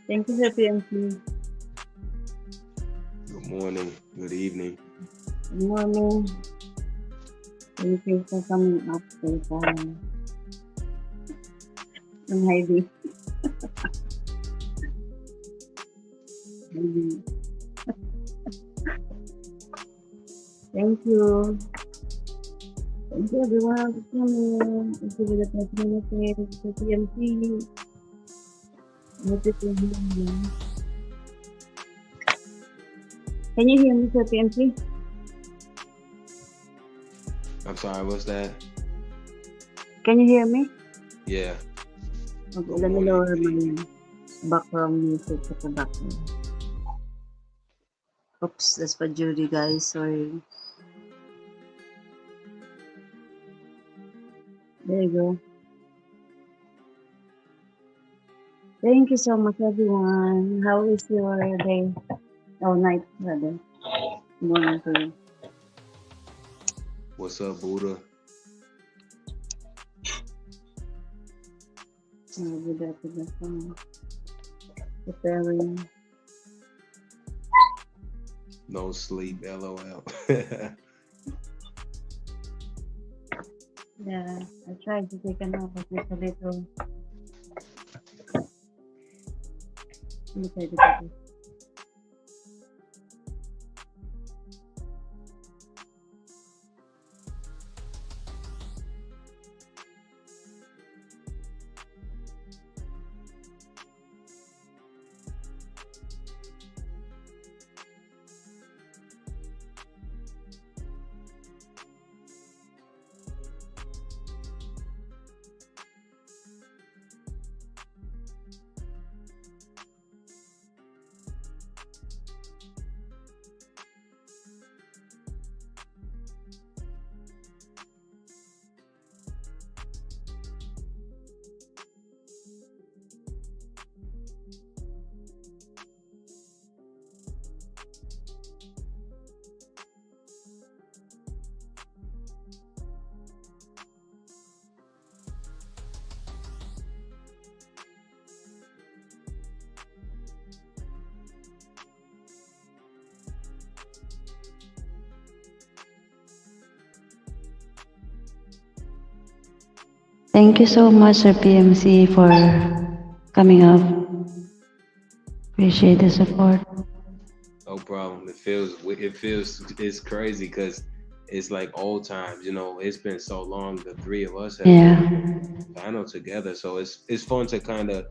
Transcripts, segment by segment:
Thank you, Sir PMC. Good morning, good evening. Good morning. Thank you for coming up with Heidi. Mhm. Thank you. Thank you, everyone, for coming. Thank you for the 30 minutes, Sir PMC. I hope you can hear me. Can you hear me, Sir PMC? I'm sorry, what's that? Can you hear me? Yeah, Okay, good let me morning, lower good evening. my background music at the background. Oops, that's for Judy, guys. Sorry. There you go. Thank you so much, everyone. How is your day? Oh, night, rather. Morning to you. What's up, Buddha? I'll be back with the phone. Preparing. No sleep, LOL. Yeah, I tried to take a nap, but it's a little. Let me try to take it. Thank you so much, Sir PMC, for coming up. Appreciate the support. No problem. It's crazy because it's like old times. It's been so long. The three of us have Yeah, been panel together, so it's fun to kind of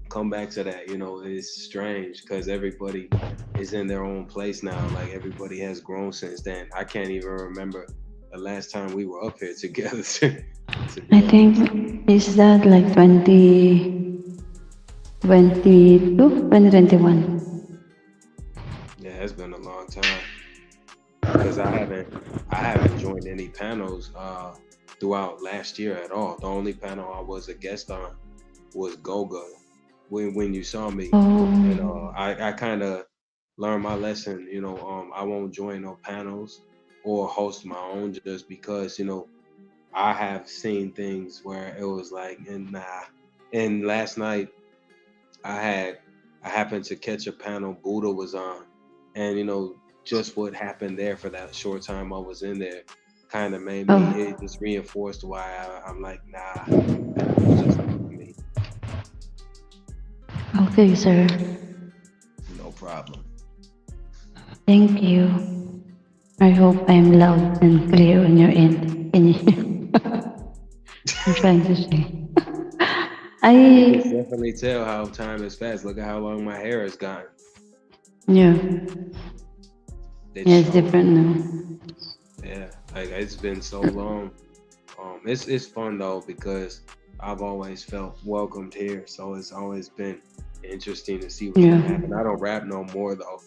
come back to that. It's strange because everybody is in their own place now. Like everybody has grown since then. I can't even remember the last time we were up here together. To I be honest, think is that like 2022, 2021. yeah, it's been a long time because I haven't joined any panels throughout last year at all. The only panel I was a guest on was Goga when you saw me, and Oh, I kind of learned my lesson. I won't join no panels or host my own just because I have seen things where it was like, and nah. And last night I had I happened to catch a panel Buddha was on, and just what happened there for that short time I was in there kind of made me. It oh, just reinforced why I'm like, nah, panels just not for me. okay, sir. No problem. Thank you. I hope I'm loud and clear on your end. Can you? I'm trying to say. You can I, definitely tell how time is fast. Look at how long my hair has gotten. yeah, It yeah, it's shows. different now. Yeah, like it's been so long. It's fun though because I've always felt welcomed here, so it's always been interesting to see what's Yeah. gonna happen. I don't rap no more though.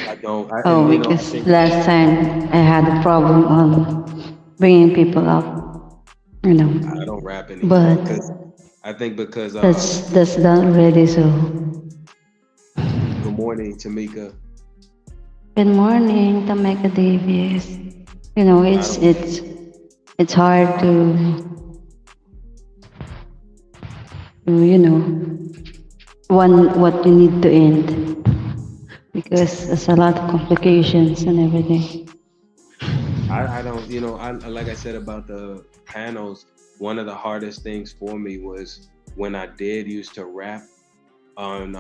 I don't. And Oh, I because think last time I had a problem on bringing people up, you know. I don't rap anymore But because I think because that's done already. So, good morning, Tamika. good morning, Tameka Davis. You know, I it's don't. it's it's hard to to, one what you need to end because there's a lot of complications and everything. I don't, I like I said about the panels. One of the hardest things for me was when I did used to rap on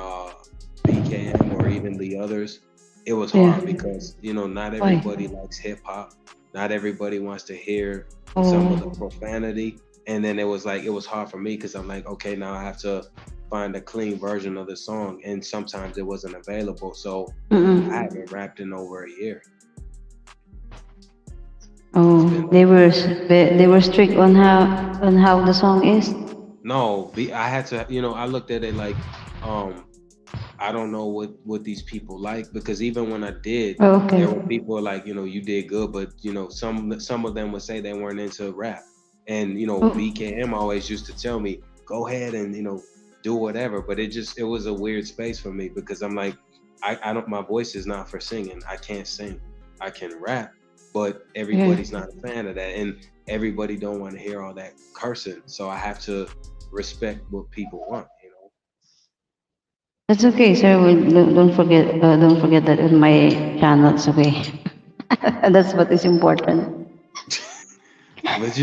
BKM or even the others. It was Yeah. hard because not Why? everybody likes hip hop. Not everybody wants to hear some of the Oh. profanity, and then it was hard for me because I'm like, okay, now I have to find a clean version of the song, and sometimes it wasn't available, so I Mm-mm. haven't rapped in over a year. It's been Oh, they were strict on how the song is. no, I had to, I looked at it like, um, I don't know what these people like because even when I did, Oh, okay. there were people like, you did good, but some of them would say they weren't into rap, and Oh, BKM always used to tell me, go ahead and do whatever, but it was a weird space for me because I'm like, I don't, my voice is not for singing. I can't sing. I can rap, but yeah. everybody's not a fan of that, and everybody don't want to hear all that cursing, so I have to respect what people want. That's okay, sir. Don't forget that in my channel. It's okay. That's what is important. But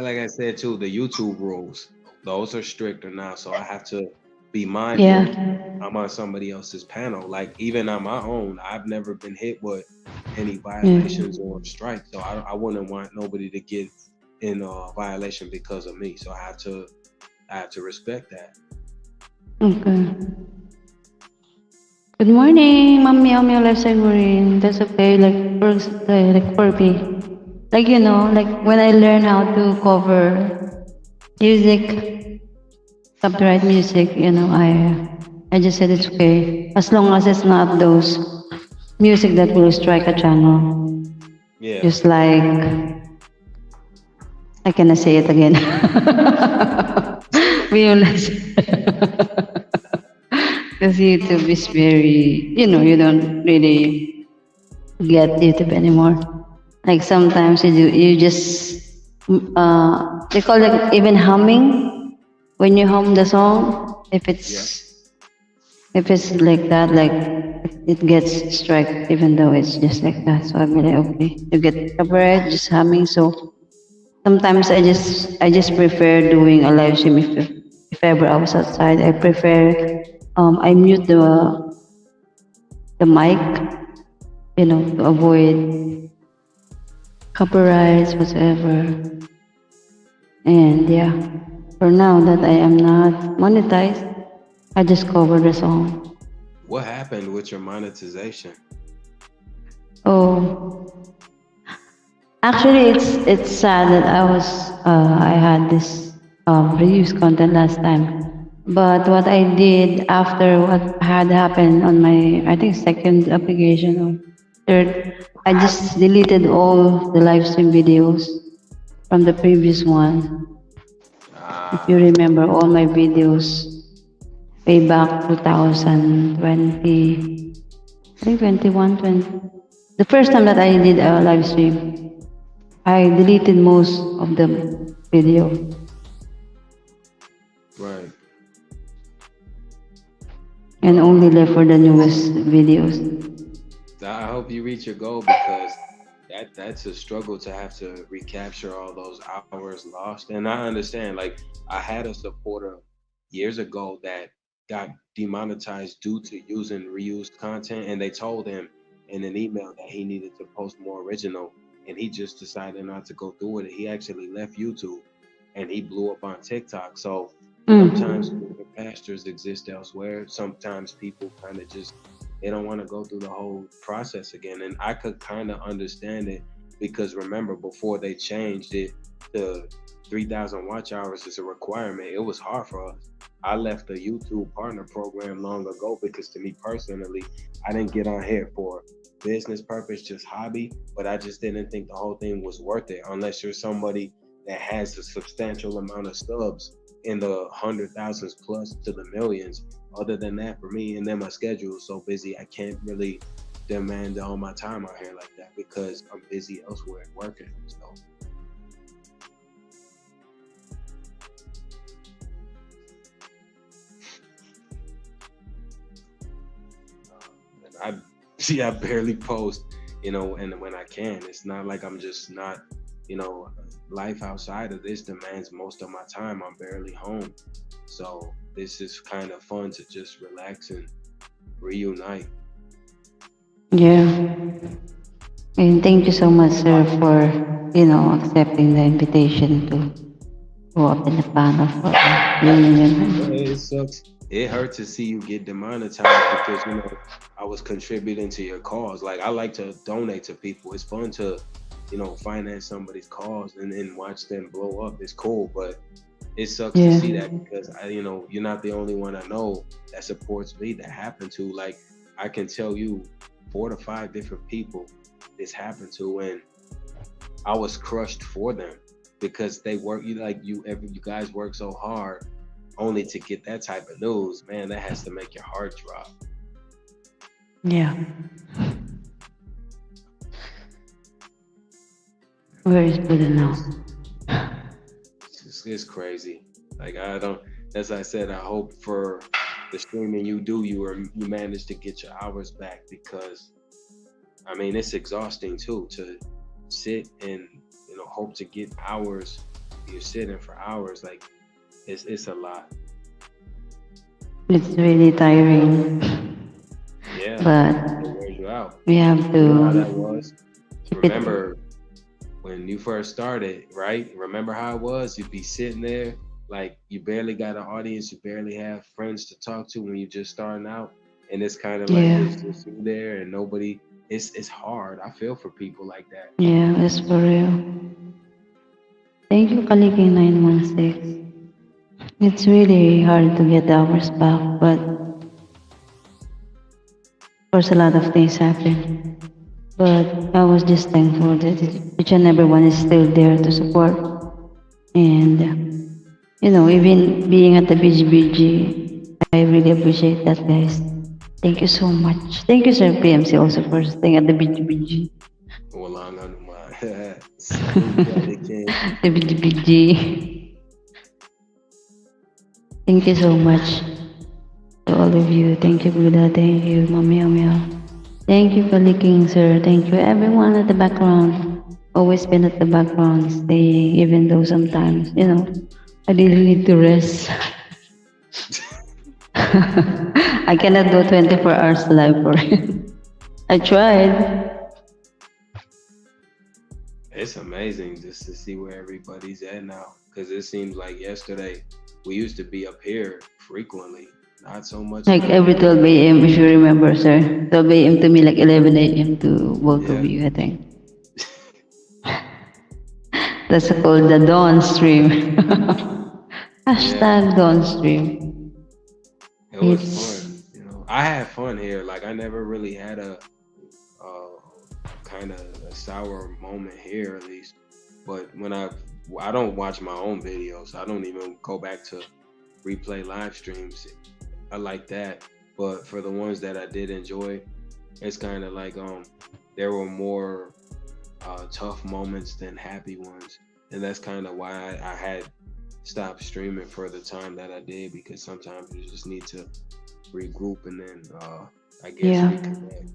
like I said too, the YouTube rules, those are stricter now. So I have to be mindful. Yeah. I'm on somebody else's panel. Like even on my own, I've never been hit with any Yeah. violations or strikes. So I wouldn't want nobody to get in a violation because of me. So I have to respect that. Okay. Good morning, Ma'am Meow Meow Lifestyle Marine. That's okay. Like for me. Like when I learn how to cover music, copyright music, I just said it's okay. As long as it's not those music that will strike a channel. Yeah. Just like I cannot say it again. Violence. Because YouTube is very, you don't really get YouTube anymore. Like sometimes you just, they call it even humming when you hum the song. If Yeah. it's like that, like it gets struck even though it's just like that. So I'm like, okay, you get copyright just humming. So sometimes I just prefer doing a live stream if ever I was outside. I prefer I mute the mic, to avoid copyrights whatsoever. And yeah, for now that I am not monetized, I just cover the song. What happened with your monetization? Oh, actually, it's sad that I had this reused content last time. But what I did after what had happened on my, I think, second application or third, I just deleted all the live stream videos from the previous one. If you Ah, remember all my videos way back 2020, I think 21, 20. The first time that I did a live stream, I deleted most of the video right. and Well, only left for the newest videos. I hope you reach your goal because that's a struggle to have to recapture all those hours lost. And I understand, like I had a supporter years ago that got demonetized due to using reused content, and they told him in an email that he needed to post more original, and he just decided not to go through with it. He actually left YouTube and he blew up on TikTok. So sometimes Mm. greener pastures exist elsewhere. Sometimes people kind of just they don't want to go through the whole process again. And I could kind of understand it because remember before they changed it to 3,000 watch hours is a requirement. It was hard for us. I left the YouTube partner program long ago because to me personally, I didn't get on here for business purpose, just hobby, but I just didn't think the whole thing was worth it unless you're somebody that has a substantial amount of subs in the hundred thousands plus to the millions. Other than that, for me, and then my schedule is so busy, I can't really demand all my time out here like that because I'm busy elsewhere working. So I see I barely post, and when I can, it's not like I'm just not, you know, life outside of this demands most of my time. I'm barely home. So this is kind of fun to just relax and reunite. Yeah. And thank you so much, sir, for accepting the invitation to go up in the panel for Yeah, reunion. it sucks. It hurt to see you get demonetized because I was contributing to your cause. Like I like to donate to people. It's fun to, finance somebody's cause and then watch them blow up. It's cool, but it sucks to Yeah. see that because you're not the only one I know that supports me that happened to. Like I can tell you 4 to 5 different people this happened to, and I was crushed for them because they work you guys work so hard only to get that type of news. Man, that has to make your heart drop. Yeah. Where is Buddha now? It's it's crazy. Like I don't. As I said, I hope for the streaming you do, you manage to get your hours back because I mean it's exhausting too to sit and hope to get hours. You're sitting for hours, like it's a lot. It's really tiring, Yeah, it but wears you out. we have You know how that to was. keep it. Remember when you first started, right? Remember how it was? You'd be sitting there, like you barely got an audience, you barely have friends to talk to when you're just starting out, and it's kind of like Yeah, it's just you there and nobody. It's hard. I feel for people like that. yeah, that's for real. Thank you, Kaliki 916. It's really hard to get the hours back, but of course, a lot of things happen. But I was just thankful that each and everyone is still there to support. And, even being at the BGBG, I really appreciate that, guys. Thank you so much. Thank you, Sir PMC, also for staying at the BGBG. Wala nga naman. Salute, Kelly King. The BGBG. Thank you so much to all of you. Thank you, Buddha. Thank you, Mami Meow. Thank you for licking, sir. Thank you, everyone at the background. Always been at the background, staying, even though sometimes, I really need to rest. I cannot do 24 hours live for it. I tried. It's amazing just to see where everybody's at now because it seems like yesterday we used to be up here frequently, not so much Like every anymore. 12 a.m., if you remember, sir. 12 a.m. to me, like 11 a.m. to both of Yeah. you, I think. That's called the dawn stream. Yeah, Hashtag dawn stream. it was It's fun. I had fun here. Like I never really had a kind of a sour moment here, at least. But when I don't watch my own videos. I don't even go back to replay live streams. I like that. But for the ones that I did enjoy, it's kind of like there were more tough moments than happy ones, and that's kind of why I had stopped streaming for the time that I did because sometimes you just need to regroup and then I guess yeah. reconnect.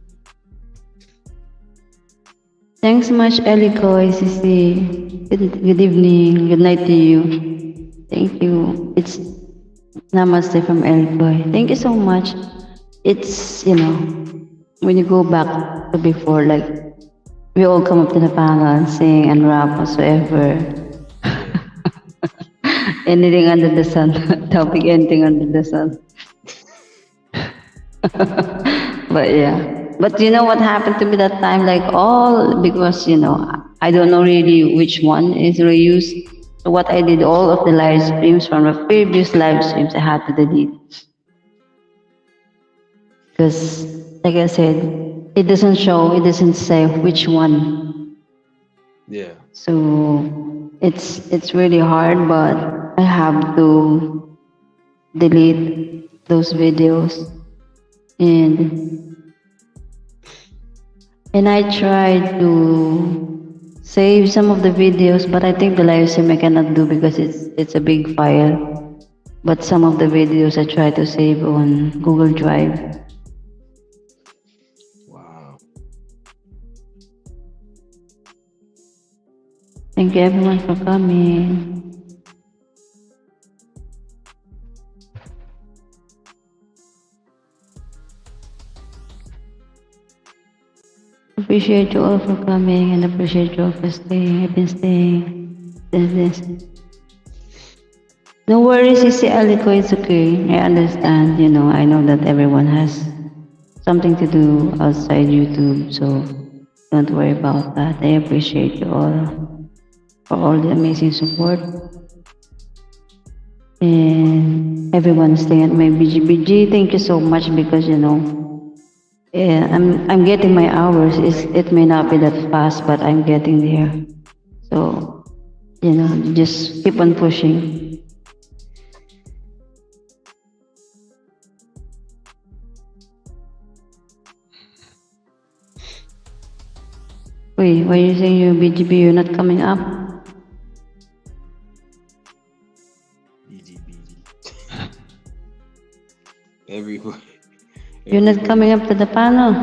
Thanks so much, Elico, ICC. Good evening. Good night to you. Thank you. It's Namaste from Elico. Thank you so much. It's, when you go back to before, like, we all come up to the panel and sing and rap whatsoever. Yeah. Anything under the sun. Topic anything under the sun. But yeah. But you know what happened to me that time? Like all because I don't know really which one is reused. So what I did, all of the live streams from the previous live streams I had to delete. Because like I said, it doesn't say which one. Yeah. So it's really hard, but I have to delete those videos. And I tried to save some of the videos, but I think the live stream I cannot do because it's a big file. But some of the videos I tried to save on Google Drive. Thank you everyone for coming. Appreciate you all for coming and appreciate you all for staying. I've been staying since this. No worries, Sisi Aliko, it's okay. I understand, I know that everyone has something to do outside YouTube, so don't worry about that. I appreciate you all for all the amazing support and everyone staying at my BGBG. Thank you so much because yeah, I'm getting my hours. It may not be that fast, but I'm getting there. So just keep on pushing. Wait, why you saying you BGB? You're not coming up? BG. Everybody, You're not everybody. coming up to the panel.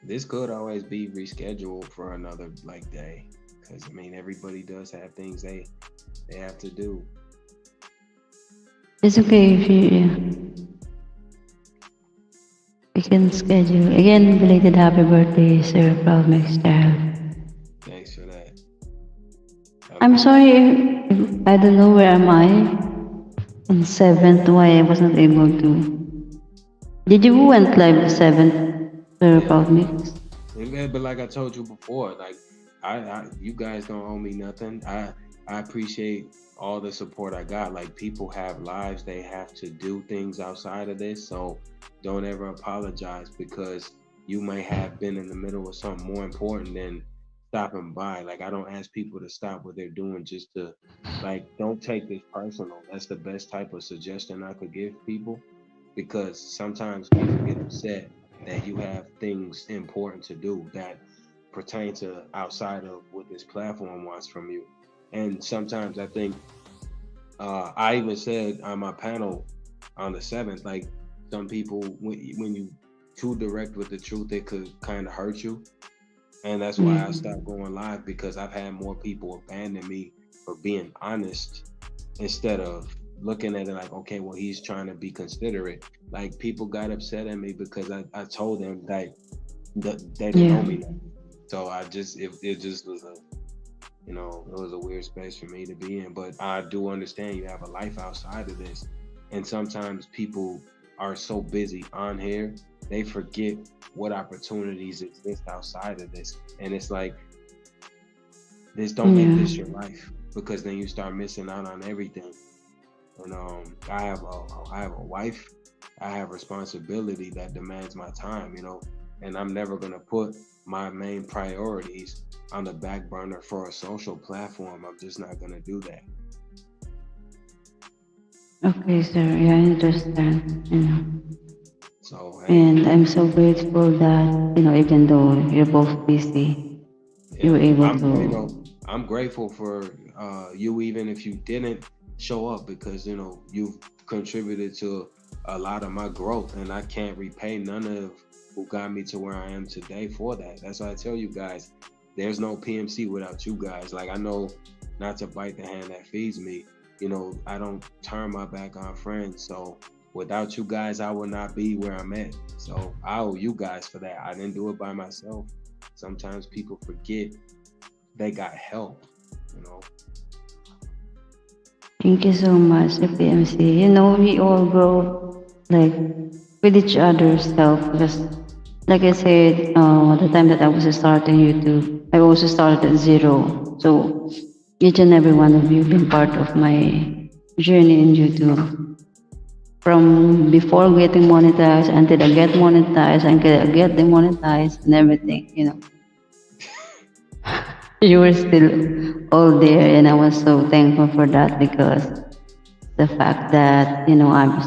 This could always be rescheduled for another like day, because I mean everybody does have things they have to do. It's okay if we can schedule. Again, belated happy birthday, Sir Proud Mix Child. Thanks for that. I'm sorry if I don't know where am I. On 7th, why I was not able to. Did you went live 7th, Sir Yeah, Proud Mix? but like I told you before, like you guys don't owe me nothing. I appreciate all the support I got. Like people have lives, they have to do things outside of this, so don't ever apologize because you might have been in the middle of something more important than stopping by. Like I don't ask people to stop what they're doing just to like don't take this personal. That's the best type of suggestion I could give people because sometimes people get upset that you have things important to do that pertain to outside of what this platform wants from you. And sometimes I think I even said on my panel on the 7th, like some people when you too direct with the truth, it could kind of hurt you. And that's why Yeah. I stopped going live because I've had more people abandon me for being honest instead of looking at it like, okay, well, he's trying to be considerate. Like people got upset at me because I told them that they didn't Yeah. owe me nothing. So it just was it was a weird space for me to be in. But I do understand you have a life outside of this. And sometimes people are so busy on here, they forget what opportunities exist outside of this. And it's like, this don't make Yeah. this your life because then you start missing out on everything. And I have a wife, I have responsibility that demands my time, and I'm never gonna put my main priorities on the back burner for a social platform. I'm just not gonna do that. Okay, sir. Yeah, I understand. So hey, And I'm so grateful that, even though you're both busy, you yeah, were able to. I'm grateful for you even if you didn't show up because you've contributed to a lot of my growth and I can't repay none of who got me to where I am today for that. That's why I tell you guys there's no PMC without you guys. Like I know not to bite the hand that feeds me. I don't turn my back on friends. So without you guys I would not be where I'm at. So I owe you guys for that. I didn't do it by myself. Sometimes people forget they got help, you know. Thank you so much, PMC. We all grow like with each other's help because, like I said, the time that I was starting YouTube, I also started at zero. So each and every one of you been part of my journey in YouTube. From before getting monetized until I get monetized, until I get demonetized and everything. You were still all there, and I was so thankful for that because the fact that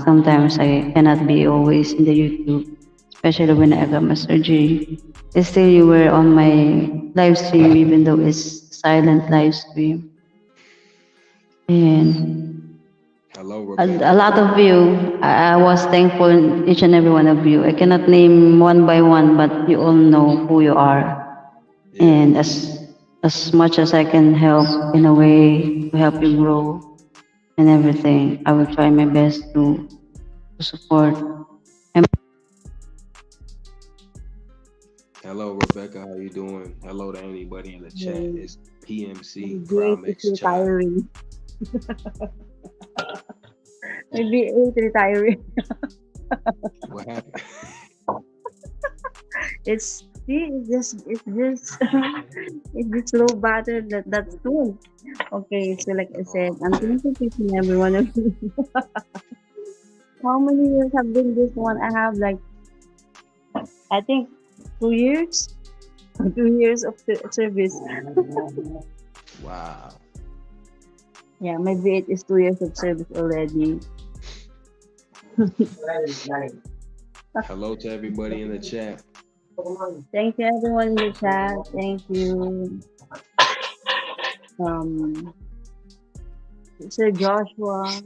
sometimes I cannot be always in the YouTube, especially when I got my surgery. Still, you were on my live stream, even though it's silent live stream, and Hello, A Rebecca. lot of you. I was thankful in each and every one of you. I cannot name one by one, but you all know who you are. Yeah. And as much as I can help in a way to help you grow and everything, I will try my best to support. And Hello, Rebecca. How you doing? Hello to anybody in the chat. My It's PMC V8 Prime is X Chat. retiring. My V8 retiring. What happened? It's see, it's just it's just low battery that's good. Okay, so like I said, Oh I'm man. thinking to everyone of you. How many years have been this one? I have like I think 2 years. 2 years of service. Wow. Yeah, my V8 is 2 years of service already. Hello to everybody in the chat. Thank you everyone in the chat. Thank you. Um Sir Joshua.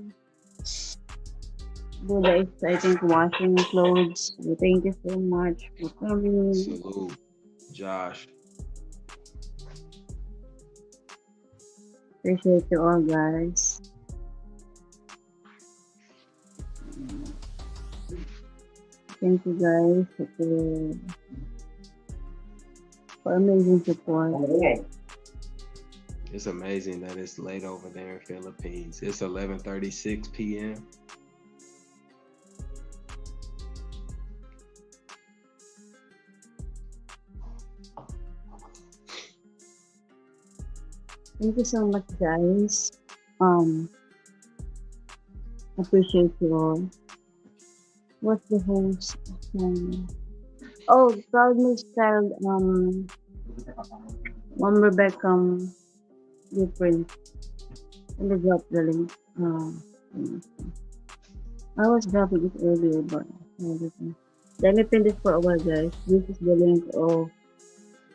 Buddha is I think washing clothes. So thank you so much for coming. Salute, Josh. Appreciate you all guys. Thank you guys for amazing support. It's amazing that it's late over there in Philippines. It's 11:36 p.m. Thank you so much guys. Um appreciate you all. What's the host? Oh, Proud Miss Child, Mom Rebecca, different. And the drop the link. I was dropping it earlier, but let me pin this for a while, guys. This is the link of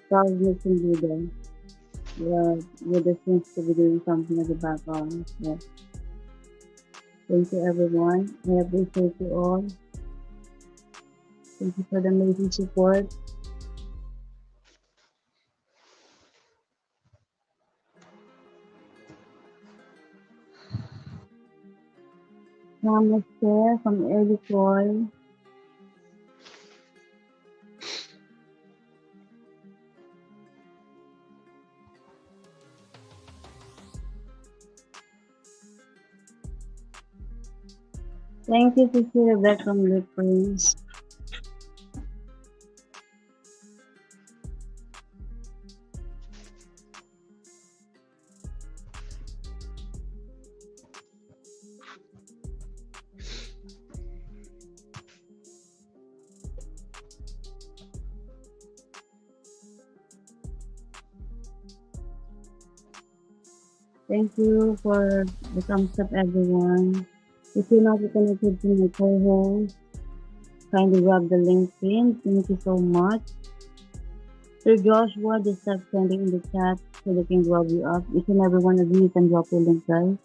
Proud Miss and Buddha. Yeah, with the seems to be doing something at the background. Yeah. Thank you, everyone. I appreciate you all. Thank you for the amazing support. Namaste from Eric. Thank you, Sister Rebecca from the Prince. Thank you for the thumbs up, everyone. If you're not connected to my co-host, kindly grab the link pin. Thank you so much. Sir Joshua, just start sending in the chat so they can grab you up. Each and every one of you can drop your link, guys.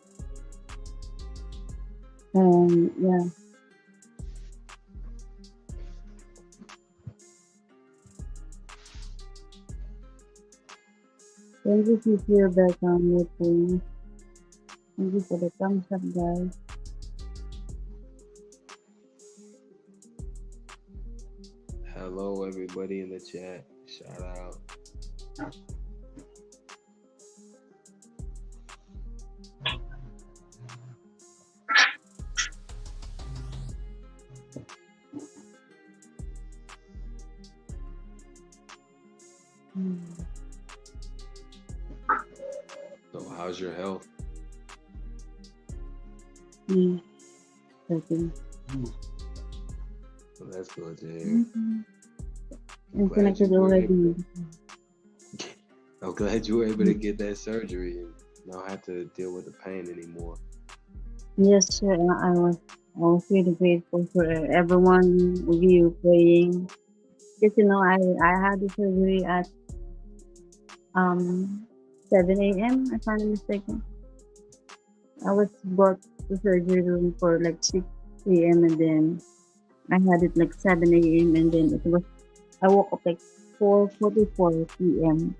And yeah, thank you, Sister Rebecca, on your pin. Thank you for the thumbs up, guys. Hello, everybody in the chat. Shout out. So, how's your health? Okay. Well, that's good to hear. I'm Glad connected you were already. able to, I'm glad you were able to get that surgery and not have to deal with the pain anymore. Yes, sir. I was really grateful for everyone of you praying. Just I had the surgery at 7 a.m. if I'm not mistaken. I was brought the surgery room for like 6 a.m. and then I had it like 7 a.m. and then I woke up like 4:44 p.m.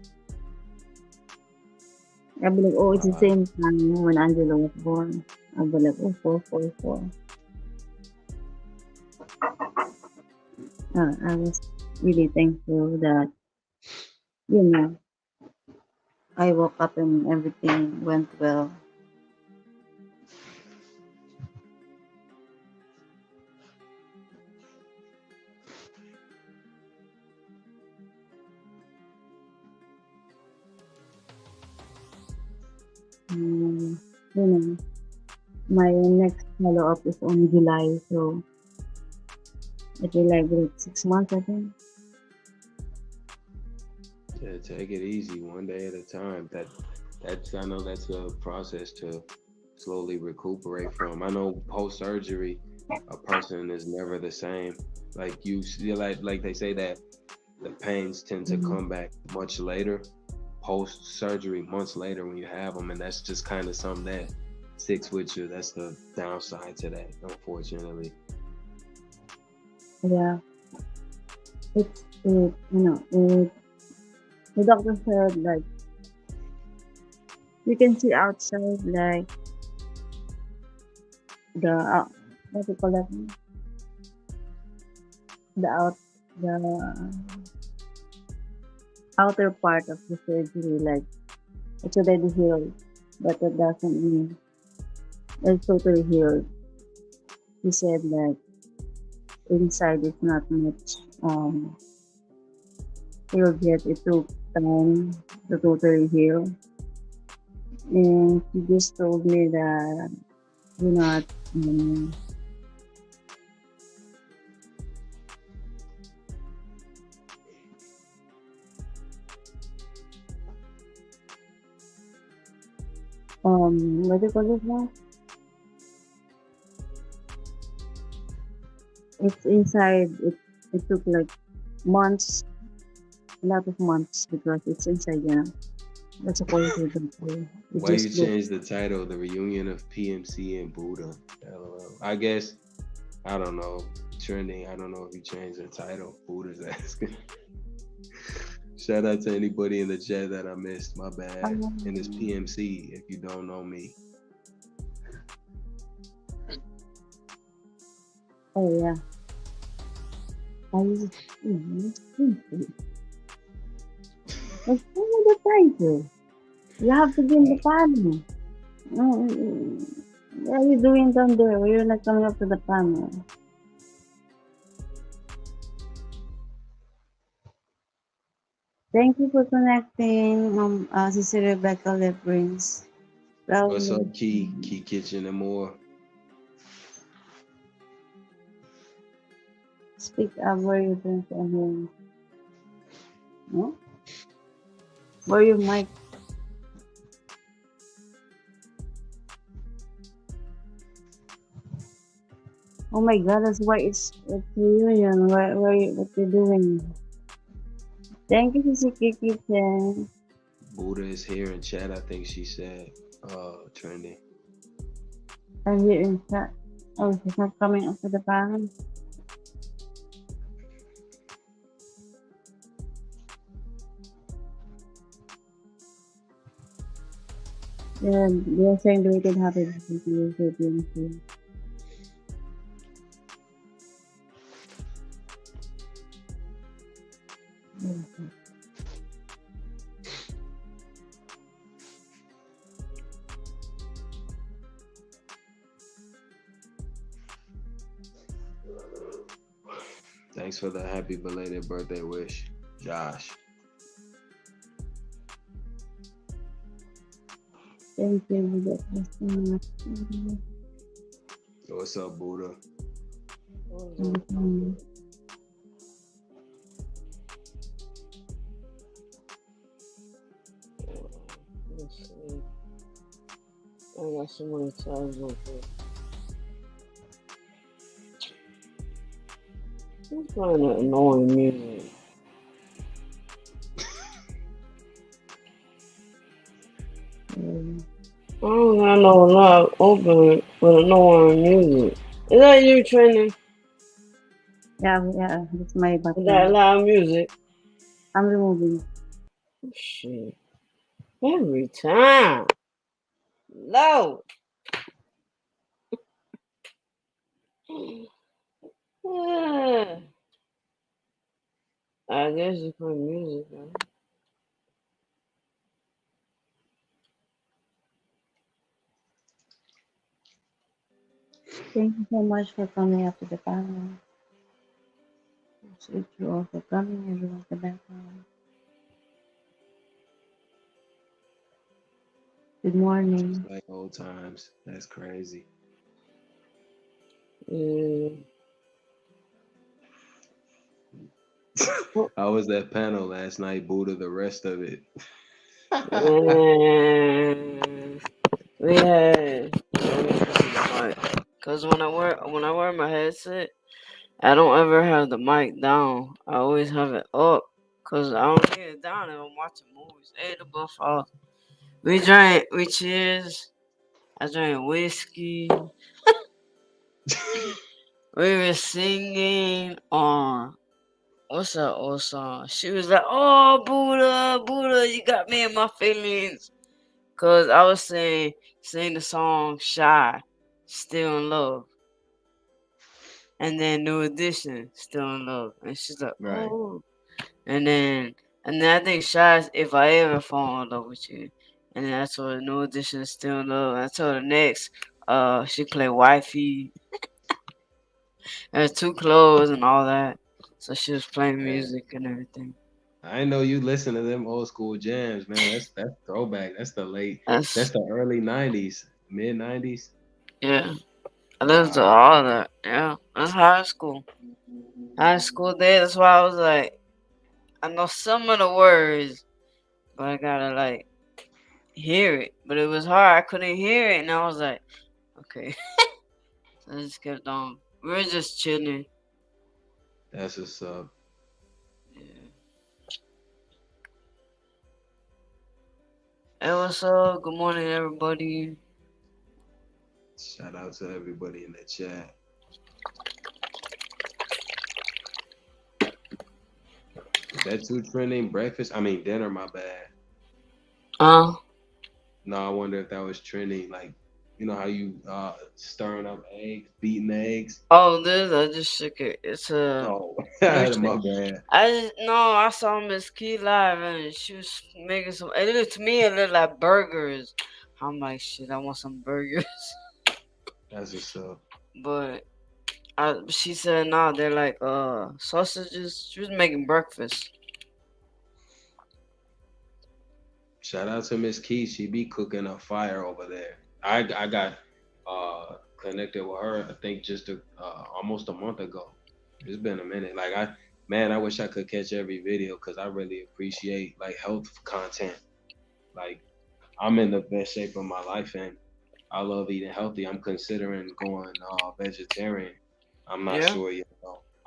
I'll be like, oh, it's the Uh, same time when Angelo was born. I'll be like, oh, 4:44. I was really thankful that, you know, I woke up and everything went well. Um, you know, my next follow up is on July, so it will like 6 months, I think. to take it easy, one day at a time. That's I know that's a process to slowly recuperate from. I know post surgery, a person is never the same. Like you see, like they say that the pains tend to Mhm. come back much later, post surgery, months later when you have them, and that's just kind of something that sticks with you. That's the downside to that, unfortunately. Yeah, the doctor said like you can see outside like the what do you call that? The the outer part of the surgery, like it's already healed, but that doesn't mean it's totally healed. He said that inside is not much healed yet. It took time to totally heal, and he just told me that do not what do you call it now? It's inside. It took like months, a lot of months because it's inside. That's according to the doctor. It Why you just look. change the title, The Reunion of PMC and Buddha? LOL. I guess, I don't know, trending. I don't know if you changed the title. Buddha's asking. Shout out to anybody in the chat that I missed. My bad. And it's Um, PMC if you don't know me. oh yeah, I use it's the title. You have to be in the panel. What are you doing down there? You're not coming up to the panel. Thank you for connecting, Sister Rebecca Lebrins. What's Well, up, Key? Key Kitchen and more. speak up where you think I hear. No? Where you mic. Oh my god, that's why it's reunion. What you doing? Thank you, Sister Kitchen. Buddha is here in chat, I think she said. Trending. I'm here in chat. Oh, she's not coming up to the panel. Yeah, they're saying belated happy birthday to you, so PMC. Thanks for the happy belated birthday wish, Josh. Thank you for that question. What's up, Buddha? Mhm. Let's see. I got so many tabs open. Who's playing that annoying music? I don't I know a lot open, but no one music. Is that you training Yeah, yeah, that's my with that background. loud music? I'm removing. Shit. Every time. No. I guess you put music on. Thank you so much for coming up to the panel. Appreciate you all for coming, everyone at the background. Good Just morning. like old times. That's crazy. Mm. How was that panel last night, Buddha? The rest of it. And we had because when I wear my headset, I don't ever have the mic down. I always have it up because I don't get it down if I'm watching movies. Hey, the buffalo. We cheers. I drank whiskey. We were singing on what's that old song? She was like, "Oh, Buddha, Buddha, you got me in my feelings." Cause I was saying the song "Shy," "Still in Love," and then New Edition, "Still in Love," and she's like, Right. "Oh," and then I think "Shy" is "If I Ever Fall in Love with You," and then I told her New Edition is "Still in Love." And I told her next, she played "Wifey," and "Too Close" and all that. So she was playing Man, music and everything. I know you listen to them old school jams, man. That's throwback. That's the late. That's That's the early '90s, mid '90s. yeah. I listened to Wow. all that. Yeah, that's high school. High school day. That's why I was like, I know some of the words, but I gotta like hear it. But it was hard. I couldn't hear it, and I was like, okay. So I just kept on. We were just chilling. That's what's up. Yeah. Hey, what's up? Good morning, everybody. Shout out to everybody in the chat. Is that too trending? Breakfast? I mean dinner. My bad. Uh, No, I wonder if that was trending. Like, you know how you stirring up eggs, beating eggs. oh, this I just shook it. It's a. Oh, Usually, my bad. I just no. I saw Miss Key live and she was making some. It looked to me. It looked like burgers. I'm like, shit. I want some burgers. That's what's up. But she said no, they're like sausages. She was making breakfast. Shout out to Miss Key. She be cooking a fire over there. I got connected with her. I think just almost a month ago. It's been a minute. Like I wish I could catch every video because I really appreciate like health content. Like I'm in the best shape of my life and I love eating healthy. I'm considering going vegetarian. I'm not Yeah, sure,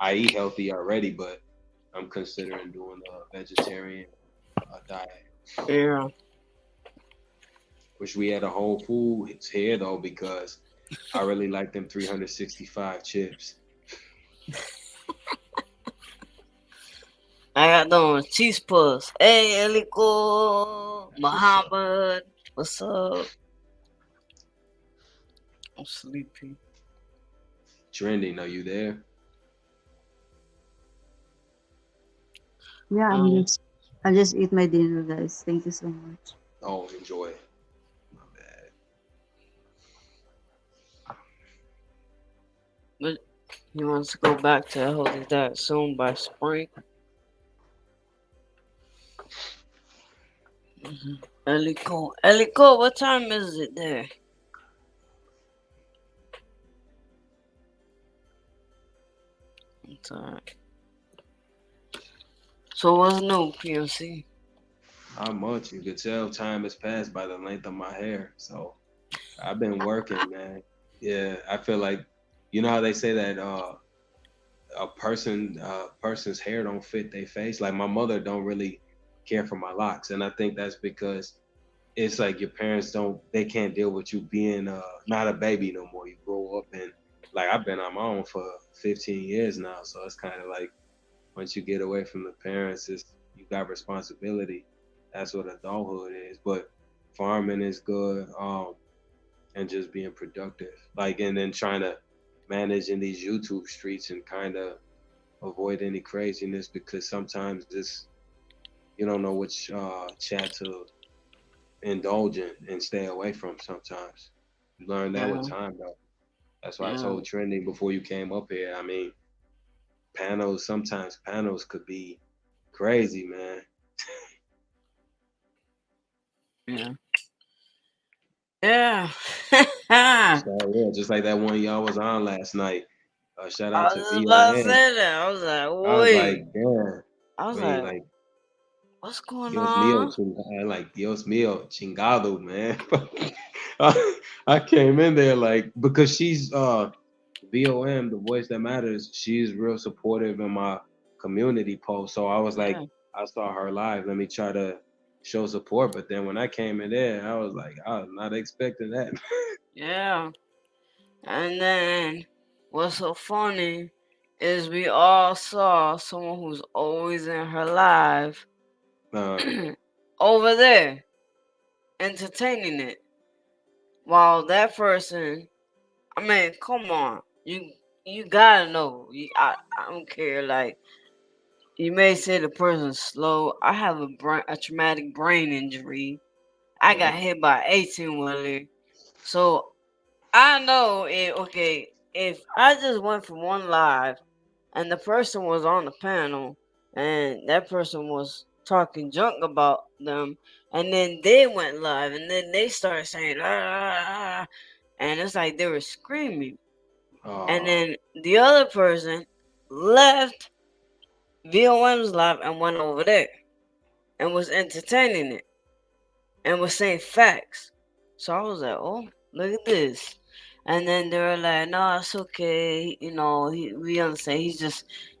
I eat healthy already, but I'm considering doing a vegetarian diet. yeah. Wish we had a Whole Foods here though, because I really like them 365 chips. I got those cheese puffs. Hey, Eliko, That's what's up. Muhammad, what's up? I'm sleepy. Trending, are you there? Yeah, Um, I just eat my dinner, guys. Thank you so much. Oh, enjoy. My bad. but he wants to go back to a healthy diet soon by spring. Eliko, what time is it there? It's alright. So what's new, PMC? Not much. You could tell time has passed by the length of my hair. So I've been working, man. Yeah, I feel like you know how they say that a person's hair don't fit their face. Like my mother don't really care for my locks, and I think that's because it's like your parents they can't deal with you being not a baby no more. You grow up and like I've been on my own for 15 years now, so it's kind of like once you get away from the parents, it's you got responsibility. That's what adulthood is. But farming is good, and just being productive. Like and then trying to manage in these YouTube streets and kind of avoid any craziness because sometimes it's you don't know which chat to indulge in and stay away from sometimes. You learn that with Yeah, time though. That's why I yeah, told Trending before you came up here. I mean, sometimes panels could be crazy, man. yeah, yeah. So yeah, just like that one y'all was on last night. Shout out I to was just about to VOM. say that. I was like, I was like, wait. damn. I I was mean, like, like, what's going Dios mío, on? like, Dios mío, chingado, man. I came in there like, because she's, VOM, the voice that matters, she's real supportive in my community post. So I was like, Yeah, I saw her live. Let me try to show support. But then when I came in there, I was like, I was not expecting that. yeah. And then what's so funny is we all saw someone who's always in her live uh, over there entertaining it. While that person, I mean, come on, you gotta know. I don't care. Like you may say the person's slow. I have a traumatic brain injury. I got mhm. hit by 18 wheeler, so I know it. Okay, if I just went from one live and the person was on the panel and that person was talking junk about them and then they went live and then they started saying ah, and it's like they were screaming and uh, then the other person left VOM's live and went over there and was entertaining it and was saying facts. So I was like, oh, look at this. And then they were like, no, it's okay. You know, we understand.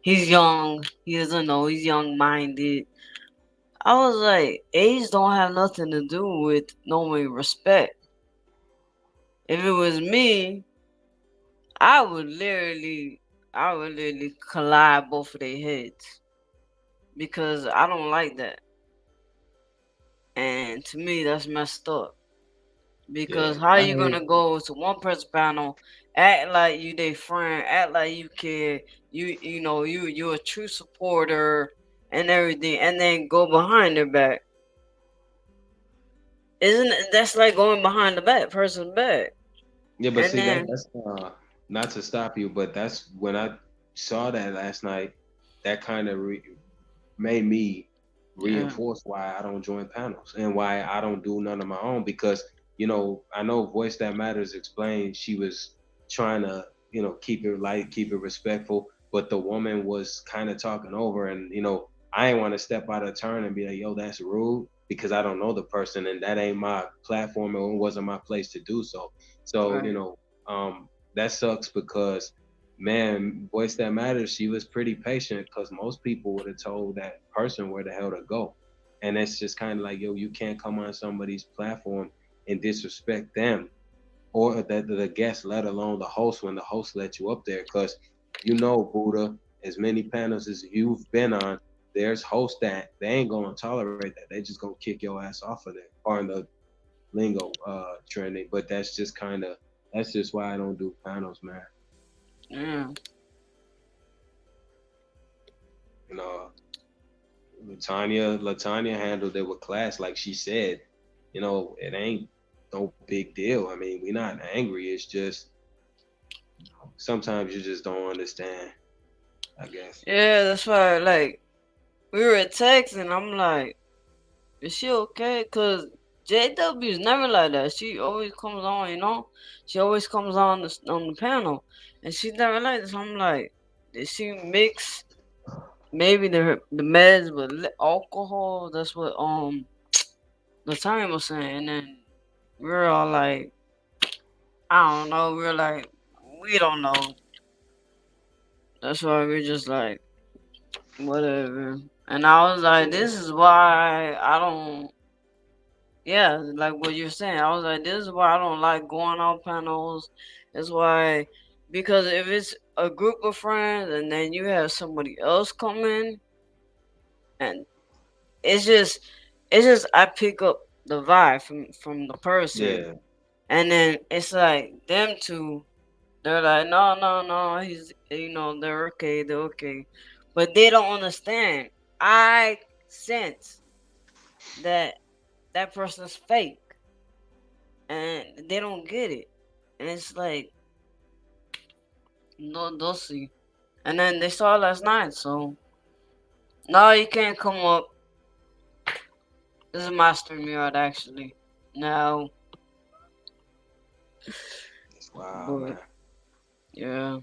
He's young. He doesn't know. He's young minded. I was like, age don't have nothing to do with knowing respect. If it was me, I would literally collide both of their heads because I don't like that. And to me, that's messed up. yeah. Because how I you mean, gonna go to one person panel, act like you their friend, act like you care, you know you a true supporter and everything, and then go behind their back? Isn't that's like going behind the back person's back? yeah, but And see then that's not to stop you, but that's when I saw that last night. That kind of made me yeah, reinforce why I don't join panels and why I don't do none of my own because I know Voice That Matters explained she was trying to keep it light, keep it respectful, but the woman was kind of talking over and I ain't want to step out of turn and be like, yo, that's rude because I don't know the person and that ain't my platform and it wasn't my place to do so. So right, that sucks because man, Voice That Matters, she was pretty patient because most people would have told that person where the hell to go. And it's just kind of like, yo, you can't come on somebody's platform and disrespect them or the guest, let alone the host when the host let you up there. Because Buddha, as many panels as you've been on, there's hosts that they ain't gonna tolerate that. They just gonna kick your ass off of there. Pardon the lingo trending, but that's just why I don't do panels, man. yeah, You know, Latanya handled it with class, like she said. It ain't no big deal. I mean, we're not angry. It's just sometimes you just don't understand. I guess. yeah. That's why like we were texting. I'm like, is she okay? Cause JW's never like that. She always comes on, you know. She always comes on the panel, and she's never like this. I'm like, did she mix maybe the meds with alcohol? That's what the time was saying. And then we're all like, I don't know. We're like, we don't know. That's why we're just like, whatever. And I was like, this is why I don't. yeah, like what you're saying. I was like, this is why I don't like going on panels. It's why, because if it's a group of friends and then you have somebody else come in, and it's just, I pick up the vibe from the person, Yeah, and then it's like them two. They're like, no, no, no. He's, they're okay, but they don't understand. I sense that that person's fake, and they don't get it. And it's like, no, they'll see. And then they saw it last night, so no, you can't come up. This is my stream yard, actually. No, it's wild, but man. yeah,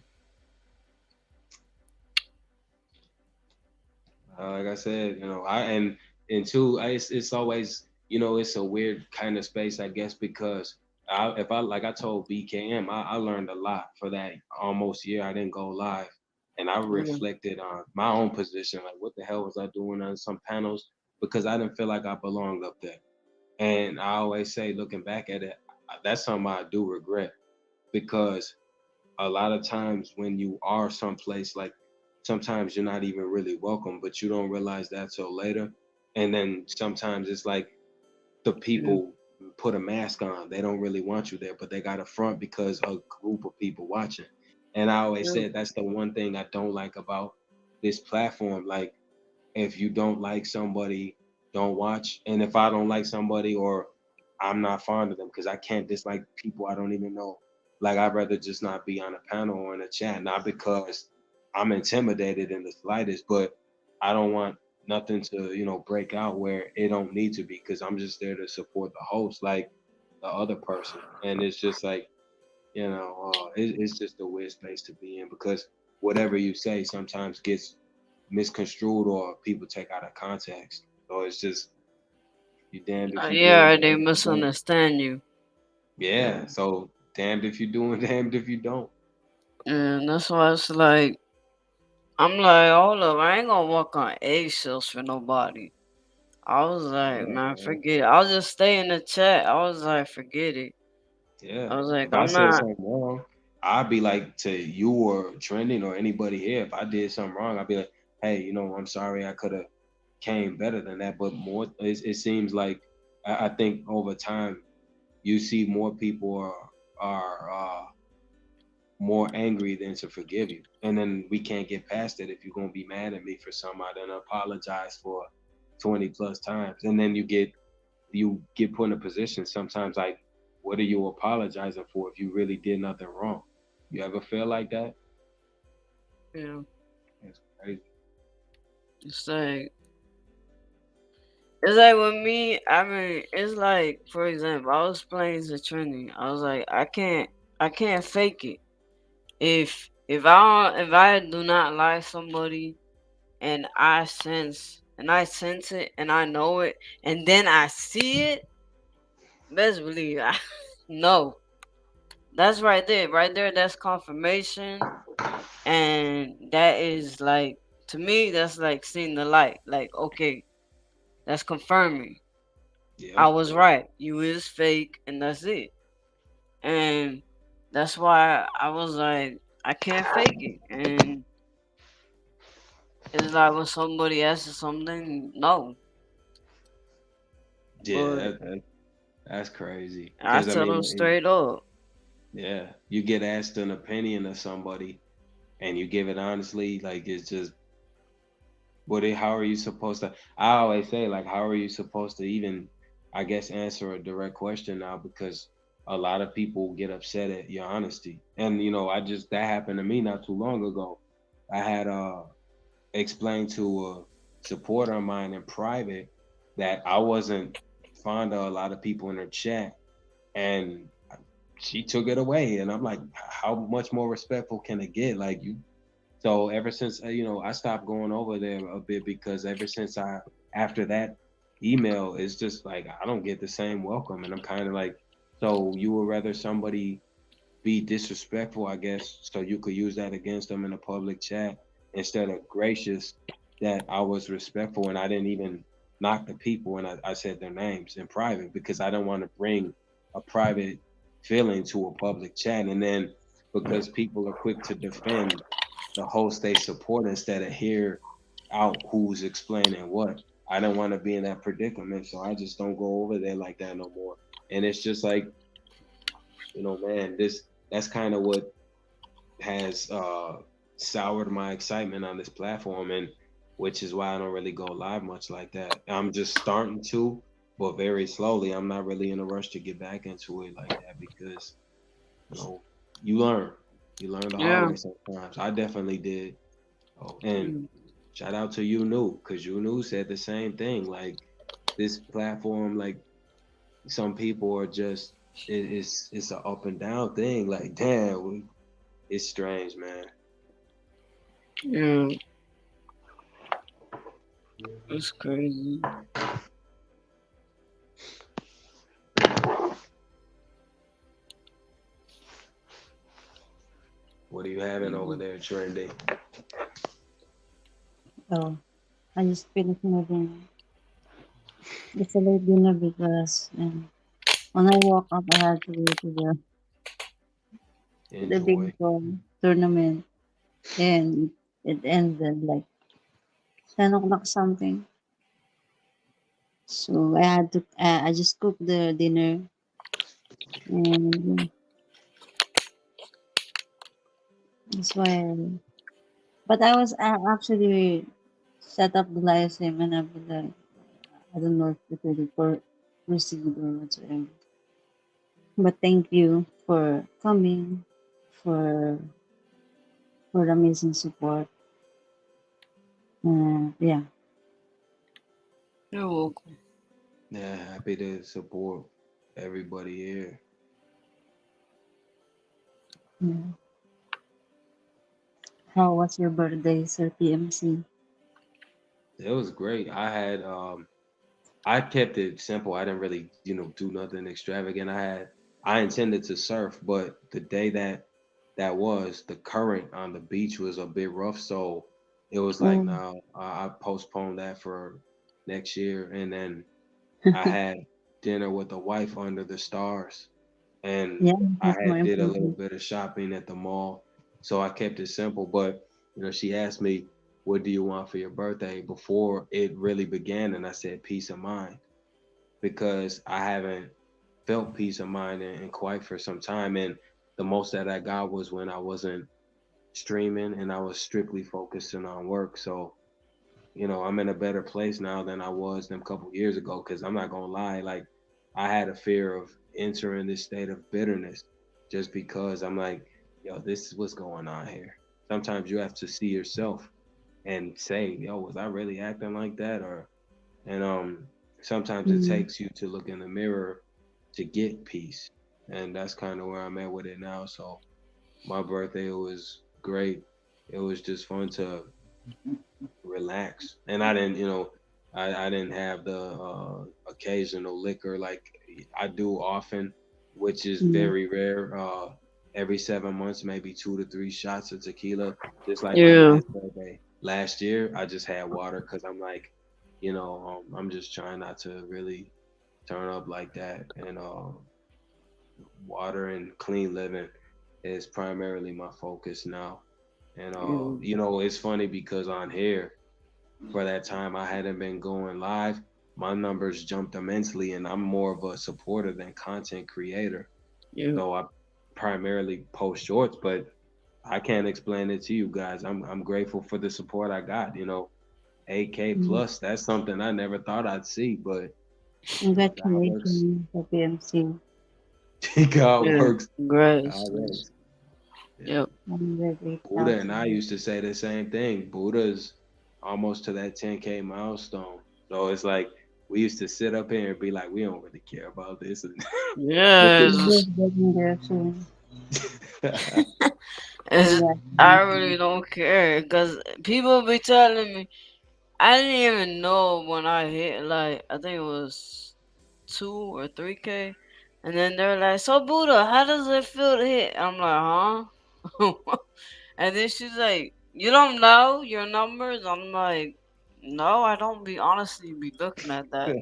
Like I said, and two, it's always, it's a weird kind of space, I guess, because if I like I told BKM, I learned a lot for that almost year I didn't go live, and I yeah, reflected on my own position, like what the hell was I doing on some panels because I didn't feel like I belonged up there, and I always say, looking back at it, that's something I do regret because a lot of times when you are someplace, like sometimes you're not even really welcome, but you don't realize that till later. And then sometimes it's like the yeah, people put a mask on. They don't really want you there, but they got a front because a group of people watching. And I always yeah, said that's the one thing I don't like about this platform. Like if you don't like somebody, don't watch. And if I don't like somebody or I'm not fond of them, because I can't dislike people I don't even know. Like I'd rather just not be on a panel or in a chat, not because I'm intimidated in the slightest, but I don't want nothing to, break out where it don't need to be because I'm just there to support the host, like the other person. And it's just like, it's just a weird space to be in because whatever you say sometimes gets misconstrued or people take out of context. So it's just you damned if you do and yeah. They damned if you don't. misunderstand you. Yeah, Yeah. So damned if you do and damned if you don't. and that's why it's like, I'm like, hold up, I ain't gonna walk on eggshells for nobody. I was like, Yeah, man, man. forget it. I'll just stay in the chat. I was like, forget it. Yeah. I was like, If I I'm said not. something wrong, I'd be like to you or trending or anybody here. If I did something wrong, I'd be like, hey, I'm sorry. I could have came better than that. But more, it seems like I think over time you see more people are more angry than to forgive you. And then we can't get past it if you're gonna be mad at me for something I done apologize for 20 plus times. And then you get put in a position sometimes like what are you apologizing for if you really did nothing wrong? You ever feel like that? You know, It's crazy. it's like, it's like with me. I mean, it's like, for example, I was playing the training. I was like, I can't fake it. If I do not like somebody, and I sense it, and I know it, and then I see it, best believe I no. That's right there. That's confirmation, and that is like, to me, that's like seeing the light. Like, okay, that's confirming I Yeah. was right. You is fake, and that's it. And that's why I was like, I can't fake it. And it's like when somebody asks something, no. Yeah, But that's crazy. I Because I tell them mean, straight up. yeah, you get asked an opinion of somebody and you give it honestly, like it's just how are you supposed to? I always say, like, how are you supposed to even, I guess, answer a direct question now? Because a lot of people get upset at your honesty. And, that happened to me not too long ago. I had explained to a supporter of mine in private that I wasn't fond of a lot of people in her chat. And she took it away. And I'm like, how much more respectful can it get? Like, so ever since I stopped going over there a bit because ever since after that email, it's just like I don't get the same welcome, and I'm kind of like, so you would rather somebody be disrespectful, I guess, so you could use that against them in a public chat instead of gracious that I was respectful and I didn't even knock the people, and I said their names in private because I don't want to bring a private feeling to a public chat, and then because people are quick to defend the host they support instead of hear out who's explaining what. I don't want to be in that predicament, so I just don't go over there like that no more. And it's just like, man, that's kind of what has soured my excitement on this platform, and which is why I don't really go live much like that. I'm just starting to, but very slowly. I'm not really in a rush to get back into it like that because you know you learn, you learn the hard Yeah. way sometimes. I definitely did. Oh, and Mm. shout out to you, new, because you new said the same thing. Like this platform, like some people are just it's an up and down thing. Like damn, it's strange, man. Yeah. It's crazy. What are you having over Mhm. there, Trendy? So I just finished my dinner. It's a late dinner because when I woke up, I had to go to the big Enjoy. tournament, and it ended like 10 o'clock something. So I just cooked the dinner, and that's why. But I was actually set up the live stream, and I'll be like, I don't know if it will proceed or whatsoever. But thank you for coming, for the amazing support. Yeah. You're welcome. Yeah, happy to support everybody here. Yeah. How was your birthday, Sir PMC? It was great. I kept it simple. I didn't really, do nothing extravagant. I intended to surf, but the day that was, the current on the beach was a bit rough, so it was like, Oh, no, I postponed that for next year, and then I had dinner with the wife under the stars, and yeah, I that's more had did a little important. bit of shopping at the mall. So I kept it simple. But she asked me, "What do you want for your birthday?" before it really began, and I said, "Peace of mind," because I haven't felt peace of mind in quite for some time, and the most that I got was when I wasn't streaming and I was strictly focusing on work. So I'm in a better place now than I was them couple years ago. Because I'm not gonna lie, like I had a fear of entering this state of bitterness, just because I'm like, yo, this is what's going on here. Sometimes you have to see yourself and say, yo, was I really acting like that? Or and sometimes it Mm, takes you to look in the mirror to get peace, and that's kind of where I'm at with it now. So my birthday was great. It was just fun to relax. And I didn't, I didn't have the occasional liquor like I do often, which is mm, very rare. Every 7 months, maybe 2 to 3 shots of tequila. Just like my Yeah. last birthday last year, I just had water because I'm like, I'm just trying not to really turn up like that. And water and clean living is primarily my focus now. And Yeah. it's funny because on here for that time I hadn't been going live, my numbers jumped immensely, and I'm more of a supporter than content creator. Yeah. So I primarily post shorts, but I can't explain it to you guys. I'm grateful for the support I got. 8K mm. plus. That's something I never thought I'd see, but God works. Congratulations, Sir PMC. God Yeah. works. God Congrats. works. Yeah. Yep. Buddha and 108,000. I used to say the same thing. Buddha's almost to that 10K milestone. So it's like we used to sit up here and be like, we don't really care about this. But Yeah. Your getting there soon. It's, I Congratulations. really don't care because people be telling me. I didn't even know when I hit like I think it was 2 or 3K, and then they're like, "So Buddha, how does it feel to hit?" I'm like, "Huh?" And then she's like, "You don't know your numbers?" I'm like, No, I don't be honestly be looking at that.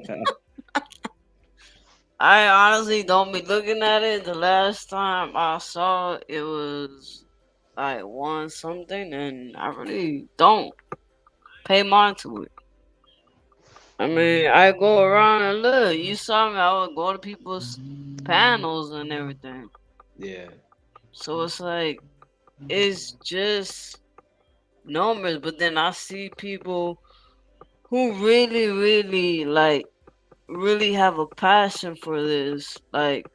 I honestly don't be looking at it. The last time I saw it, it was like one something, and I really don't pay mind to it. I mean, I go around and look. You saw me. I would go to people's panels and everything. Yeah. So it's like it's just numbers. But then I see people who really, really really have a passion for this, like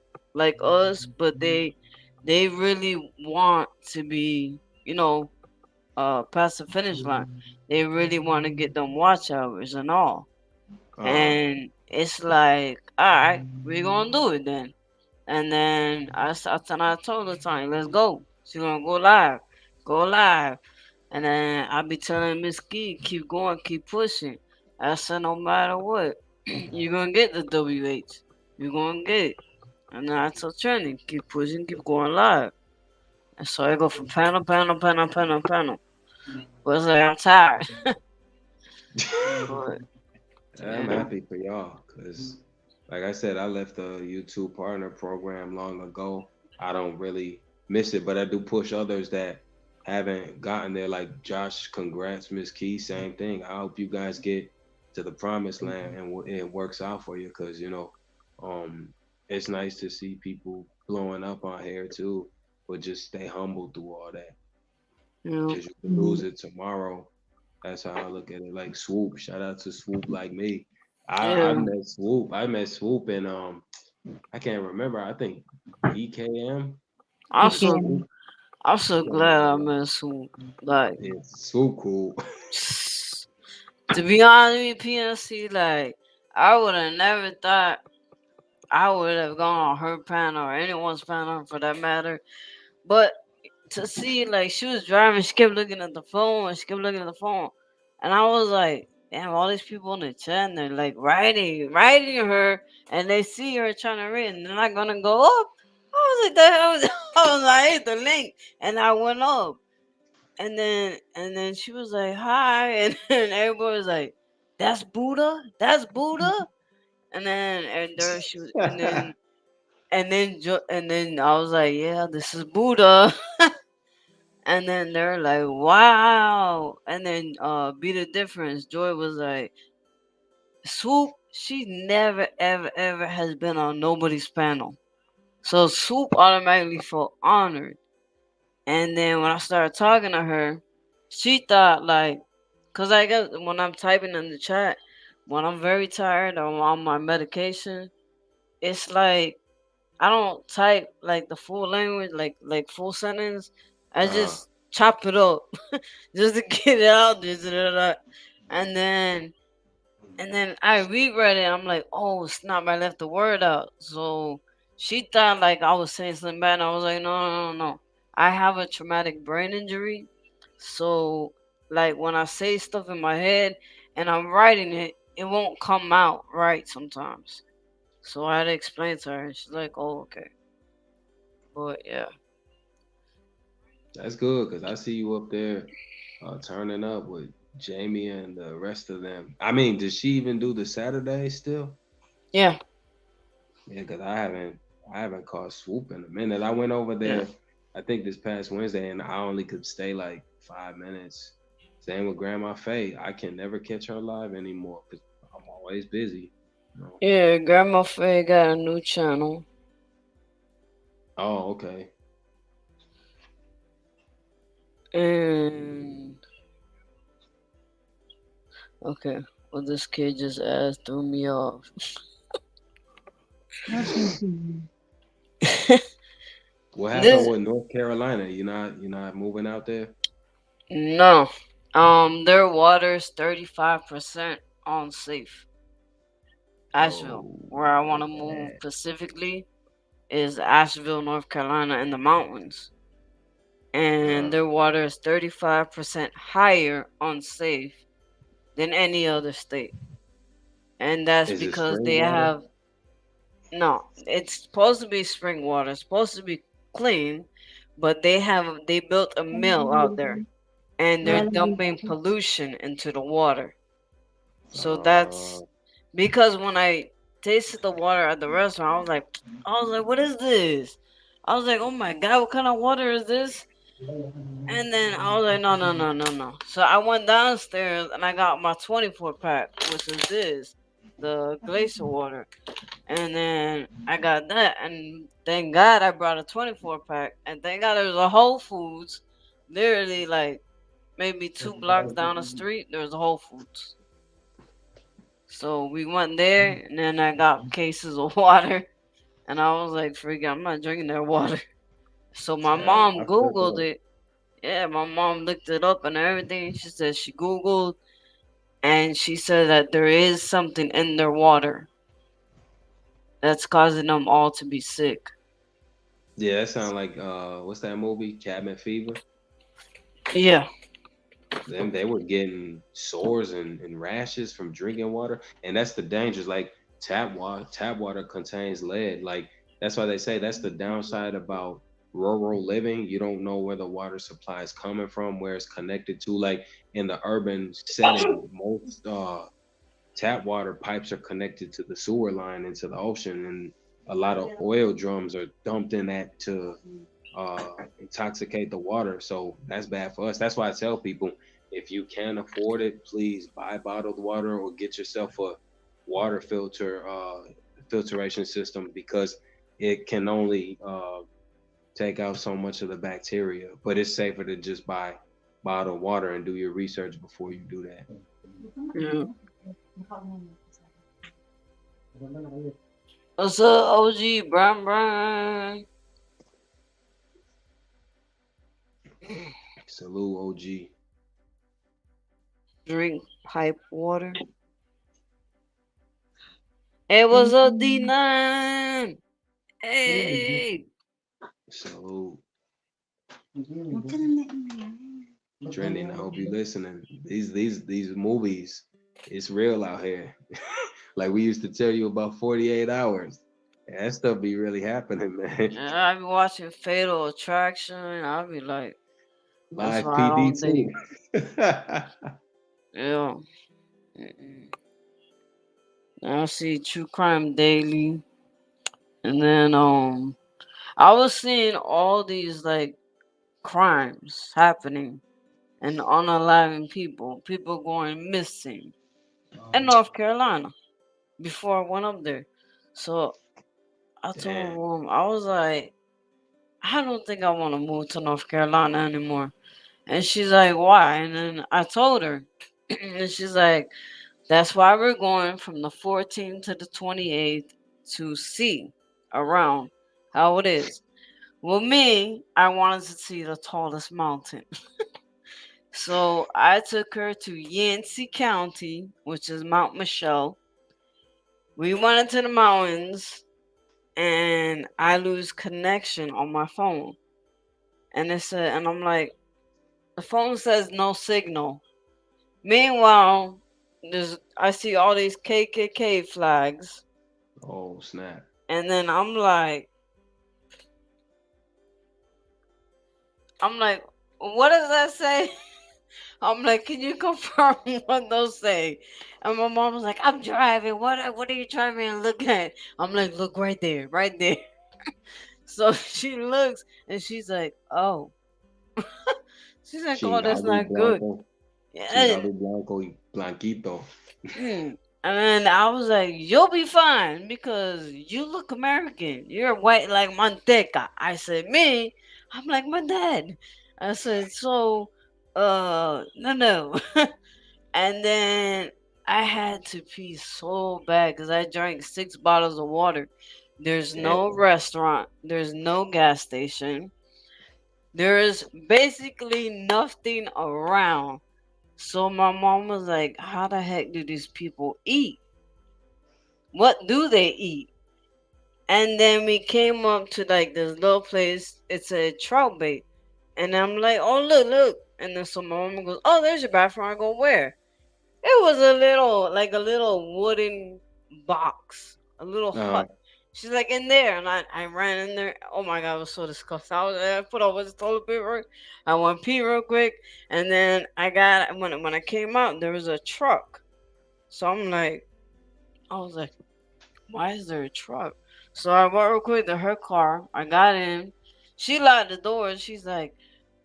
us, but they really want to be, past the finish line. They really want to get them watch hours and all. Uh And it's like, all right, we're gonna do it then. And then I told her, time, let's go. She gonna go live. And then I be telling Miss Key, keep going, keep pushing. I said, no matter what, you're gonna get the WH. You're gonna get it. And then I told Trini, keep pushing, keep going live. And so I go from panel. But it's like I'm tired. But I'm yeah, happy for y'all because, like I said, I left the YouTube partner program long ago. I don't really miss it, but I do push others that haven't gotten there. Like Josh, congrats, Miss Key, same thing. I hope you guys get to the promised land and it works out for you because um, it's nice to see people blowing up on here too, but just stay humble through all that you know, because you can lose it tomorrow. That's how I look at it. Like Swoop, shout out to Swoop like me. I yeah. met Swoop. I met Swoop and I can't remember. I think EKM I'm or so Swoop. I'm so Something glad like I that. met Swoop. Like, It's Swoop cool. to be honest with you, PNC, like, I would have never thought I would have gone on her panel or anyone's panel for that matter. But to see, like, she was driving, she kept looking at the phone, and she kept looking at the phone. And I was like, damn, all these people in the chat, and they're like writing her, and they see her trying to read, and they're not gonna go up. I was like, the hell? I was like, hit the link, and I went up. And then she was like, hi, and then everybody was like, that's Buddha. And there she was, and then I was like, yeah, this is Buddha. And then they're like, wow. And then Be the Difference, Joy was like, Swoop, she never ever ever has been on nobody's panel. So Swoop automatically felt honored. And then when I started talking to her, she thought like, cause I guess when I'm typing in the chat, when I'm very tired or I'm on my medication, it's like I don't type like the full language, like full sentence. I uh, just chop it up just to get it out there. And then and then I reread it. I'm like, oh snap! I left the word out. So she thought like I was saying something bad. And I was like, no. I have a traumatic brain injury. So like when I say stuff in my head and I'm writing it, it won't come out right sometimes. So I had to explain to her, and she's like, oh okay. But yeah, that's good because I see you up there turning up with Jamie and the rest of them. I mean, does she even do the Saturday still? yeah, Yeah, because I haven't caught Swoop in a minute. I went over yeah. there, I think this past Wednesday, and I only could stay like 5 minutes. Same with Grandma Faye. I can never catch her live anymore because I'm always busy. You know? Yeah, Grandma Faye got a new channel. Oh, okay. And okay, well this kid just asked threw me off. Washington. What happened This with North Carolina? You're not moving out there? no. Their water's 35% unsafe. Asheville, Oh, where I wanna that's move bad. specifically, is Asheville, North Carolina in the mountains. And Uh, their water is 35% higher unsafe than any other state. And that's is it because spring they water? have no, it's supposed to be spring water, it's supposed to be clean, but they built a mill out there and they're dumping pollution into the water. So Uh, that's because when I tasted the water at the restaurant, I was like, what is this? I was like, oh my god, what kind of water is this? And then I was like, no, no, no, no, no. So I went downstairs and I got my 24 pack, which is this, the glacier water. And then I got that, and thank God I brought a 24 pack, and thank God there was a Whole Foods, literally like maybe 2 blocks down the street. There was a Whole Foods, so we went there, and then I got cases of water, and I was like, "Freaking, I'm not drinking their water." So my I mom feel Googled that. it. Yeah, my mom looked it up and everything. She said she Googled, and she said that there is something in their water that's causing them all to be sick. Yeah, that sound like what's that movie? Cabin Fever. Yeah. Them they were getting sores and rashes from drinking water, and that's the dangers. Like tap water contains lead. Like that's why they say that's the downside about rural living. You don't know where the water supply is coming from, where it's connected to. Like in the urban setting, most tap water pipes are connected to the sewer line into the ocean, and a lot of oil drums are dumped in that to intoxicate the water. So that's bad for us. That's why I tell people if you can afford it, please buy bottled water or get yourself a water filtration system because it can only take out so much of the bacteria. But it's safer to just buy bottled water and do your research before you do that. Yeah. What's up, OG Brown Brown? Salute, OG. Drink pipe water. It was a D9. Hey. Salute. Trending. I hope you listening. These movies, it's real out here. Like we used to tell you about 48 hours. Yeah, that stuff be really happening, man. Yeah, I be watching Fatal Attraction. I be like, that's Live why I PD don't too. think. Yeah. Mm-mm. I see True Crime Daily, and then I was seeing all these like crimes happening and unaliving people going missing in North Carolina before I went up there. So I told Damn. I was like, I don't think I want to move to North Carolina anymore. And she's like, why? And then I told her, and she's like, that's why we're going from the 14th to the 28th to see around how it is. Well, me, I wanted to see the tallest mountain. So I took her to Yancey County, which is Mount Michelle. We went into the mountains and I lose connection on my phone. And it said, and I'm like, the phone says no signal. Meanwhile, I see all these KKK flags, Oh snap. and then I'm like, what does that say? I'm like, can you confirm what those say? And my mom was like, I'm driving. What are you driving and look at? I'm like, look right there, right there. So she looks and she's like, oh, she's like, oh, that's Chingalu not good. Blanco. Yeah, Chingalu Blanco y Blanquito. and then I was like, you'll be fine because you look American. You're white like manteca. I said, me? I'm like my dad. I said, so, no, no. And then I had to pee so bad because I drank 6 bottles of water. There's no Damn. restaurant. There's no gas station. There's basically nothing around. So my mom was like, how the heck do these people eat? What do they eat? And then we came up to like this little place. It's a trout bait. And I'm like, oh, look, look. And then so my mom goes, oh, there's your bathroom. I go, where? It was like a little wooden box, a little Uh, hut. She's like in there, and I ran in there. Oh my god, it was so disgusting. I put over the toilet paper. I went pee real quick, and then I got when I came out, there was a truck. So I was like, why is there a truck? So I went real quick to her car. I got in. She locked the door. And she's like,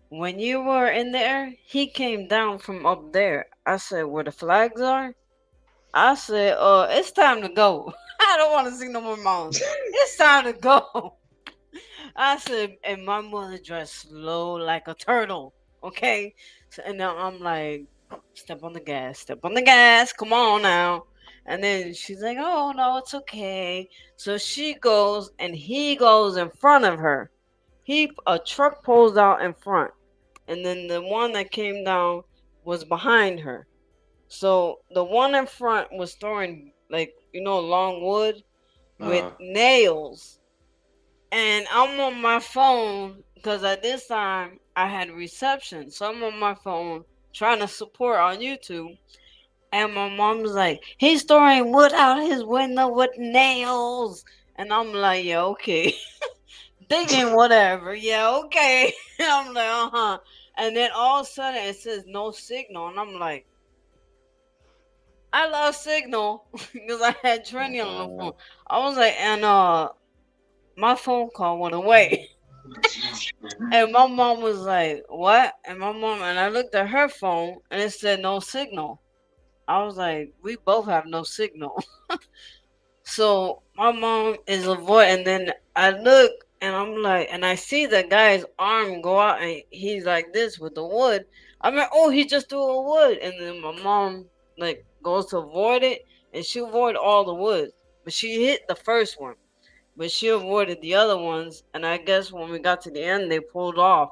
when you were in there, he came down from up there. I said, where the flags are? I said, it's time to go. I don't want to see no more moms. It's time to go. I said, and my mother dressed slow like a turtle. Okay? So, and now I'm like, step on the gas, come on now. And then she's like, oh no, it's okay. So she goes and he goes in front of her. A truck pulls out in front. And then the one that came down was behind her. So the one in front was throwing like, long wood with Uh, nails, and I'm on my phone because at this time I had reception. So I'm on my phone trying to support on YouTube. And my mom's like, he's throwing wood out his window with nails. And I'm like, yeah, okay. Thinking whatever. Yeah, okay. I'm like, uh-huh. And then all of a sudden it says no signal. And I'm like, I lost signal because I had Trinity on the phone. I was like, and my phone call went away. And my mom was like, what? And I looked at her phone and it said no signal. I was like, we both have no signal. So my mom is avoiding. And then I look and I'm like, and I see the guy's arm go out and he's like this with the wood. I'm like, oh, he just threw a wood. And then my mom like goes to avoid it and she avoided all the wood. But she hit the first one. But she avoided the other ones. And I guess when we got to the end, they pulled off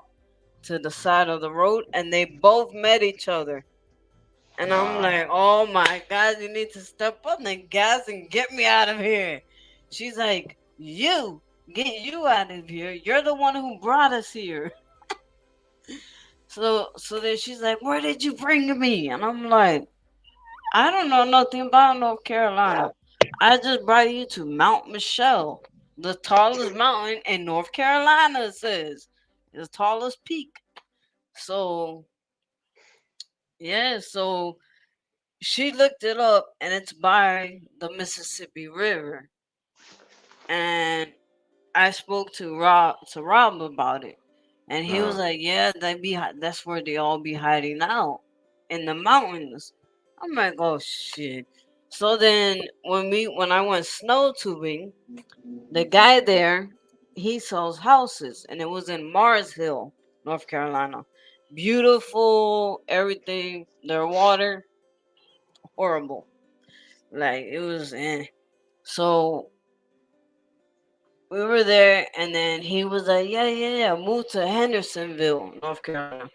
to the side of the road and they both met each other. And I'm wow. like, oh my God, you need to step on the gas and get me out of here. She's like, get you out of here. You're the one who brought us here. So then she's like, where did you bring me? And I'm like, I don't know nothing about North Carolina. I just brought you to Mount Michelle, the tallest mountain in North Carolina, it says. The tallest peak. So, yeah, so she looked it up and it's by the Mississippi River. And I spoke to Rob about it. And he was Uh, like, yeah, that's where they all be hiding out in the mountains. I'm like, oh shit. So then when I went snow tubing, the guy there, he sells houses and it was in Mars Hill, North Carolina. Beautiful, everything, their water, horrible. Like it was So we were there and then he was like, yeah, yeah, yeah, move to Hendersonville, North Carolina.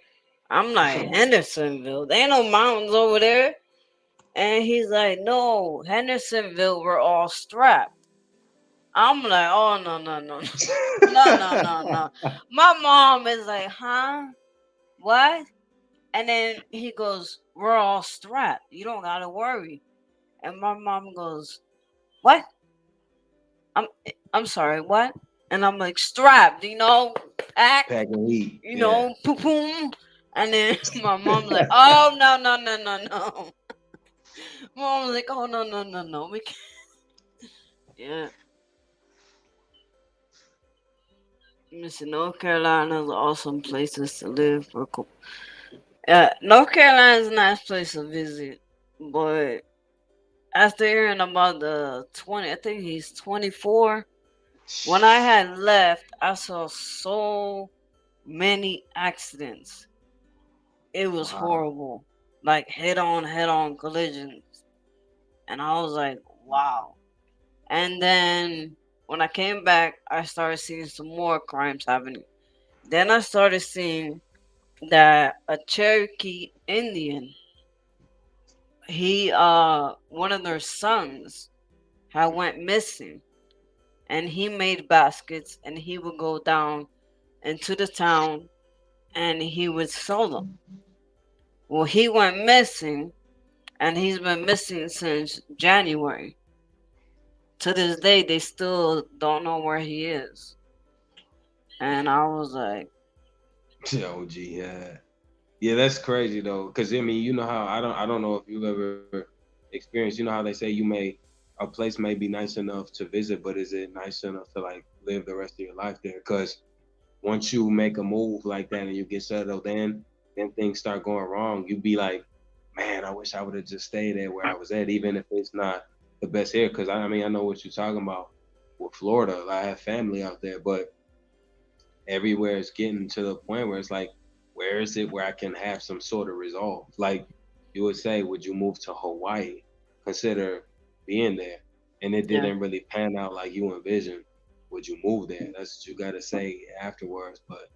I'm like, Hendersonville? There ain't no mountains over there. And he's like, no, Hendersonville, we're all strapped. I'm like, oh no, no, no, no. No, no, no, no. My mom is like, huh? What? And then he goes, we're all strapped. You don't gotta worry. And my mom goes, what? I'm I'm sorry, what? And I'm like strapped, act, packing heat. Yeah. boom, boom. And then my mom's like, oh no, no, no, no, no. Mom's like, oh no, no, no, no. We can't. Yeah. Listen, North Carolina is awesome places to live for. North Carolina is a nice place to visit, but after hearing about the 20, I think he's 24. When I had left, I saw so many accidents. It was Wow. horrible. Like head on collisions. And I was like, wow. And then when I came back, I started seeing some more crimes happening. Then I started seeing that a Cherokee Indian, one of their sons had went missing and he made baskets and he would go down into the town and he would sell them. Well, he went missing and he's been missing since January. To this day, they still don't know where he is. And I was like, OG, yeah. Yeah, that's crazy though. Cause I mean, you know how I don't know if you've ever experience. You know how they say a place may be nice enough to visit, but is it nice enough to like live the rest of your life there? Because once you make a move like that and you get settled in, then things start going wrong. You be like, man, I wish I would have just stayed there where I was at, even if it's not the best here. Because I mean, I know what you're talking about with Florida. I have family out there, but everywhere is getting to the point where it's like, where is it where I can have some sort of resolve? Like you would say, would you move to Hawaii? Consider being there, and it Yeah. didn't really pan out like you envisioned. Would you move there? That's what you got to say afterwards. But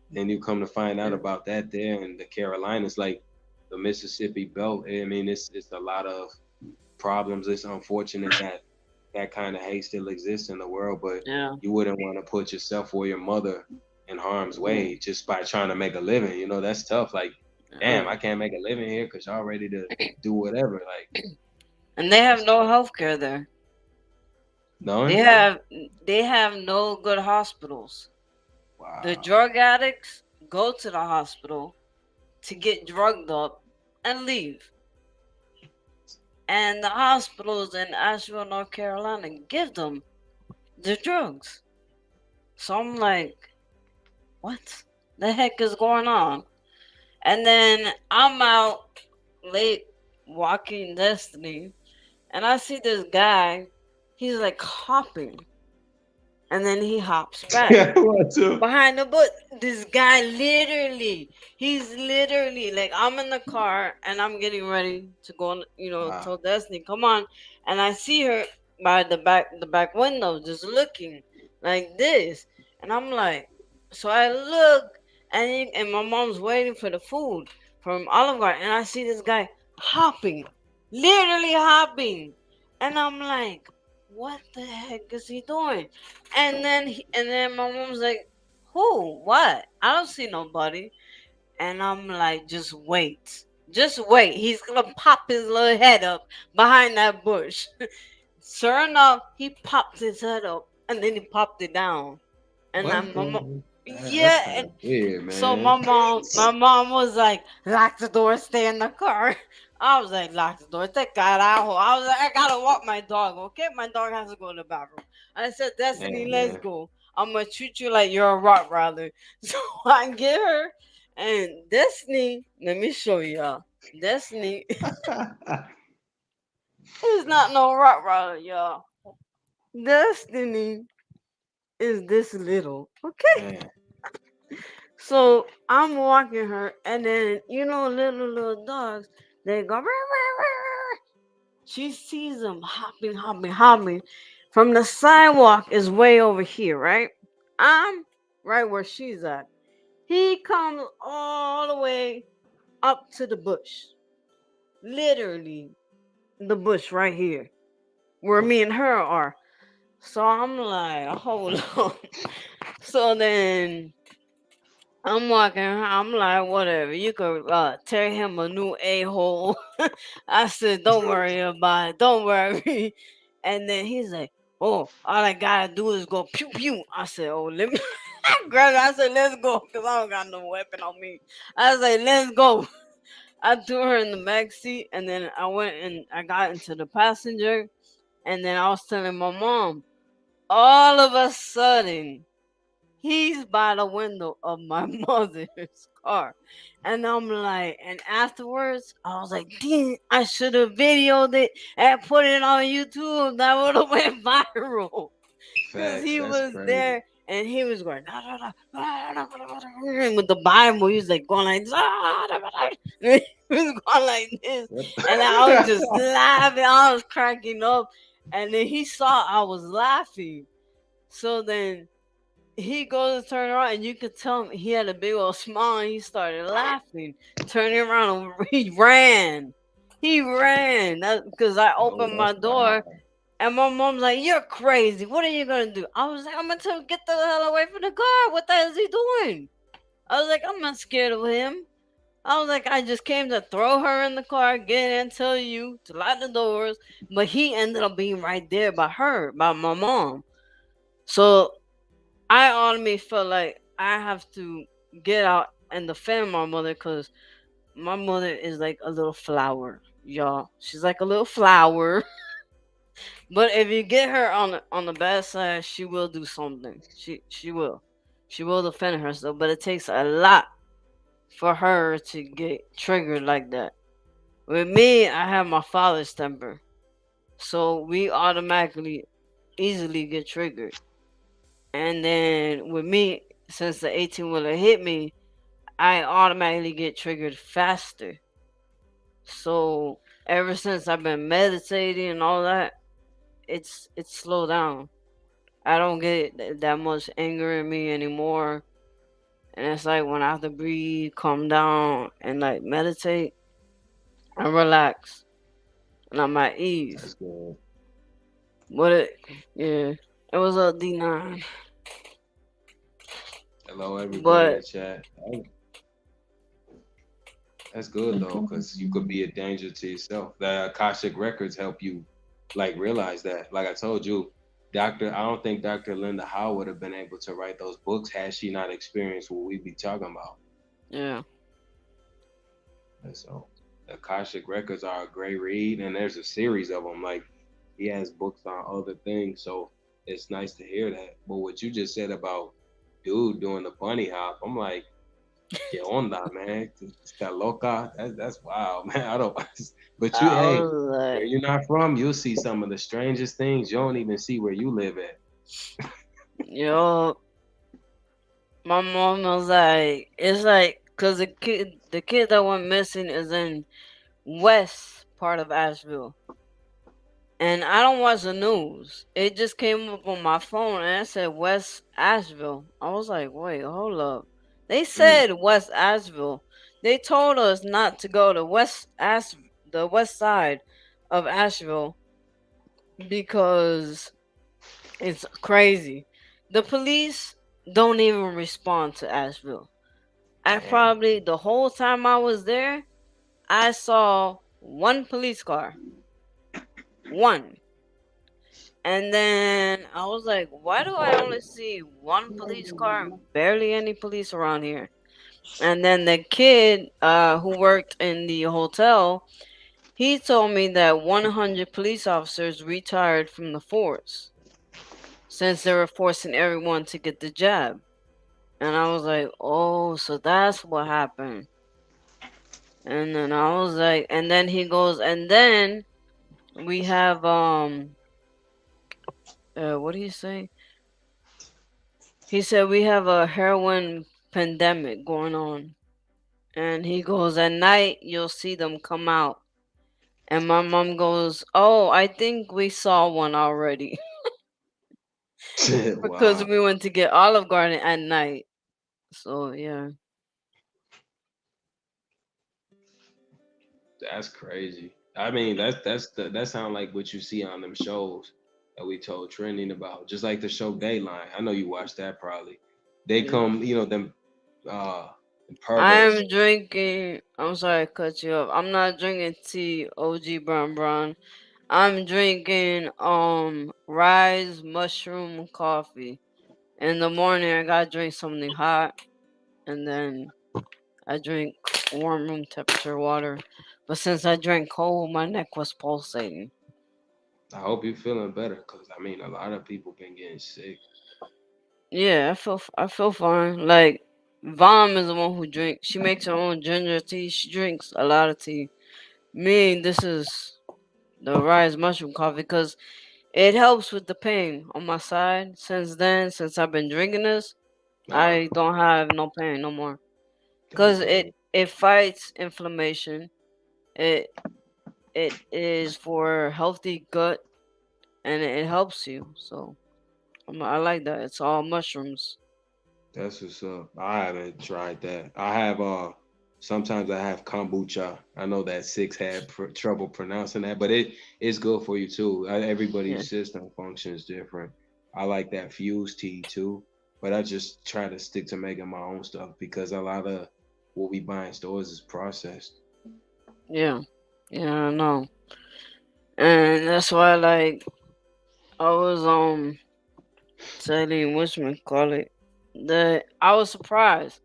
then you come to find out Yeah. about that there in the Carolinas, like the Mississippi Belt. I mean, it's a lot of problems. It's unfortunate that that kind of hate still exists in the world, but Yeah. you wouldn't want to put yourself or your mother in harm's way just by trying to make a living. You know, that's tough. Like, damn, Yeah. I can't make a living here because y'all ready to do whatever. Like, And they have that's no tough. health care there. They Knowing? have they have no good hospitals. The Wow. drug addicts go to the hospital to get drugged up and leave. And the hospitals in Asheville, North Carolina give them the drugs. So I'm like, what the heck is going on? And then I'm out late walking Destiny, and I see this guy. He's like hopping, and then he hops back What too? behind the bush. This guy literally, he's literally like, I'm in the car and I'm getting ready to go, Wow. tell Destiny, come on. And I see her by the back window just looking like this. And I'm like, so I look, and my mom's waiting for the food from Olive Garden. And I see this guy hopping, literally hopping. And I'm like, what the heck is he doing? And then my mom's like, who? What? I don't see nobody. And I'm like, just wait. Just wait. He's gonna pop his little head up behind that bush. Sure enough, he popped his head up and then he popped it down. And What then my the? mom, That's yeah, kind and of weird, so man. my mom was like, lock the door, stay in the car. I was like, lock the door, take that out. I was like, I gotta walk my dog, okay? My dog has to go to the bathroom. I said, Destiny, Damn, let's man. go. I'm gonna treat you like you're a Rottweiler. So I get her, and Destiny, let me show y'all. Destiny is not no Rottweiler, y'all. Destiny is this little, okay? Man. So I'm walking her, and then little dogs, they go. "Rah, rah, rah." She sees them hopping, hopping, hopping. From the sidewalk is way over here, right? I'm right where she's at. He comes all the way up to the bush, literally the bush right here, where me and her are. So I'm like, hold on. So then I'm walking around. I'm like, whatever. You could tear him a new a-hole. I said, don't worry about it. Don't worry. And then he's like, oh, all I gotta do is go pew pew. I said, oh, let me. I grabbed it. I said, let's go, because I don't got no weapon on me. I said, let's go. I threw her in the back seat, and then I went and I got into the passenger, and then I was telling my mom. All of a sudden, he's by the window of my mother's car. And I'm like, and afterwards, I was like, dang, I should have videoed it and put it on YouTube. That would have went viral. Because Facts. he That's was crazy. there and he was going, "Da, da, da, da, da, da, da, da," with the Bible. He was like going like, "Da, da, da, da." He was going like this. What And I was just the- laughing. I was cracking up. And then he saw I was laughing. So then he goes to turn around, and you could tell him he had a big old smile, and he started laughing. Turning around, and he ran. He ran. That because I Oh, opened my that's door, wild. and my mom's like, "You're crazy. What are you gonna do?" I was like, "I'm gonna tell him get the hell away from the car. What the hell is he doing?" I was like, "I'm not scared of him." I was like, "I just came to throw her in the car, get in, tell you to lock the doors." But he ended up being right there by her, by my mom. So I automatically felt like I have to get out and defend my mother because my mother is like a little flower. y'all. She's like a little flower. But if you get her on the bad side, she will do something. She will. She will defend herself, but it takes a lot for her to get triggered like that. With me, I have my father's temper. So we automatically easily get triggered. And then with me, since the 18 wheeler hit me, I automatically get triggered faster. So ever since I've been meditating and all that, it's slowed down. I don't get that much anger in me anymore. And it's like when I have to breathe, calm down, and like meditate, I relax and I'm at ease. That's good. But yeah, it was a D9. Hello, everybody in But the chat. That's good though, because you could be a danger to yourself. The Akashic records help you like realize that. Like I told you, I don't think Dr. Linda Howe would have been able to write those books had she not experienced what we be talking about. yeah, And so the Akashic records are a great read, and there's a series of them. Like he has books on other things, so it's nice to hear that. But what you just said about dude doing the bunny hop, I'm like, ¿qué onda, man? Está loca. That's wild, man. I don't. But you, I hey, was where like, you're not from, you'll see some of the strangest things. You don't even see where you live at. yo, my mom was like, it's like, cause the kid that went missing is in west part of Asheville. And I don't watch the news. It just came up on my phone and it said West Asheville. I was like, wait, hold up. They Mm, said West Asheville. They told us not to go to the west side of Asheville because it's crazy. The police don't even respond to Asheville. I damn. probably the whole time I was there, I saw one police car. One. And then I was like, why do I only see one police car and barely any police around here? And then the kid who worked in the hotel, he told me that 100 police officers retired from the force since they were forcing everyone to get the jab. And I was like, oh, so that's what happened. And then I was like, and then he goes, and then we have, what do you say? He said we have a heroin pandemic going on. And he goes, at night, you'll see them come out. And my mom goes, oh, I think we saw one already. Because Wow, we went to get Olive Garden at night. So, yeah. that's crazy. I mean, that sound like what you see on them shows that we told trending about. Just like the show Dayline. I know you watched that probably. They Yeah. come, uh them perverts. I'm drinking, I'm sorry to cut you off. I'm not drinking tea, OG Brown Brown. I'm drinking, rice mushroom coffee. In the morning, I gotta drink something hot. And then I drink warm room temperature water, but since I drank cold, my neck was pulsating. I hope you're feeling better, cause I mean, a lot of people been getting sick. Yeah, I feel fine. Like Vom is the one who drinks. She makes her own ginger tea. She drinks a lot of tea. Me, this is the rice mushroom coffee because it helps with the pain on my side. Since then, since I've been drinking this, Uh, I don't have no pain no more. that's Cause good. it fights inflammation. It it is for healthy gut and it helps you. So I like that. It's all mushrooms. That's what's up. I haven't tried that. I have sometimes I have kombucha. I know that Six had trouble pronouncing that, but it is good for you too. Yeah, Everybody's system functions different. I like that fused tea too, but I just try to stick to making my own stuff because a lot of what we buy in stores is processed. yeah, yeah. I know, and that's why like I was telling call it that I was surprised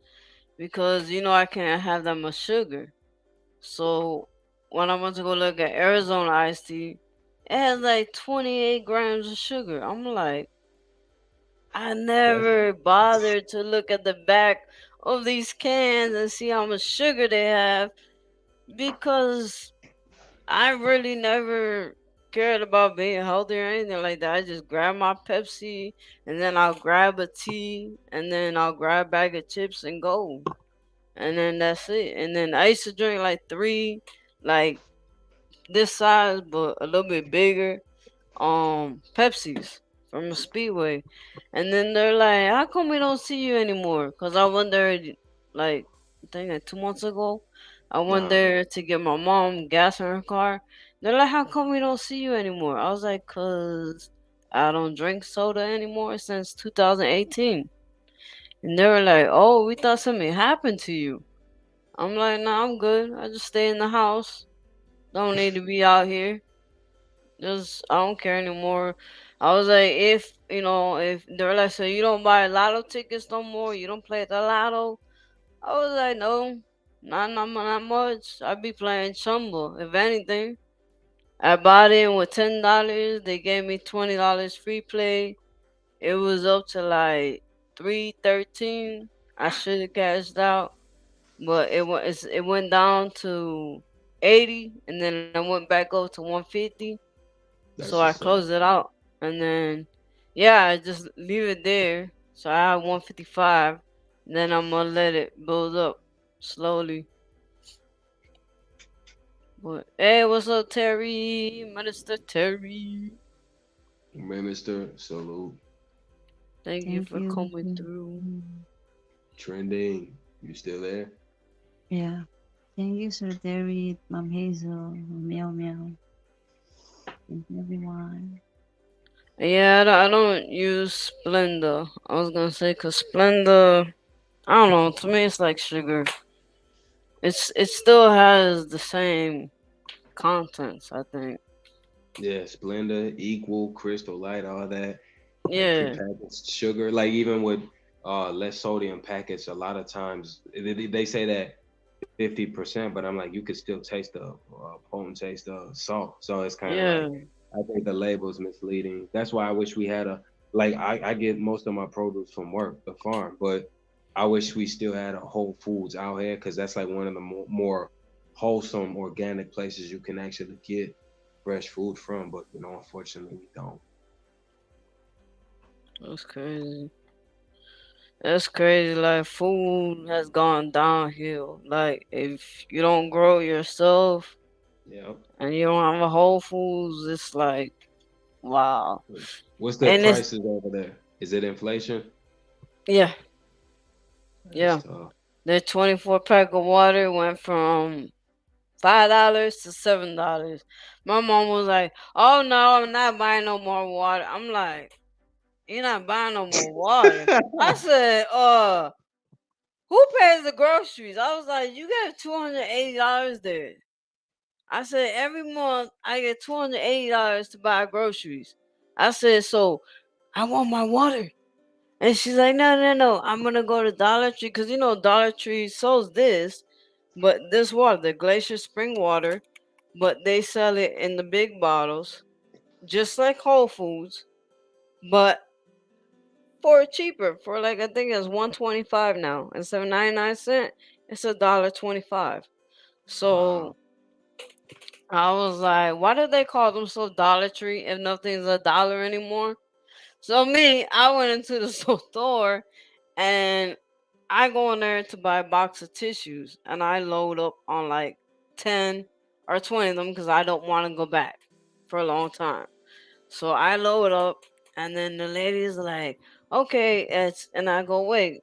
because I can't have that much sugar. So when I went to go look at Arizona iced tea, it has like 28 grams of sugar. I'm like, I That's never bothered to look at the back of these cans and see how much sugar they have because I really never cared about being healthy or anything like that. I just grab my Pepsi and then I'll grab a tea and then I'll grab a bag of chips and go. And then that's it. And then I used to drink like three, like this size but a little bit bigger, Pepsis from the Speedway. And then they're like, how come we don't see you anymore? Cause I went there like I think like 2 months ago. I went nah. there to get my mom gas in her car. They're like, how come we don't see you anymore? I was like, cause I don't drink soda anymore since 2018. And they were like, oh, we thought something happened to you. I'm like, nah, I'm good. I just stay in the house. Don't need to be out here. Just I don't care anymore. I was like, if they're like, so you don't buy lotto tickets no more, you don't play the lotto. I was like, no, not much. I be playing chumbo. If anything, I bought in with $10. They gave me $20 free play. It was up to like 313. I should have cashed out, but it went down to 80, and then I went back up to 150. So That's I what's up. closed it out, and then yeah, I just leave it there. So I have 155. Then I'm gonna let it build up slowly. But hey, what's up, Terry? Minister Terry. Minister, salute. Thank you Thank for you. coming through. Trending. You still there? Yeah. Thank you, Sir Terry, Ma'am Hazel, Meow Meow. Thank you, everyone. Yeah, I don't use Splenda. I was gonna say, cause Splenda, I don't know. To me, it's like sugar. It still has the same contents, I think. Yeah, Splenda, Equal, Crystal Light, all that. Like Yeah, prepackaged sugar. Like even with less sodium packets, a lot of times they say that 50%, but I'm like, you could still taste the potent taste of salt. So it's kind of like, yeah. I think the label is misleading. That's why I wish we had a, like, I get most of my produce from work, the farm, but I wish we still had a Whole Foods out here because that's like one of the more wholesome organic places you can actually get fresh food from. But, unfortunately, we don't. That's crazy. That's crazy. Like food has gone downhill. Like if you don't grow yourself Yeah. and you don't have a Whole Foods, it's like wow. What's the And it's prices over there? Is it inflation? yeah, That's yeah. tough. The 24 pack of water went from $5 to $7. My mom was like, "Oh no, I'm not buying no more water." I'm like, "You're not buying no more water?" I said, who pays the groceries? I was like, you got $280 there. I said, every month I get $280 to buy groceries. I said, so I want my water. And she's like, no, no, no. I'm going to go to Dollar Tree because, Dollar Tree sells this, but this water, the Glacier Spring water, but they sell it in the big bottles, just like Whole Foods, but for cheaper. For like, I think it's 125 now. Instead of 99 cents, it's $1.25. So Wow. I was like, why do they call them so Dollar Tree if nothing's a dollar anymore? So me, I went into the store and I go in there to buy a box of tissues and I load up on like 10 or 20 of them because I don't want to go back for a long time. So I load up and then the lady's like, okay, and I go, wait,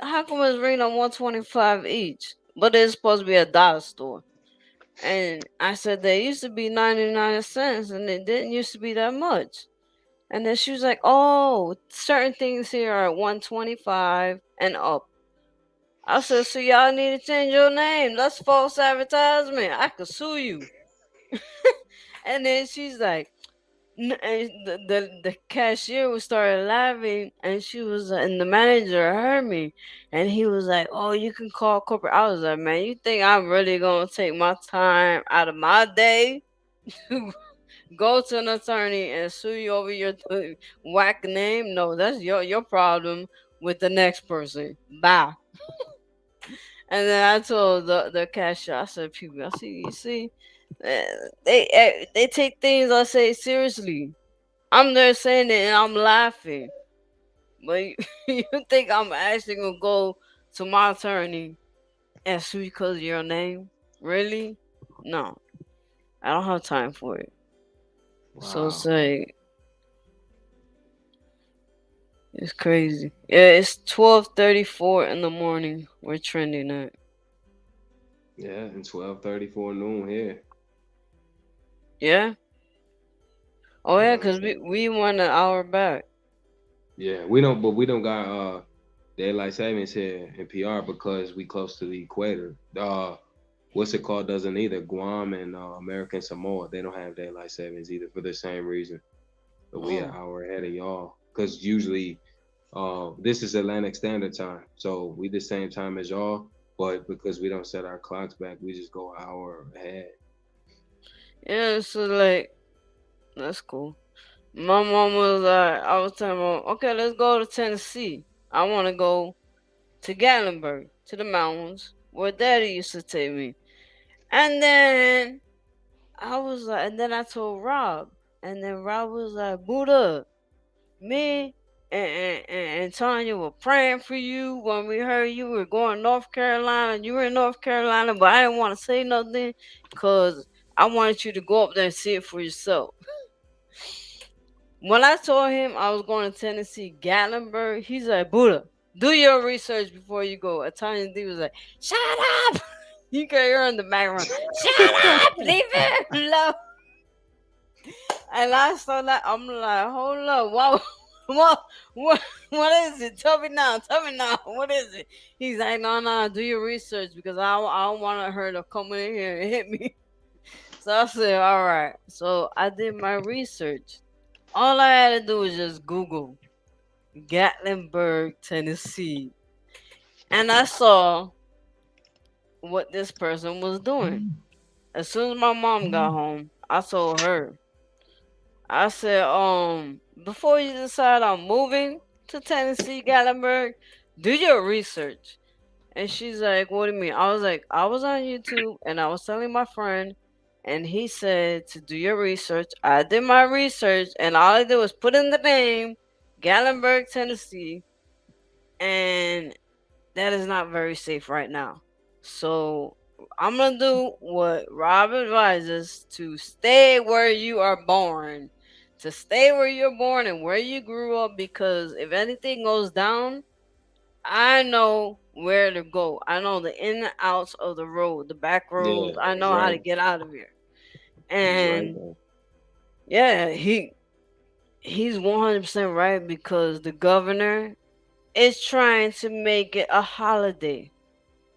how come it's ring on 125 each? But it's supposed to be a dollar store. And I said they used to be 99 cents and it didn't used to be that much. And then she was like, "Oh, certain things here are 125 and up." I said, "So y'all need to change your name. That's false advertisement. I could sue you." And then she's like, And the cashier was started laughing, and she was and the manager heard me, and he was like, "Oh, you can call corporate." I was like, "Man, you think I'm really gonna take my time out of my day to go to an attorney and sue you over your whack name? No, that's your problem with the next person. Bye." And then I told the cashier, I said, "People, I see, you see, eh, they take things I say seriously. I'm there saying it and I'm laughing, but you, you think I'm actually gonna go to my attorney and sue because of your name? Really? No, I don't have time for it." So Wow. say it's crazy. Yeah, it's 12:34 in the morning. We're trending at. Yeah, and 12:34 noon here. Yeah. Oh You know yeah, what I'm cause we saying? we won an hour back. Yeah, we don't, but we don't got daylight savings here in PR because we close to the equator. What's it called? Doesn't either. Guam and American Samoa, they don't have daylight savings either for the same reason. But we an Oh. hour ahead of y'all because usually this is Atlantic Standard Time, so we the same time as y'all. But because we don't set our clocks back, we just go an hour ahead. Yeah, so like that's cool. My mom was like, I was telling mom, okay, let's go to Tennessee. I want to go to Gatlinburg, to the mountains where Daddy used to take me. And then I was like, and then I told Rob, and then Rob was like, Buddha, me and Tanya were praying for you when we heard you were going to North Carolina. You were in North Carolina, but I didn't want to say nothing because I wanted you to go up there and see it for yourself. When I told him I was going to Tennessee, Gatlinburg, he's like, Buddha, do your research before you go. Italian D was like, shut up! You can hear in the background, shut up! Leave it alone! And I saw that, I'm like, hold up, what, what, what, what is it? Tell me now, what is it? He's like, no, no, do your research because I don't want her to come in here and hit me. So I said, all right. So I did my research. All I had to do was just Google Gatlinburg, Tennessee. And I saw what this person was doing. As soon as my mom got home, I told her, I said, before you decide on moving to Tennessee, Gatlinburg, do your research. And she's like, what do you mean? I was like, I was on YouTube and I was telling my friend, and he said to do your research. I did my research, and all I did was put in the name, Gatlinburg, Tennessee, and that is not very safe right now. So I'm gonna do what Rob advises to stay where you are born, to stay where you're born and where you grew up. Because if anything goes down, I know where to go. I know the in and outs of the road, the back Yeah, roads. I he's know how to right. get out of here. He's right And though. yeah, he's 100% right because the governor is trying to make it a holiday.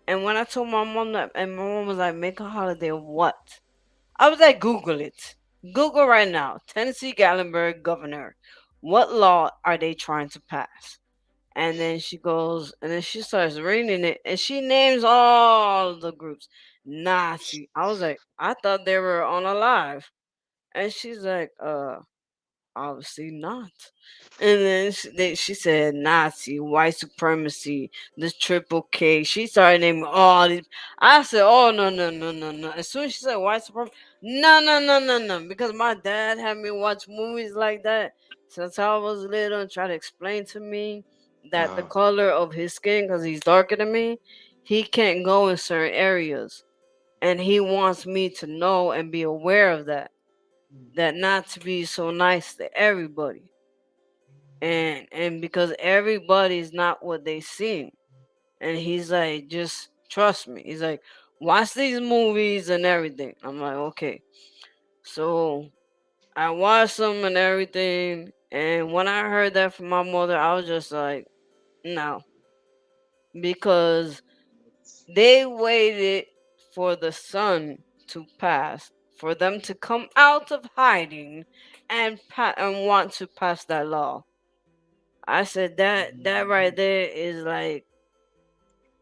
And when I told my mom that, and my mom was like, make a holiday of what? I was like, Google it. Google right now. Tennessee Gatlinburg governor. What law are they trying to pass? And then she goes, and then she starts reading it, and she names all the groups. Nazi. I was like, I thought they were on a live. And she's like, obviously not. And then she said Nazi, white supremacy, the triple K. She started naming all these. I said, oh, no, no, no, no, no. As soon as she said white supremacy, no, no, no, no, no. Because my dad had me watch movies like that since I was little and try to explain to me that the Uh, color of his skin, because he's darker than me, he can't go in certain areas. And he wants me to know and be aware of that, that not to be so nice to everybody, and because everybody's not what they seem. And he's like, just trust me. He's like, watch these movies and everything. I'm like, okay. So I watched them and everything, and when I heard that from my mother, I was just like, no, because they waited for the sun to pass for them to come out of hiding and want to pass that law. I said that right there is like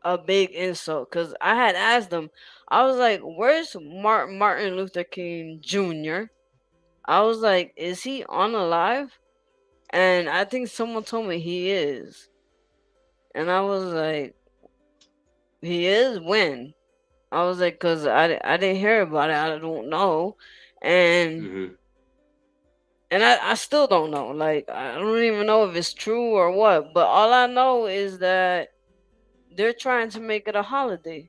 a big insult because I had asked them. I was like, "Where's Martin Luther King Jr.?" I was like, "Is he on alive?" And I think someone told me he is, and I was like, "He is when?" I was like, "Cause I didn't hear about it. I don't know," and Hmm. I still don't know. Like I don't even know if it's true or what. But all I know is that they're trying to make it a holiday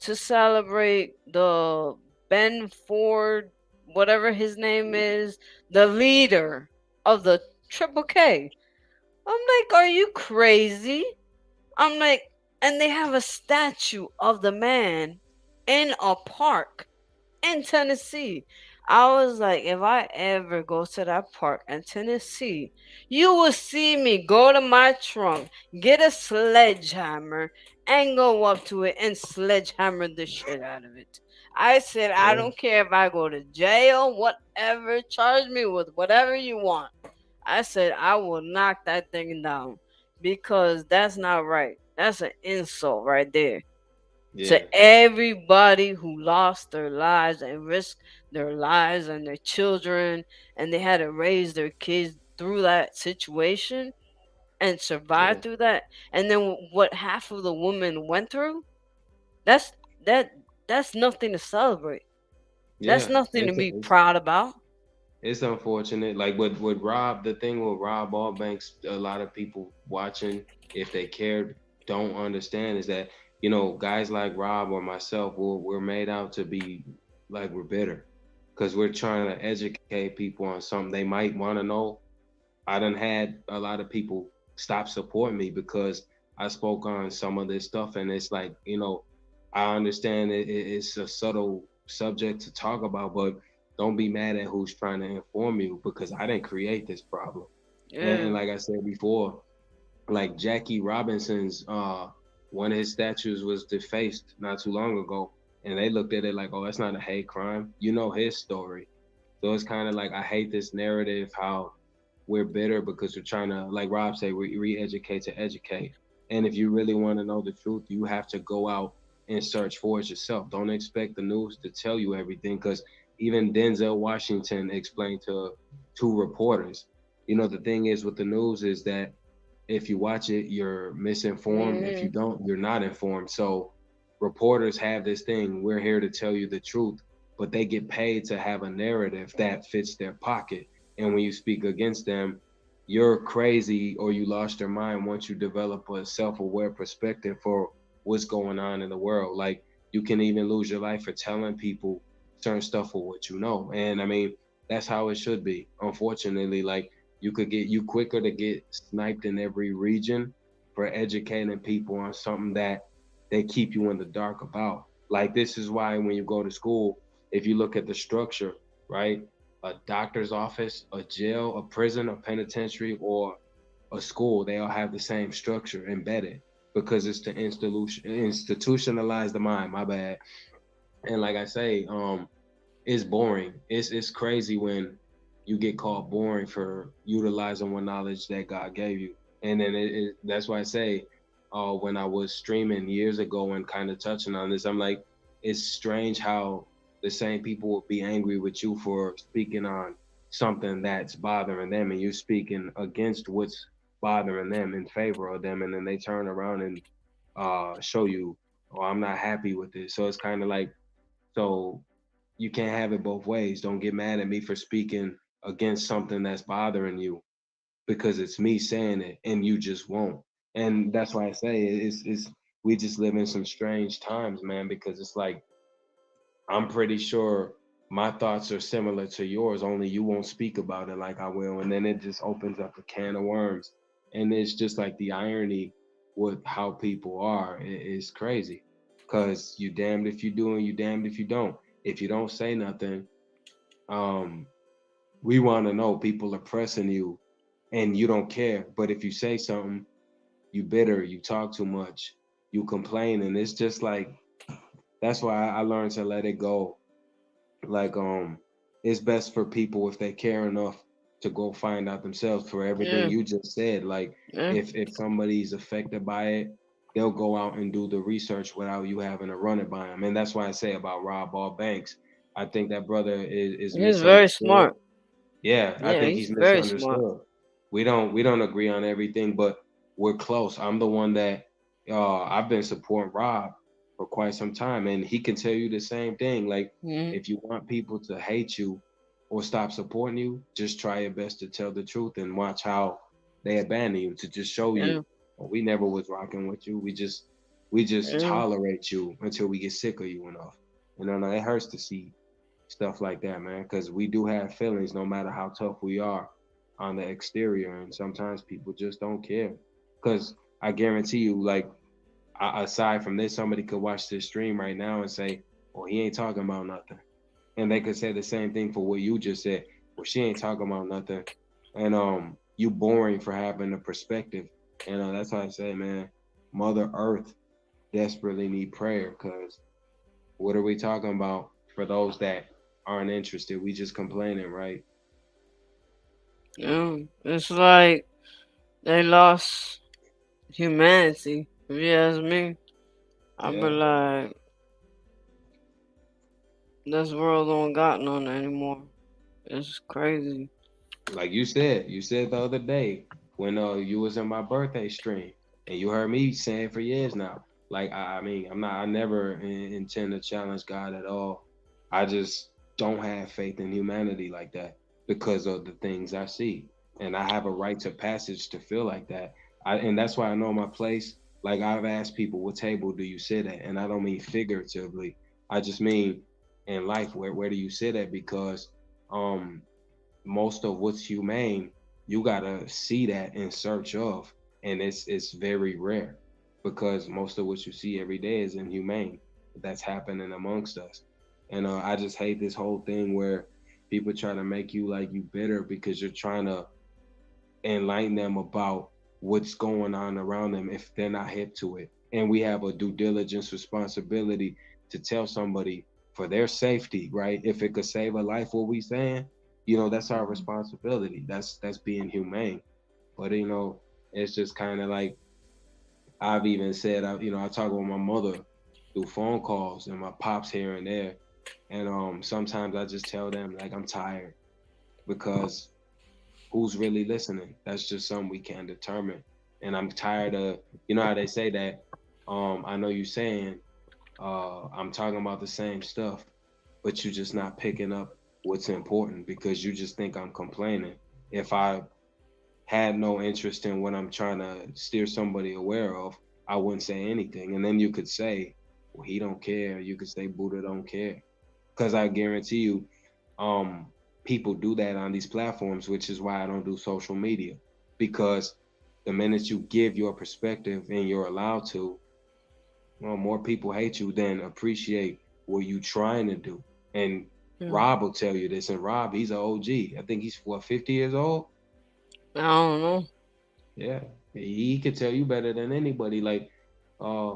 to celebrate the Ben Ford, whatever his name is, the leader of the Triple K. I'm like, are you crazy? I'm like, and they have a statue of the man in a park in Tennessee. I was like, if I ever go to that park in Tennessee, you will see me go to my trunk, get a sledgehammer, and go up to it and sledgehammer the shit out of it. I said, I Yeah, don't care if I go to jail, whatever, charge me with whatever you want. I said, I will knock that thing down because that's not right. That's an insult right there to yeah, everybody who lost their lives and risked their lives and their children and they had to raise their kids through that situation and yeah, survive through that and then what half of the women went through, that's that that's nothing to celebrate. That's yeah. nothing to It's be proud about. it's unfortunate. Like with Rob, the thing with Rob Allbanks, a lot of people watching, if they cared, don't understand is that guys like Rob or myself, we're made out to be like we're bitter, because we're trying to educate people on something they might want to know. I done had a lot of people stop supporting me because I spoke on some of this stuff, and it's like, I understand it's a subtle subject to talk about, but don't be mad at who's trying to inform you, because I didn't create this problem. And Yeah. like I said before, like Jackie Robinson's one of his statues was defaced not too long ago, and they looked at it like, oh, that's not a hate crime. You know his story. So it's kind of like, I hate this narrative how we're bitter because we're trying to, like Rob said, we re-educate to educate. And if you really want to know the truth, you have to go out and search for it yourself. Don't expect the news to tell you everything, because even Denzel Washington explained to two reporters. The thing is with the news is that if you watch it, you're misinformed. If you Hmm. don't, you're not informed. So reporters have this thing, we're here to tell you the truth, but they get paid to have a narrative that fits their pocket. And when you speak against them, you're crazy or you lost your mind once you develop a self-aware perspective for what's going on in the world. Like, you can even lose your life for telling people certain stuff for what you know. And I mean, that's how it should be. Unfortunately, like, you quicker to get sniped in every region for educating people on something that they keep you in the dark about. Like, this is why when you go to school, if you look at the structure, right? A doctor's office, a jail, a prison, a penitentiary, or a school, they all have the same structure embedded, because it's to institutionalize the mind. My bad. And like I say, it's boring. It's crazy when you get called boring for utilizing one knowledge that God gave you. And then that's why I say, when I was streaming years ago and kind of touching on this, I'm like, it's strange how the same people will be angry with you for speaking on something that's bothering them, and you're speaking against what's bothering them in favor of them, and then they turn around and show you, oh, I'm not happy with this. So it's kind of like, so you can't have it both ways. Don't get mad at me for speaking against something that's bothering you, because it's me saying it and you just won't. And that's why I say it's we just live in some strange times, man, because it's like, I'm pretty sure my thoughts are similar to yours, only you won't speak about it like I will. And then it just opens up a can of worms. And it's just like the irony with how people are is crazy. Cause you damned if you do and you damned if you don't. If you don't say nothing, um, we want to know people are pressing you and you don't care. But if you say something, you bitter, you talk too much, you complain. And it's just like, that's why I learned to let it go like it's best for people if they care enough to go find out themselves for everything Yeah, you just said. Like yeah, if somebody's affected by it, they'll go out and do the research without you having to run it by them. And that's why I say about Rob Ball Banks, I think that brother is he's very misunderstood. smart. Yeah, I Yeah, think he's he's very smart. misunderstood. We don't agree on everything, but we're close. I'm the one that I've been supporting Rob for quite some time, and he can tell you the same thing. Like Hmm. if you want people to hate you or stop supporting you, just try your best to tell the truth and watch how they abandon you to just show Yeah, you, "Oh, we never was rocking with you. We just yeah, tolerate you until we get sick of you enough." And I know it hurts to see stuff like that, man, because we do have feelings no matter how tough we are on the exterior. And sometimes people just don't care. Because I guarantee you, like, aside from this, somebody could watch this stream right now and say, well, he ain't talking about nothing. And they could say the same thing for what you just said. Well, she ain't talking about nothing. And you boring for having a perspective. And that's why I say, man, Mother Earth desperately need prayer because what are we talking about for those that aren't interested? We just complaining, right? yeah. It's like they lost humanity. If you ask me, I be Yeah. like, this world don't got none anymore. It's crazy. Like you said the other day when you was in my birthday stream and you heard me saying for years now. Like I mean, I never intend to challenge God at all. I just don't have faith in humanity like that because of the things I see. And I have a right to passage to feel like that. And that's why I know my place. Like I've asked people, what table do you sit at? And I don't mean figuratively. I just mean in life, where do you sit at? Because um most of what's humane, you gotta see that in search of, and it's very rare because most of what you see every day is inhumane. That's happening amongst us, and I just hate this whole thing where people try to make you like you bitter because you're trying to enlighten them about what's going on around them if they're not hip to it. And we have a due diligence responsibility to tell somebody for their safety, right? If it could save a life, what we saying, that's our responsibility. That's being humane. But it's just kind of like I've even said, I talk with my mother through phone calls and my pops here and there, and sometimes I just tell them like I'm tired because who's really listening? That's just something we can't determine. And I'm tired of, how they say that. I know you saying, I'm talking about the same stuff, but you're just not picking up what's important because you just think I'm complaining. If I had no interest in what I'm trying to steer somebody aware of, I wouldn't say anything. And then you could say, well, he don't care. You could say Buddha don't care. Because I guarantee you, um, people do that on these platforms, which is why I don't do social media. Because the minute you give your perspective and you're allowed to, well, more people hate you than appreciate what you trying to do. And Yeah. Rob will tell you this. And Rob, he's an OG. I think he's 50 years old. I don't know. Yeah, he could tell you better than anybody. Like, uh,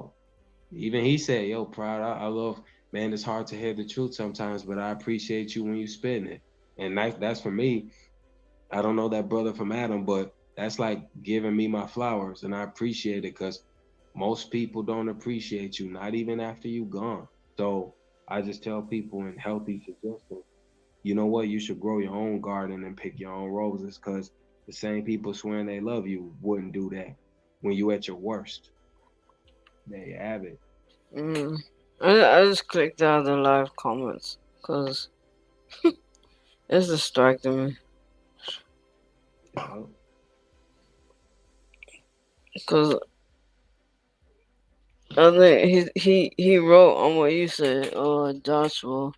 even he said, "Yo, Pride, I love, man. It's hard to hear the truth sometimes, but I appreciate you when you spitting it." And that's for me. I don't know that brother from Adam, but that's like giving me my flowers, and I appreciate it because most people don't appreciate you, not even after you gone. So I just tell people in healthy suggestions, you know what? You should grow your own garden and pick your own roses because the same people swearing they love you wouldn't do that when you at your worst. There you have it. Mm. I just clicked out the live comments because it's distracting me. Yeah. Because I think he wrote on what you said. Joshua.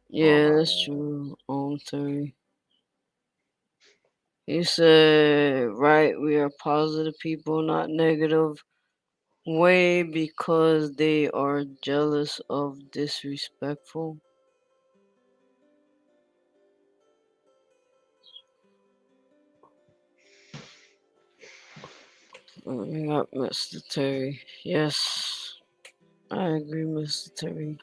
Yeah, that's Uh, true. 30. He said, right, we are positive people, not negative way because they are jealous of disrespectful. We got Mr. Terry. Yes. I agree, Mr. Terry.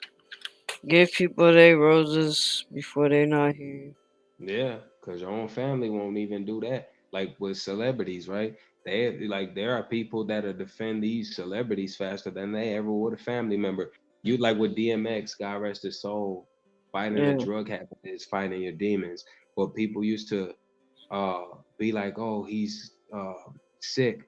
Give people their roses before they not here. Yeah, because your own family won't even do that. Like with celebrities, right? They like there are people that'll defend these celebrities faster than they ever would a family member. You like with DMX, God rest his soul, fighting a Yeah. drug habit is fighting your demons. But people used to uh be like, oh, he's sick,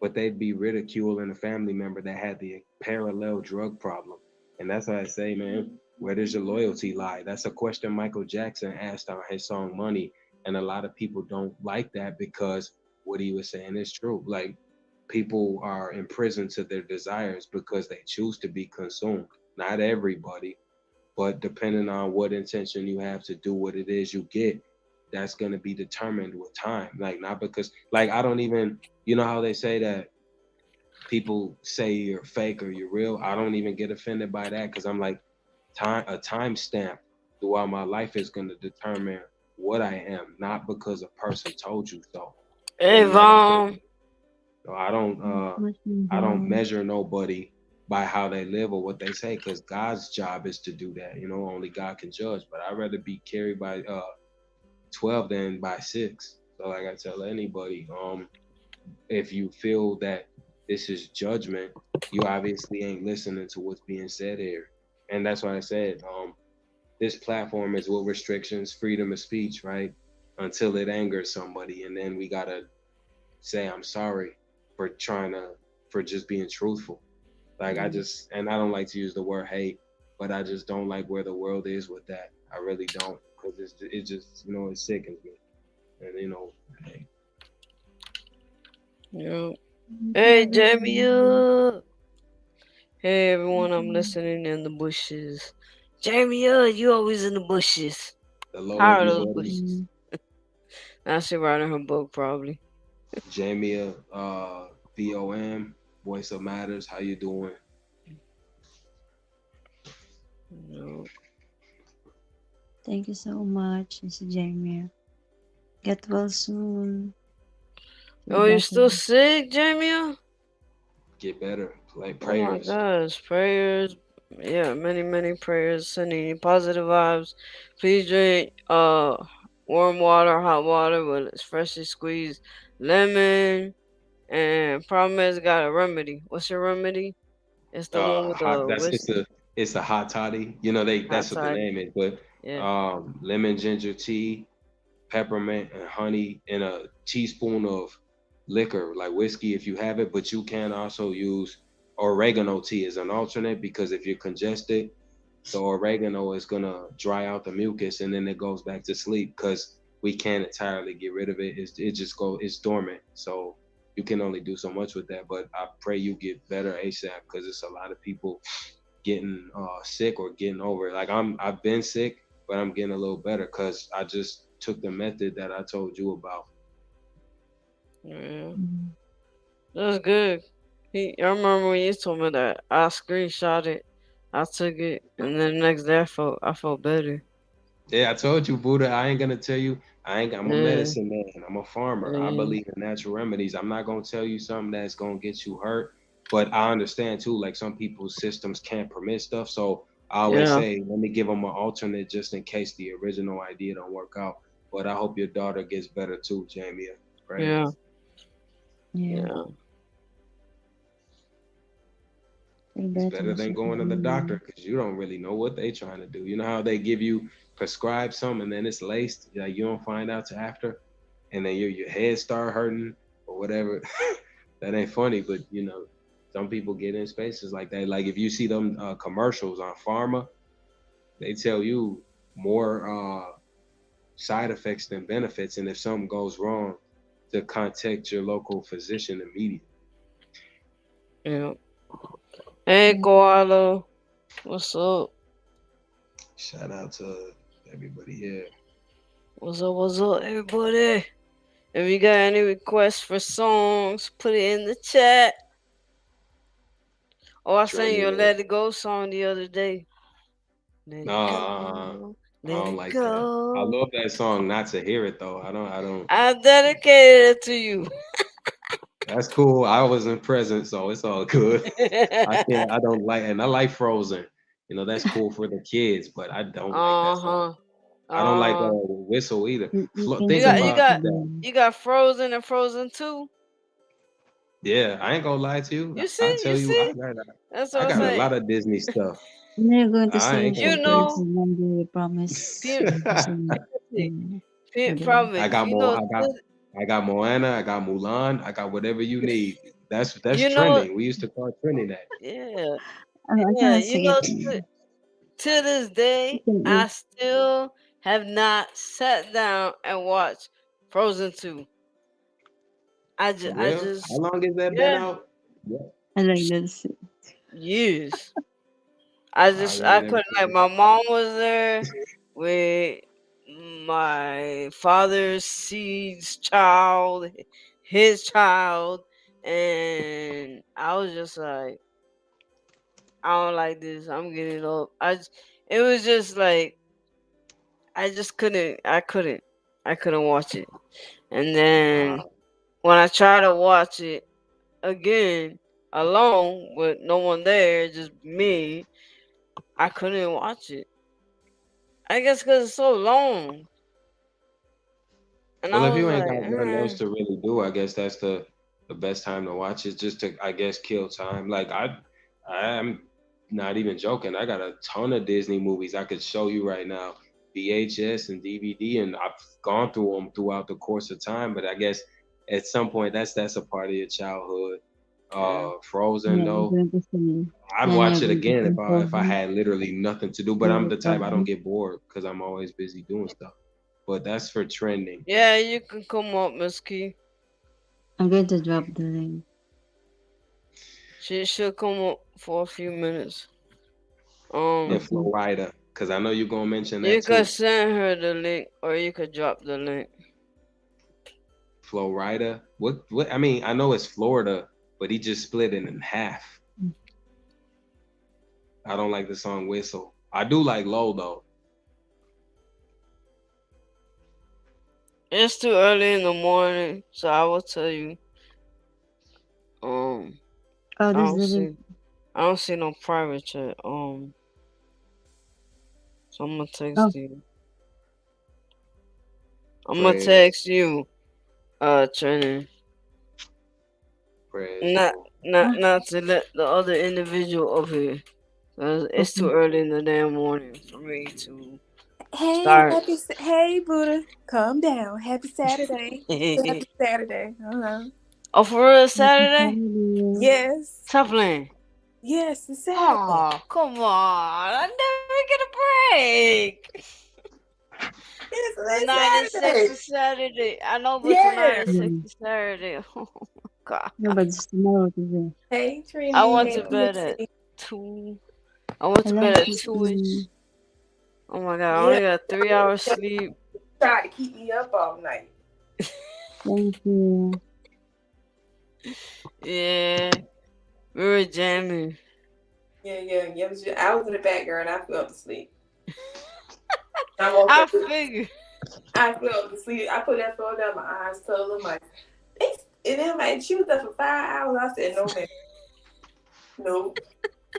but they'd be ridiculing a family member that had the parallel drug problem. And that's why I say, man, where does your loyalty lie? That's a question Michael Jackson asked on his song Money. And a lot of people don't like that because what he was saying is true. Like people are imprisoned to their desires because they choose to be consumed. Not everybody, but depending on what intention you have to do what it is you get, that's going to be determined with time. Like not because like I don't even, you know how they say that people say you're fake or you're real. I don't even get offended by that because I'm like a time stamp throughout my life is going to determine what I am, not because a person told you so. Hey, And like I said, Vom. so Question I don't down. measure nobody by how they live or what they say because God's job is to do that. You know, only God can judge. But I'd rather be carried by 12 than by 6. So like I tell anybody, if you feel that this is judgment, you obviously ain't listening to what's being said here. And that's why I said, this platform is with restrictions, freedom of speech, right? Until it angers somebody. And then we gotta say I'm sorry for trying to for just being truthful. Like I just and I don't like to use the word hate, but I just don't like where the world is with that. I really don't, because it just it sickens me. And hey, Yeah. Thank you, Hey, Jamie. everyone. Hey, everyone. I'm Mhm. listening in the bushes. Jamie, you always in the bushes. the Lord How of are you those buddies, bushes? Mm, Now she writing her book, probably. Jamia, VOM, Voice of Matters. How you doing? No. Thank you so much, Mr. Jamie. Get well soon. Be Oh, you better. still sick, Jamie? Get better. Like Oh my prayers. gosh, prayers. Yeah, many, many prayers. Sending you positive vibes. Please drink warm water, hot water, but it's freshly squeezed lemon. And problem is, got a remedy. What's your remedy? It's the one with Hot. the That's whiskey, it's a hot toddy. You know hot that's what the toddy. name is. But Yeah. lemon ginger tea, peppermint and honey, and a teaspoon of liquor like whiskey if you have it. But you can also use oregano tea as an alternate because if you're congested, the oregano is gonna dry out the mucus and then it goes back to sleep because we can't entirely get rid of it. It's dormant. So you can only do so much with that. But I pray you get better ASAP because it's a lot of people getting sick or getting over it. Like I've been sick, but I'm getting a little better because I just took the method that I told you about. Yeah. mm. That's good. I remember when you told me that. I screenshot it. I took it, and then the next day I felt better. Yeah, I told you, Buddha. I ain't gonna tell you. I'm a Yeah, medicine man. I'm a farmer. I yeah, believe in natural remedies. I'm not gonna tell you something that's gonna get you hurt. But I understand too. Like some people's systems can't permit stuff. So I always yeah, say, let me give them an alternate just in case the original idea don't work out. But I hope your daughter gets better too, Jamie. yeah, Prayers. Yeah, yeah. be It's better, better than Mr. going to the Jamie. doctor because you don't really know what they trying to do. You know how they give you prescribe something and then it's laced, like you don't find out till after, and then your head start hurting or whatever. That ain't funny, but some people get in spaces like that. Like if you see them commercials on pharma, they tell you more side effects than benefits, and if something goes wrong, to contact your local physician immediately. Yeah. Hey, Yeah. Koala, what's up? Shout out to everybody here. What's up? What's up, everybody? If you got any requests for songs, put it in the chat. Oh, I sang your Journey. "Let It Go" song the other day. Let it Nah, go, I let don't it like that. I go. love that song. Not to hear it though. I don't. I dedicated it to you. That's cool. I wasn't present, so it's all good. I can't. I don't like, and I like Frozen. You know, that's cool for the kids, but I don't like that song. Uh-huh. I don't like Uh Whistle either. You can you Think got sing you it about to got that. them. you got Frozen and Frozen 2. Yeah, I ain't gonna lie to you. You I see? tell You you, see? That's I what I'm got a saying. lot of Disney stuff. And then you're going to I sing ain't it for gonna You kids fake. know, and then you promise P- to sing it for them. I promise. got more. I got Moana. I got Mulan. I got whatever you need. That's You know, trending. We used to call it trending that. yeah, I yeah. cannot You sing know, it to you. to this You day, I can, still have not sat down and watched Frozen 2. For I real? How just, long has that been yeah, out? Yeah. I like this. years. I Yeah. couldn't, like, my mom was there with my father's seed's child, his child, and I was just like, I don't like this. I'm getting up. It was just like I just couldn't. I couldn't watch it. And then Wow. when I tried to watch it again alone with no one there, just me, I couldn't watch it. I guess because it's so long, and Well, I if was you ain't like, got nothing else to really do, I guess that's the best time to watch it, just to, I guess, kill time. Like I'm not even joking. I got a ton of Disney movies I could show you right now, VHS and DVD, and I've gone through them throughout the course of time. But I guess at some point that's a part of your childhood. yeah, Frozen Yeah, you're though, going to sing. I'd Then you're watch it going to again sing if I Frozen. had literally nothing to do. But I'm Yeah, the type I don't Frozen. get bored because I'm always busy doing stuff. But that's for trending. yeah. You can come up, Miss Key. I'm going to drop the link. She'll come up for a few minutes. And Okay. Florida, because I know you're gonna mention that You could too. send her the link, or you could drop the link. Florida. What I mean, I know it's Florida, but he just split it in half. I don't like the song Whistle. I do like Low though. It's too early in the morning, so I will tell you. Um, Oh, I this don't is the see, I don't see no private chat. So I'm gonna oh, text you. I'm gonna Praise, text you, Training. praise. Not, So ah, not to let the other individual up here. 'Cause it's too okay. early in the damn morning for me to Hey, start. hey, Buddha, calm down. Happy Saturday. Happy Saturday. Oh, for real, Happy Saturday? Saturday. Yes, Stop playing. yes, it's Saturday. Oh, come on. I never get a break. Yes, Tonight is it's Saturday. sexy Saturday. I know, but tonight is Yes. Yeah. sexy Saturday. Oh my god. No, but it's tomorrow today. Hey, I Trini. went Hey, to bed at PMC. 2. I went to Hello, bed at 2 ish. Christine. Oh my god, I Yeah, only got 3 hours sleep. tried to keep me up all night. Thank you. Yeah, we were jamming. Yeah. I was in the background. I fell asleep. I woke I up. figured. I fell asleep. I put that phone down. My eyes closed. I'm like, and then like she was up for 5 hours. I said, no, man, no.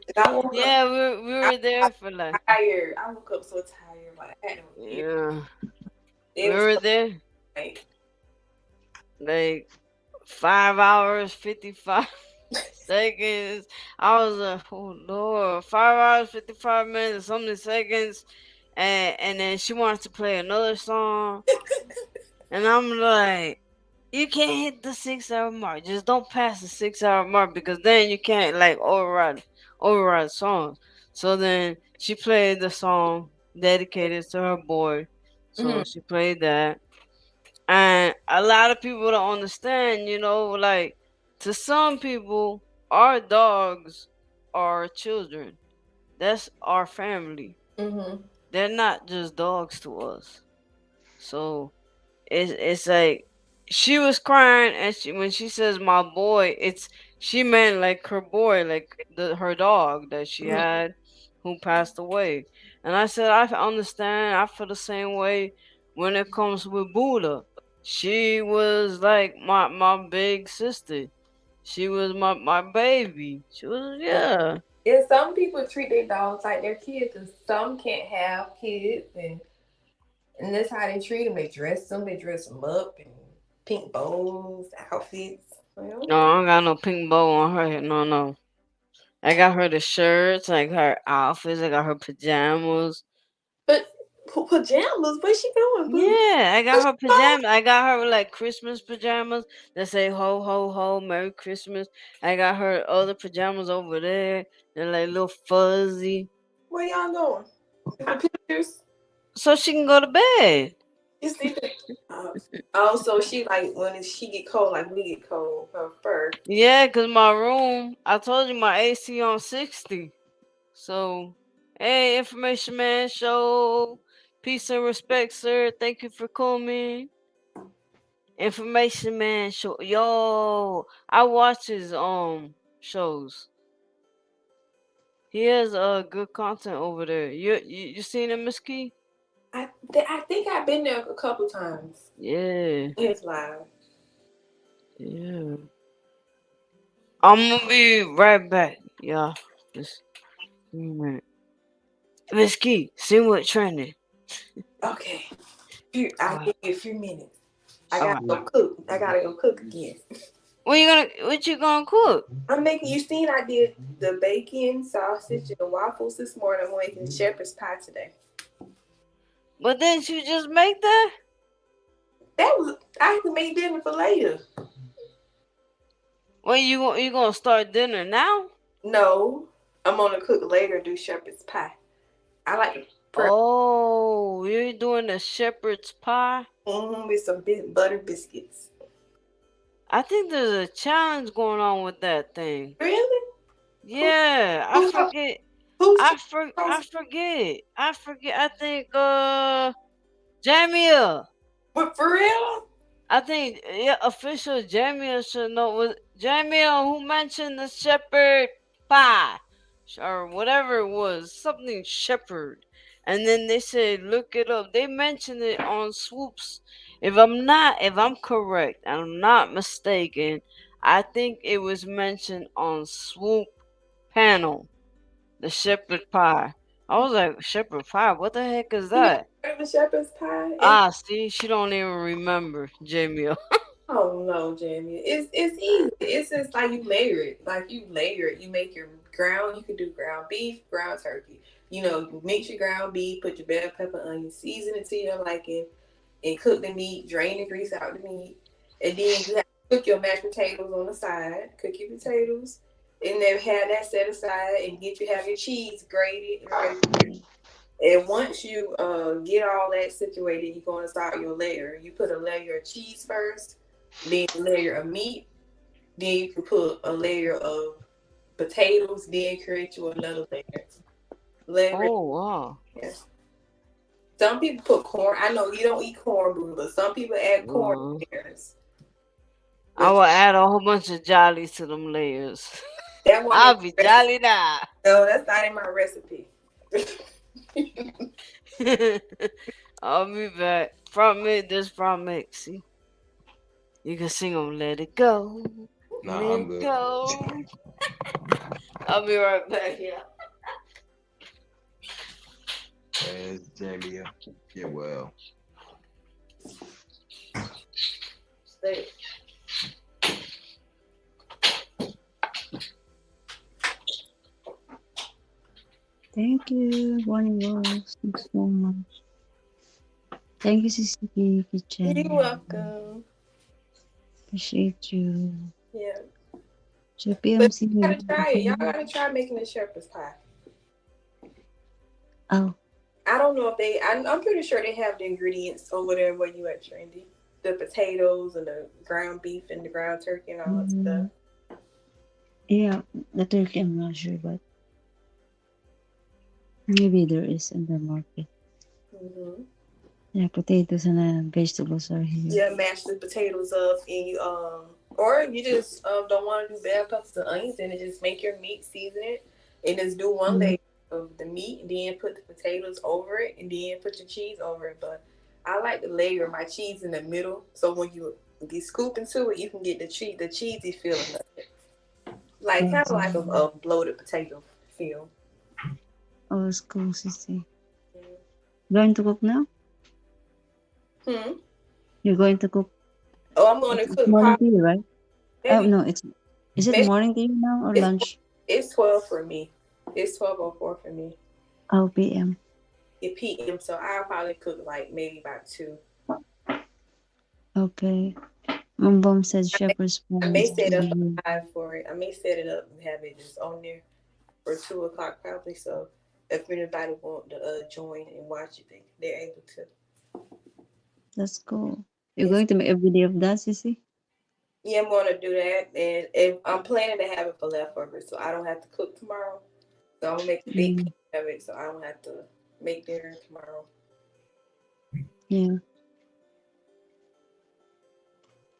And I woke up. Yeah, we I were there was for like, tired. I woke up so tired. Like I had no ear. yeah, we It was were there like like 5 hours, 55 seconds. I was like, oh Lord, 5 hours, 55 minutes, something seconds. And then she wanted to play another song. And I'm like, you can't hit the 6 hour mark. Just don't pass the 6 hour mark because then you can't like override songs. So then she played the song dedicated to her boy. So mhm, she played that. And a lot of people don't understand, like to some people, our dogs are children. That's our family. mhm, They're not just dogs to us. So it's like she was crying, and when she says my boy, it's she meant like her boy, like her dog that she mhm, had, who passed away. And I said I understand. I feel the same way when it comes with Buddha. She was like my big sister. She was my baby. She was, yeah. And some people treat their dogs like their kids, and some can't have kids, and that's how they treat them. They dress them up in pink bows, outfits. No, Well, I don't got no pink bow on her head. No, no. I got her the shirts, like her outfits. I got her pajamas. but pajamas, what's she doing, boo? Yeah, I got her pajamas. I got her like Christmas pajamas that say "Ho ho ho, Merry Christmas." I got her other pajamas over there. They're like little fuzzy, Where y'all going? The pictures. so she can go to bed. You see the also she like when she get cold, like we get cold, her fur. Yeah, cause my room. I told you my AC on 60. So, hey, information man, show peace and respect, sir. Thank you for coming. Information man, show yo. I watch his shows. He has good content over there. You seen him, Miss Key? I think I've been there a couple times. Yeah, It's live. yeah. I'm gonna be right back, y'all. Just give me a minute. Miss Key, see what trending. Okay. I Alright, give you a few minutes. I gotta alright. go cook. I gotta go cook again. What you gonna cook? I'm making you seen I did the bacon, sausage, and the waffles this morning. I'm making shepherd's pie today. But didn't you just make that? That was I have to make dinner for later. When you gonna start dinner now? No. I'm gonna cook later and do shepherd's pie. I like to prep Oh, you're doing a shepherd's pie? with some butter biscuits. I think there's a challenge going on with that thing. Really? Who Yeah, I who forget. who's I forget. I forget. I think Jamia. but for real? I think yeah, official Jamia should know. Was Jamia who mentioned the shepherd pie or whatever it was, something shepherd, and then they said look it up. They mentioned it on Swoops. If I'm correct, and I'm not mistaken, I think it was mentioned on Swoop panel, the shepherd pie. I was like, shepherd pie? What the heck is You never that? heard of a shepherd's pie? And Ah, see, she don't even remember Jamia. oh no, Jamie. It's easy. It's just like you layer it. Like you layer it. You make your ground. You can do ground beef, ground turkey. You mix your ground beef, put your bell pepper, onion, season it to your liking, and cook the meat. Drain the grease out the meat, and then you have to cook your mashed potatoes on the side. Cook your potatoes, and then have that set aside, and have your cheese grated and ready. And once you get all that situated, you're going to start your layer. You put a layer of cheese first, then a layer of meat, then you can put a layer of potatoes, then create you another layer. Layer, Oh wow. yeah. Some people put corn. I know you don't eat corn, boo, but some people add corn Uh, to theirs. I But will add a whole bunch of jollies to them layers. that one in I'll be my recipe. jolly now. No, that's not in my recipe. I'll be back. Front mid, this front mix. See, you can sing on "Let It Go, Nah, Let I'm It good. Go." I'll be right back. Yeah. There's Jamie. Get well. Stay. Thank you, Bonnie Rose. Thanks so much. Thank you, CCP You're Kitchen. welcome. Appreciate you. Yeah. So But PMC. you gotta try it. Y'all gotta try making a shepherd's pie. Oh, I don't know if I'm pretty sure they have the ingredients over there where you at, Trendy. The potatoes and the ground beef and the ground turkey and all that stuff. yeah, the turkey I'm not sure, but maybe there is in the market. Mm-hmm. Yeah, potatoes and vegetables are here. Yeah, mash the potatoes up and you or you just don't want to do bell peppers and onions and just make your meat, season it, and just do one layer of the meat, and then put the potatoes over it, and then put your cheese over it. But I like to layer my cheese in the middle, so when you scoop into it, you can get the cheesy feeling of it. like kind of like Awesome. a bloated potato feel. Oh, it's cool, sissy. Going to cook now? Hmm. You're going to cook? Oh, I'm going to It's cook morning probably to you, right? Oh maybe no, is it maybe morning to you now or it's lunch? it's 12 for me. It's 12:04 for me. Oh, PM. It PM, so I'll probably cook like maybe about 2. Okay. My mom said I may, shepherd's pie I may is set up pretty good. a live for it. I may set it up and have it just on there for 2 o'clock probably. So if anybody want to join and watch it, they're able to. That's cool. You're Yes. going to make a video of that, sissy? Yeah, I'm going to do that, and if I'm planning to have it for leftovers, so I don't have to cook tomorrow. So I'm gonna make a big Mm, piece of it, so I don't have to make dinner tomorrow. yeah.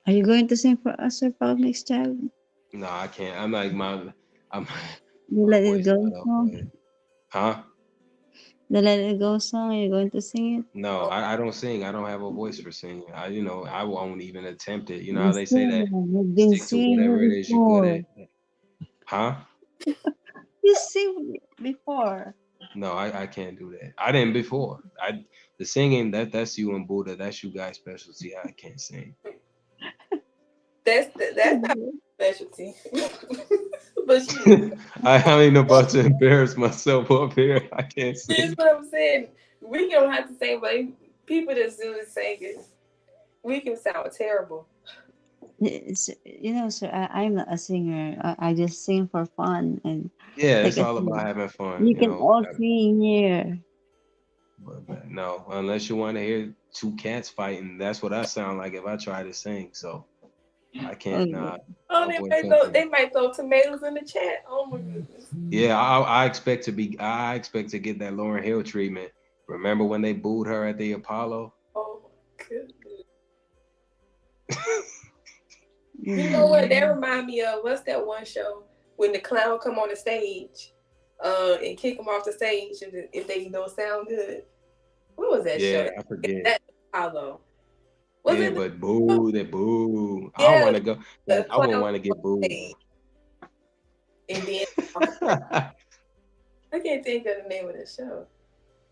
Are you going to sing for us or Pop Mix Child? No, I can't. I'm like I'm You my let it voice go not up song? good. Huh? The Let It Go song, you're going to sing it? No, Oh, I don't sing. I don't have a voice for singing. I won't even attempt it. You know You how they say that sing, you've been stick to whatever it singing is you're good at. before. Huh? You sing before. No, I can't do that. I didn't before. The singing that's you and Buddha. That's you guys' specialty. I can't sing. that's not my specialty, but she. I ain't about to embarrass myself up here. I can't That's sing. what I'm saying. We don't have to sing, but people that do the singing, we can sound terrible. Sir, I'm not a singer. I just sing for fun. And Yeah, like it's I all about said, having fun. you can all sing here. But no, unless you want to hear two cats fighting, that's what I sound like if I try to sing. So I can't. Okay. Nah, Oh, my voice up there. they might throw tomatoes in the chat. Oh my goodness. Yeah, I expect to be. I expect to get that Lauren Hill treatment. Remember when they booed her at the Apollo? Oh my goodness. You know what? That Mhm. remind me of what's that one show when the clown come on the stage, and kick them off the stage if they don't sound good. What was that show? Yeah, I forget. That Hollow. Was Yeah, it? but boo, they boo. I don't Yeah, want to go. the I wouldn't clown want to on get booed. stage and then off the stage. I can't think of the name of the show.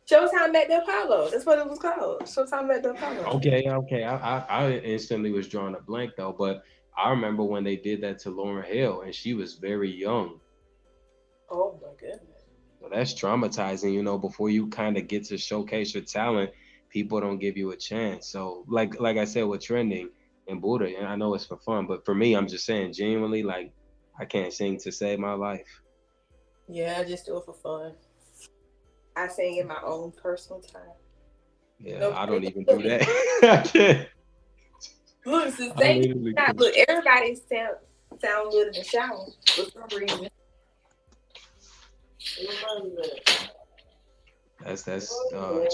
Showtime at the Apollo. That's what it was called. Showtime at the Apollo. Okay. I instantly was drawing a blank though, but I remember when they did that to Lauren Hill, and she was very young. Oh my goodness. So that's traumatizing, before you kind of get to showcase your talent, people don't give you a chance. So like I said with trending and Buddha, and I know it's for fun, but for me, I'm just saying genuinely, like I can't sing to save my life. Yeah, I just do it for fun. I sing in my own personal time. Yeah, I Nobody don't even look, do that. I can't. look, since I they literally not can't. look, everybody sound good in the shower for some reason. That's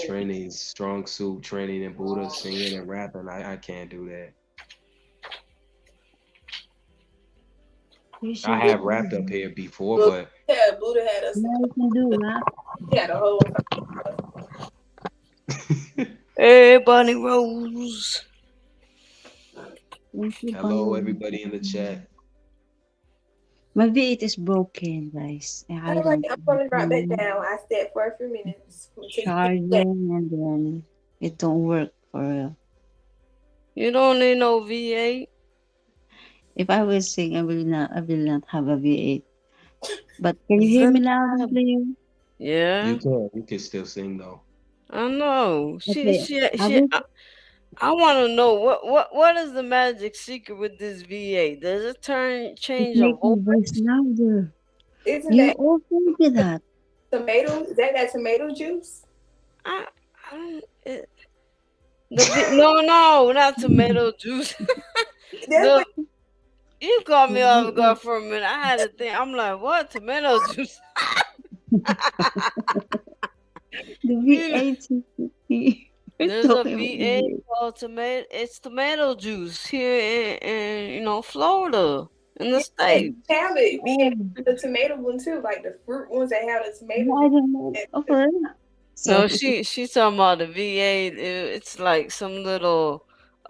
training strong suit, training and Buddha, singing and rapping. I can't do that. You I should have try rapped up that. here before, Look, but yeah, Buddha had us. Yeah, you can do that. He had a whole. Hey, Bunny Rose. Thank you, hello Bunny. everybody in the chat. My V8 is broken, guys. I All right, don't I'm have gonna drop that any down. I said for a few minutes until you get back. charging, and then it don't work for real. You don't need no V8. If I will sing, I will not have a V8. But can you hear me loud and Vibe. clear? Yeah, You can still sing though. I know. Okay, I She. will. I want to know what is the magic secret with this V8? Does it It change a makes my voice voice? louder. Isn't You that also did that. tomato? Is that tomato juice? I, I don't. No, not tomato juice. That's No, what. you caught me off The guard for a minute. I had to think. I'm like, what tomato juice? You V8 We're There's a talking about VA V8. called tomato. It's tomato juice here in Florida in the Yeah, they states. have it. Oh, Being the tomato one too, like the fruit ones that have the tomato I don't know. juice. Okay. No, Sorry. she's talking about the VA. It's like some little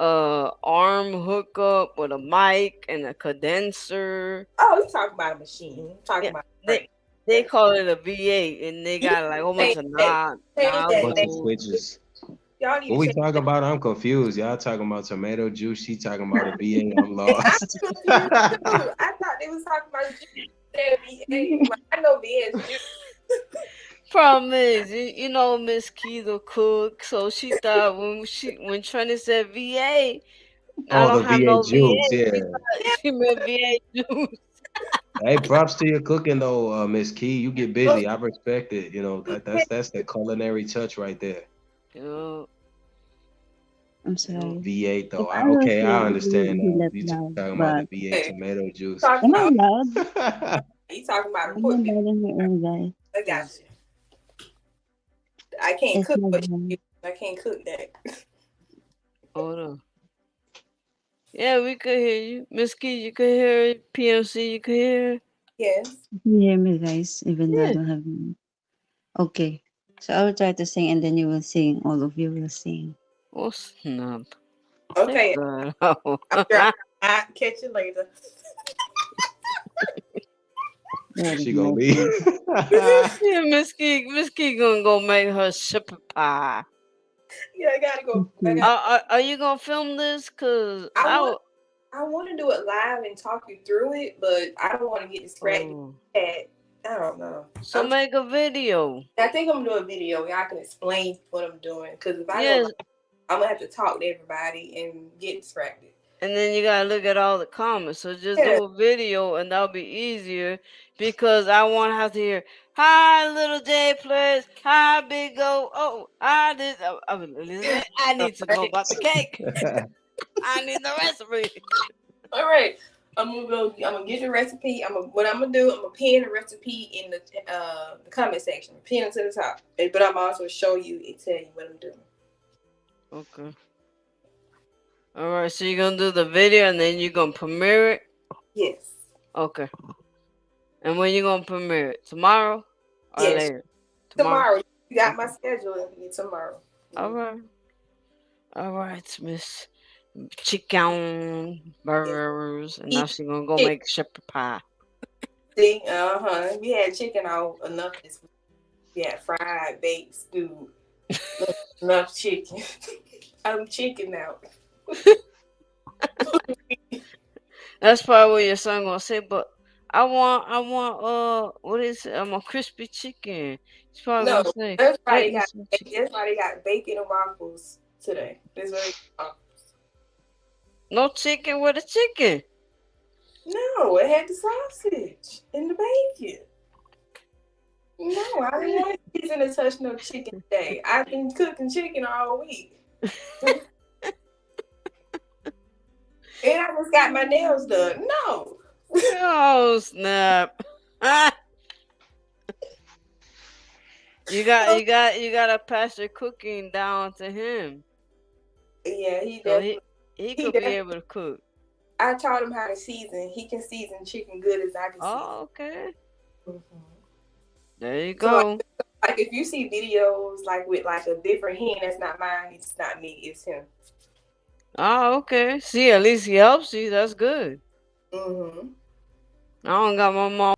arm hookup with a mic and a condenser. Oh, you talking about a machine? You talking Yeah, about they right? they call it a V8, and they You got like a whole bunch change of that. Change A that bunch of name. nozzles. switches. Y'all need What to we change talking that. about? I'm confused. Y'all talking about tomato juice. She talking about a VA. I'm And I'm lost. confused too. I thought they was talking about juice. That VA. I know VS juice. Problem is, you know, Miss Keto cook, so she thought when Trina said VA, I Oh, don't the have VA no juice. VA. She Yeah. thought she meant VA juice. Hey, props to your cooking though, Miss Key. You get busy. I respect it. You know that's the culinary touch right there. Yeah, I'm yeah. sorry. V8 If though. I was Okay, I you, it understand would be now. left You loud. talking about the But V8 Hey, tomato juice. talking am I about loud? you talking about I'm not equipment. loud in here, guys. I got you. I can't It's cook not what loud. you. I can't cook that. Hold on. Yeah, we could hear you. Miss Key, you could hear it. PMC, you could hear it. Yes. You can hear me, guys, even though I Yeah. don't have. Okay. So I will try to sing, and then you will sing. All of you will sing. Oh, snap. Check Okay. that out. I'm driving. I'll catch you later. That is She gonna my leave. song. Yeah, Miss Key gonna go make her shepherd pie. Yeah, I gotta go. I Okay. got. Are you gonna film this? Cause I I want. w- I want to do it live and talk you through it, but I don't want to get distracted. oh, At, I don't know. so make a video. I think I'm gonna do a video where I can explain what I'm doing. Because if I go Yes, live, I'm gonna have to talk to everybody and get distracted. and then you gotta look at all the comments. So just Yeah. do a video, and that'll be easier because I won't have to hear "Hi, little J players. Hi, Big O. Oh, I did. Elizabeth, I need to know Right. about the cake. I need the recipe." All right. I'm gonna go. I'm gonna get the recipe. What I'm gonna do. I'm gonna pin the recipe in the comment section. Pin it to the top. But I'm also show you and tell you what I'm doing. Okay. All right. So you're gonna do the video, and then you're gonna premiere it. Yes. Okay. And when you gonna premiere it? Tomorrow or Yes. later? Tomorrow. You got Okay. my schedule. Tomorrow. All right. All right, Miss Chicken Burgers, and now Eat she gonna go chicken. make shepherd pie. See, we had chicken all enough this week. We had fried, baked, stewed. Enough chicken. I'm chicken out. That's probably what your son gonna say. But I want, what is it? I'm a crispy chicken. He's probably No, gonna say, that's why get they me got. some chicken. That's why they got bacon and waffles today. That's why they got waffles. No chicken with a chicken. No, it had the sausage and the bacon. No, I didn't want season to touch no chicken today. I've been cooking chicken all week. And I just got my nails done. No. Oh snap! you gotta pass your cooking down to him, Yeah, he so definitely. he He could be definitely. able to cook. I taught him how to season. He can season chicken good as I can season. Oh, okay. Mm-hmm. There you So go. like if you see videos like with like a different hen, that's not mine. It's not me. It's him. Oh, okay. See, at least he helps you. That's good. Mm-hmm. I don't got my mom.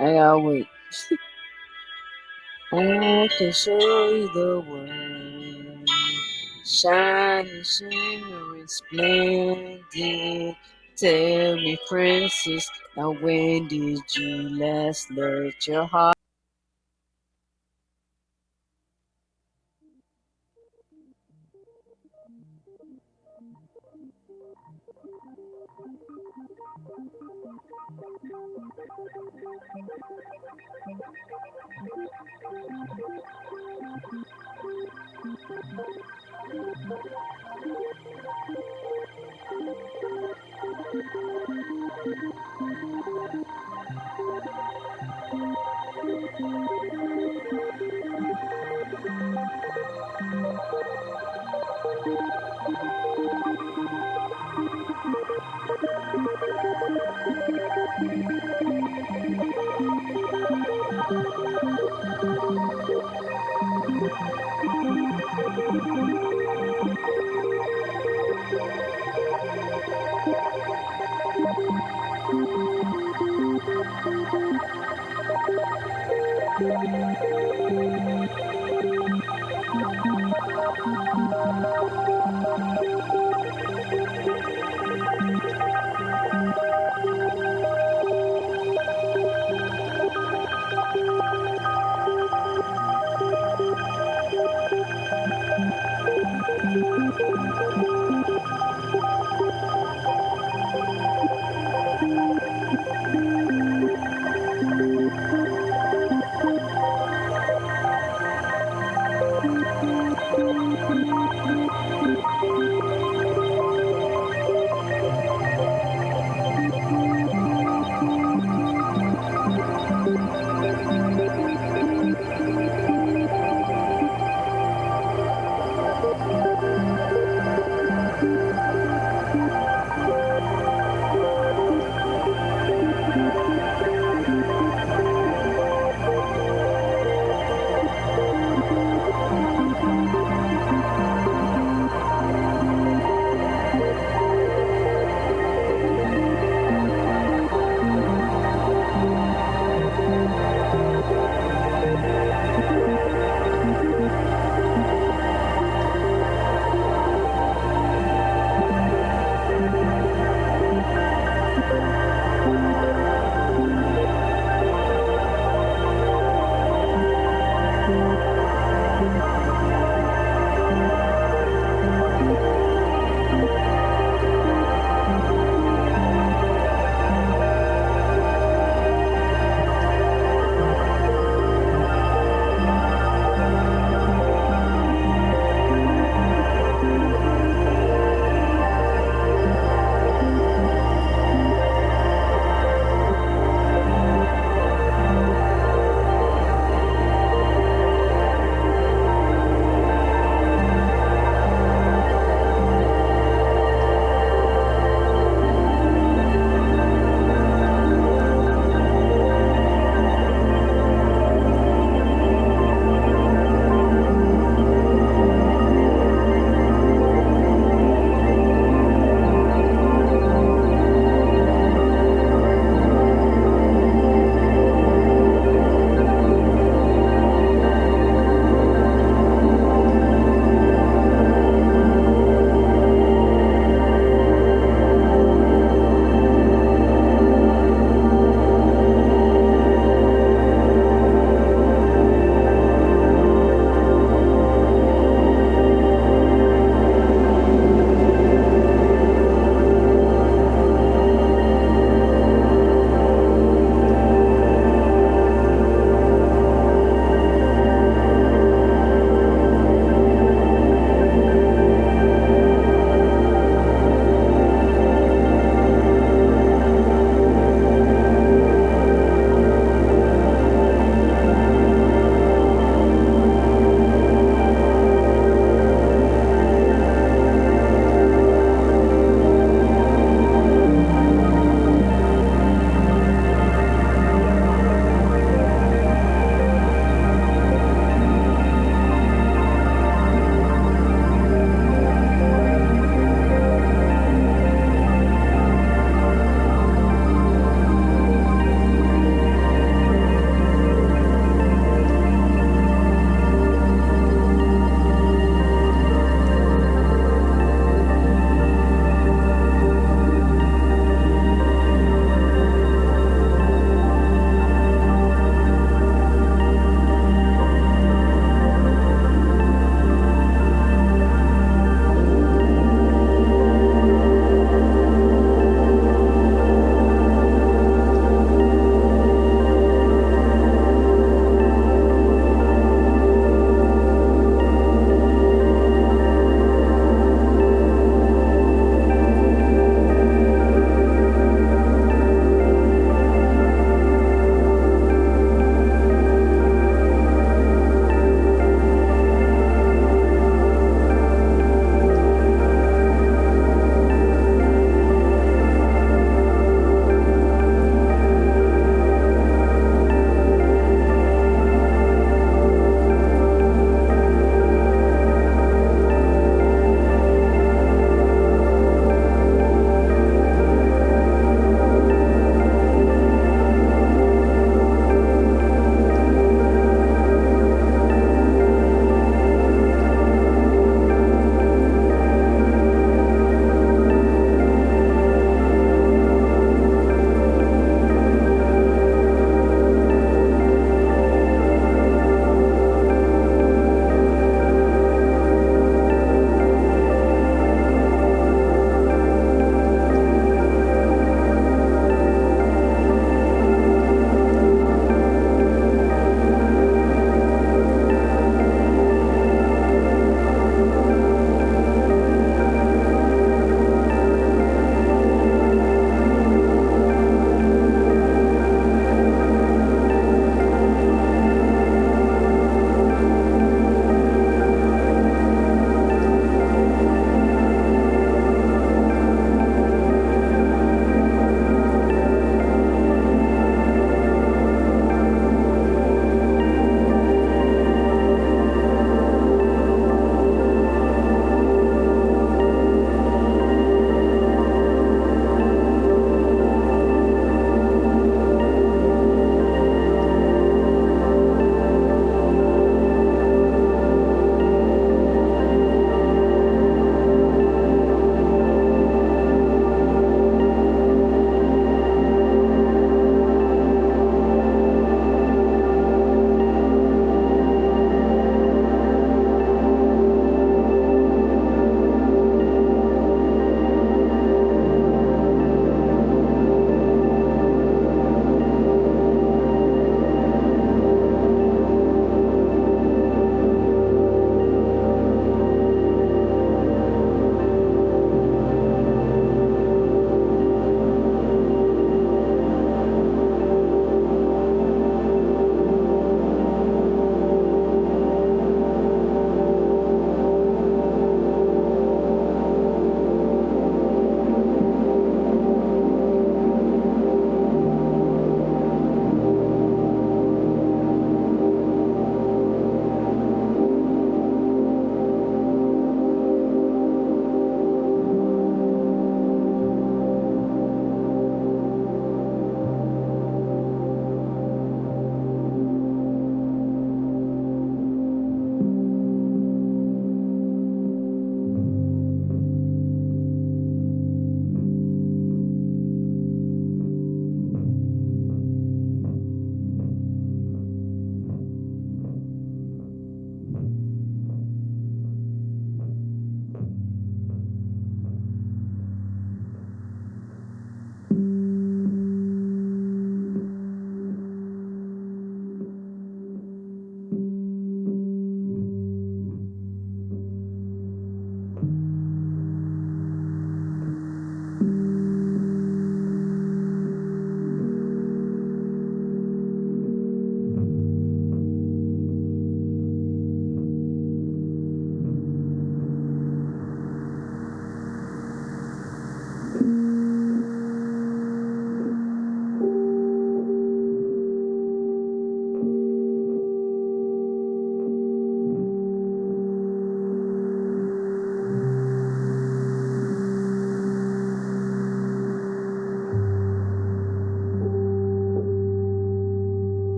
I gotta wait. I can show you the world. Shining, shimmering, splendid. Tell me, princess, now when did you last let your heart?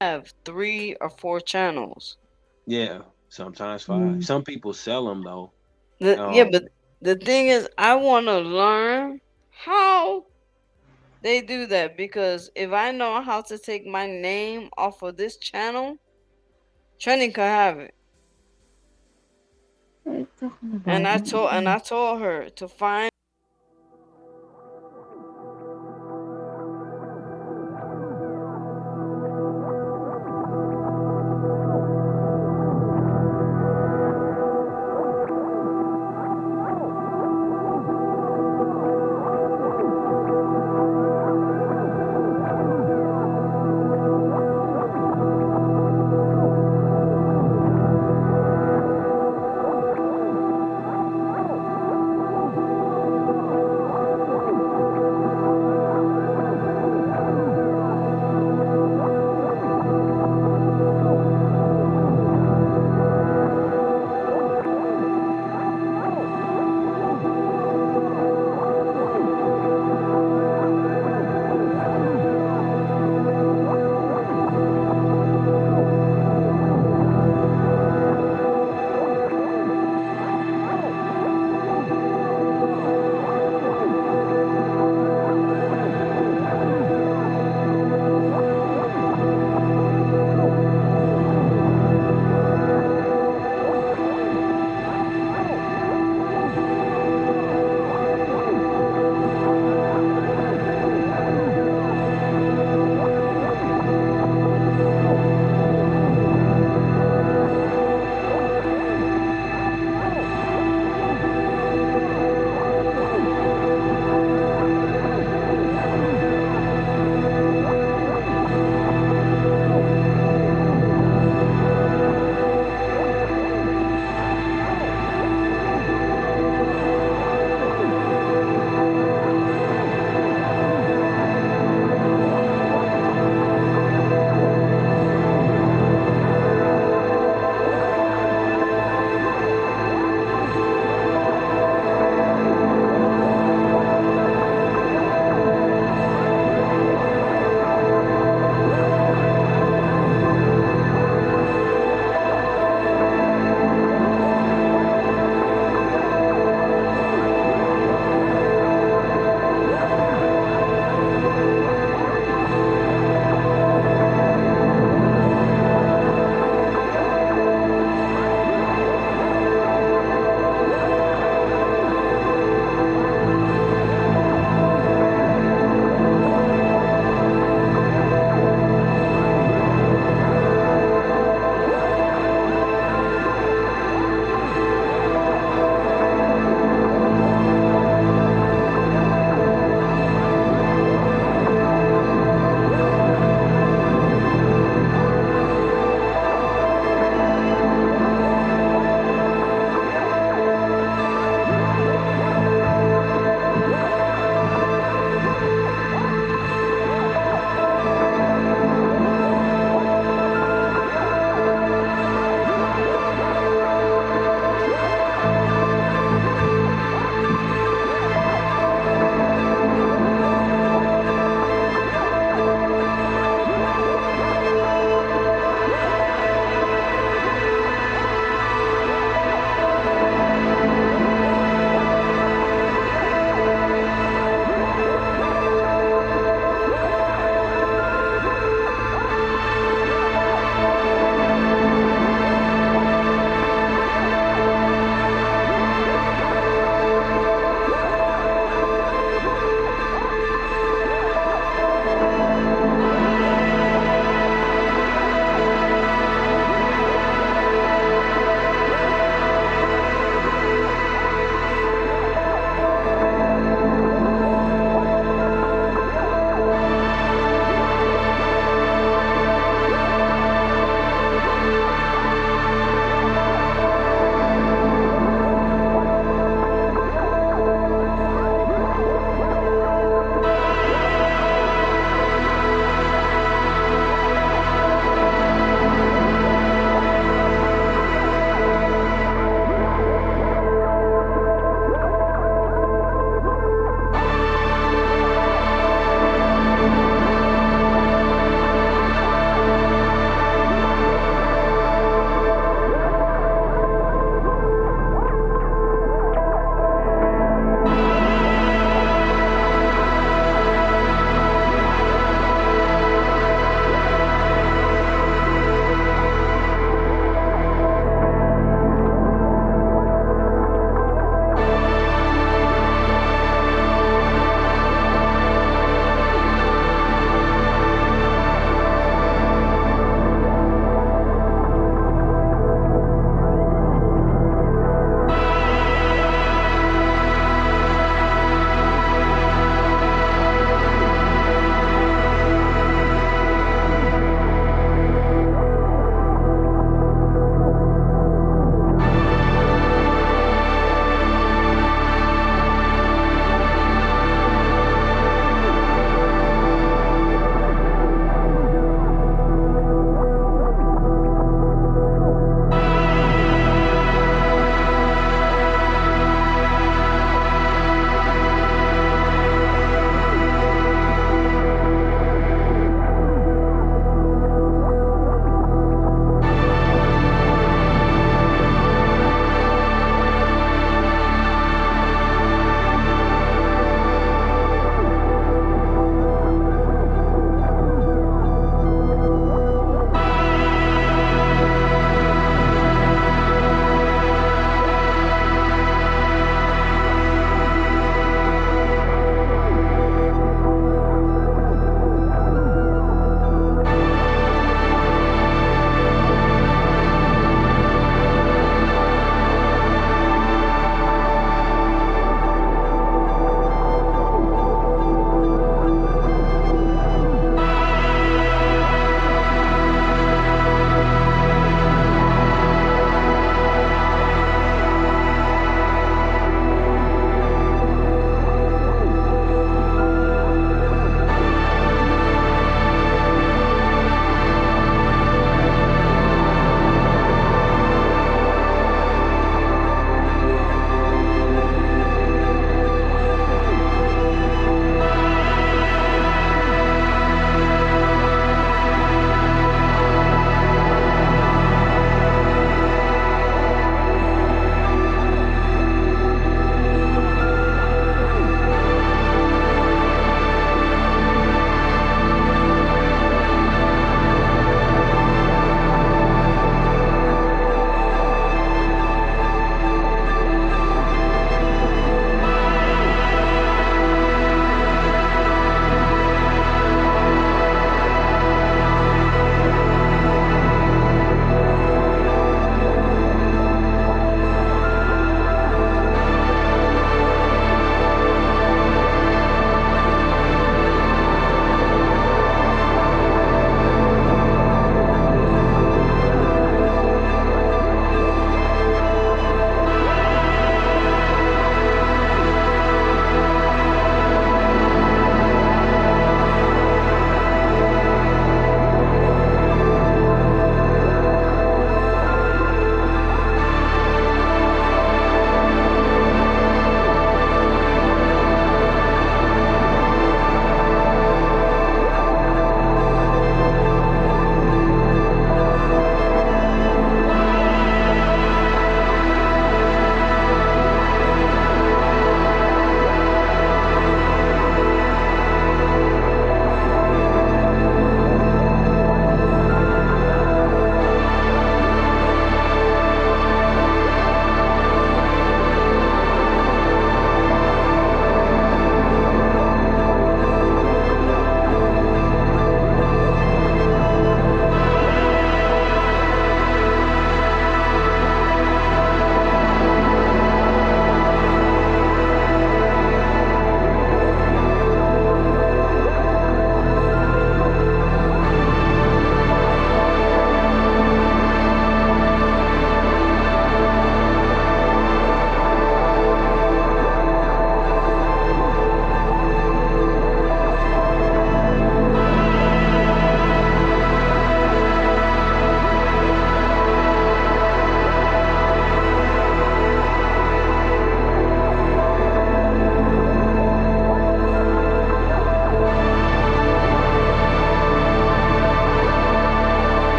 have 3 or 4 channels. Yeah, sometimes 5. Mm. Some people sell them though. Yeah, Um, but the thing is, I want to learn how they do that because if I know how to take my name off of this channel, Trending could have it. What are you talking And about? I told her to find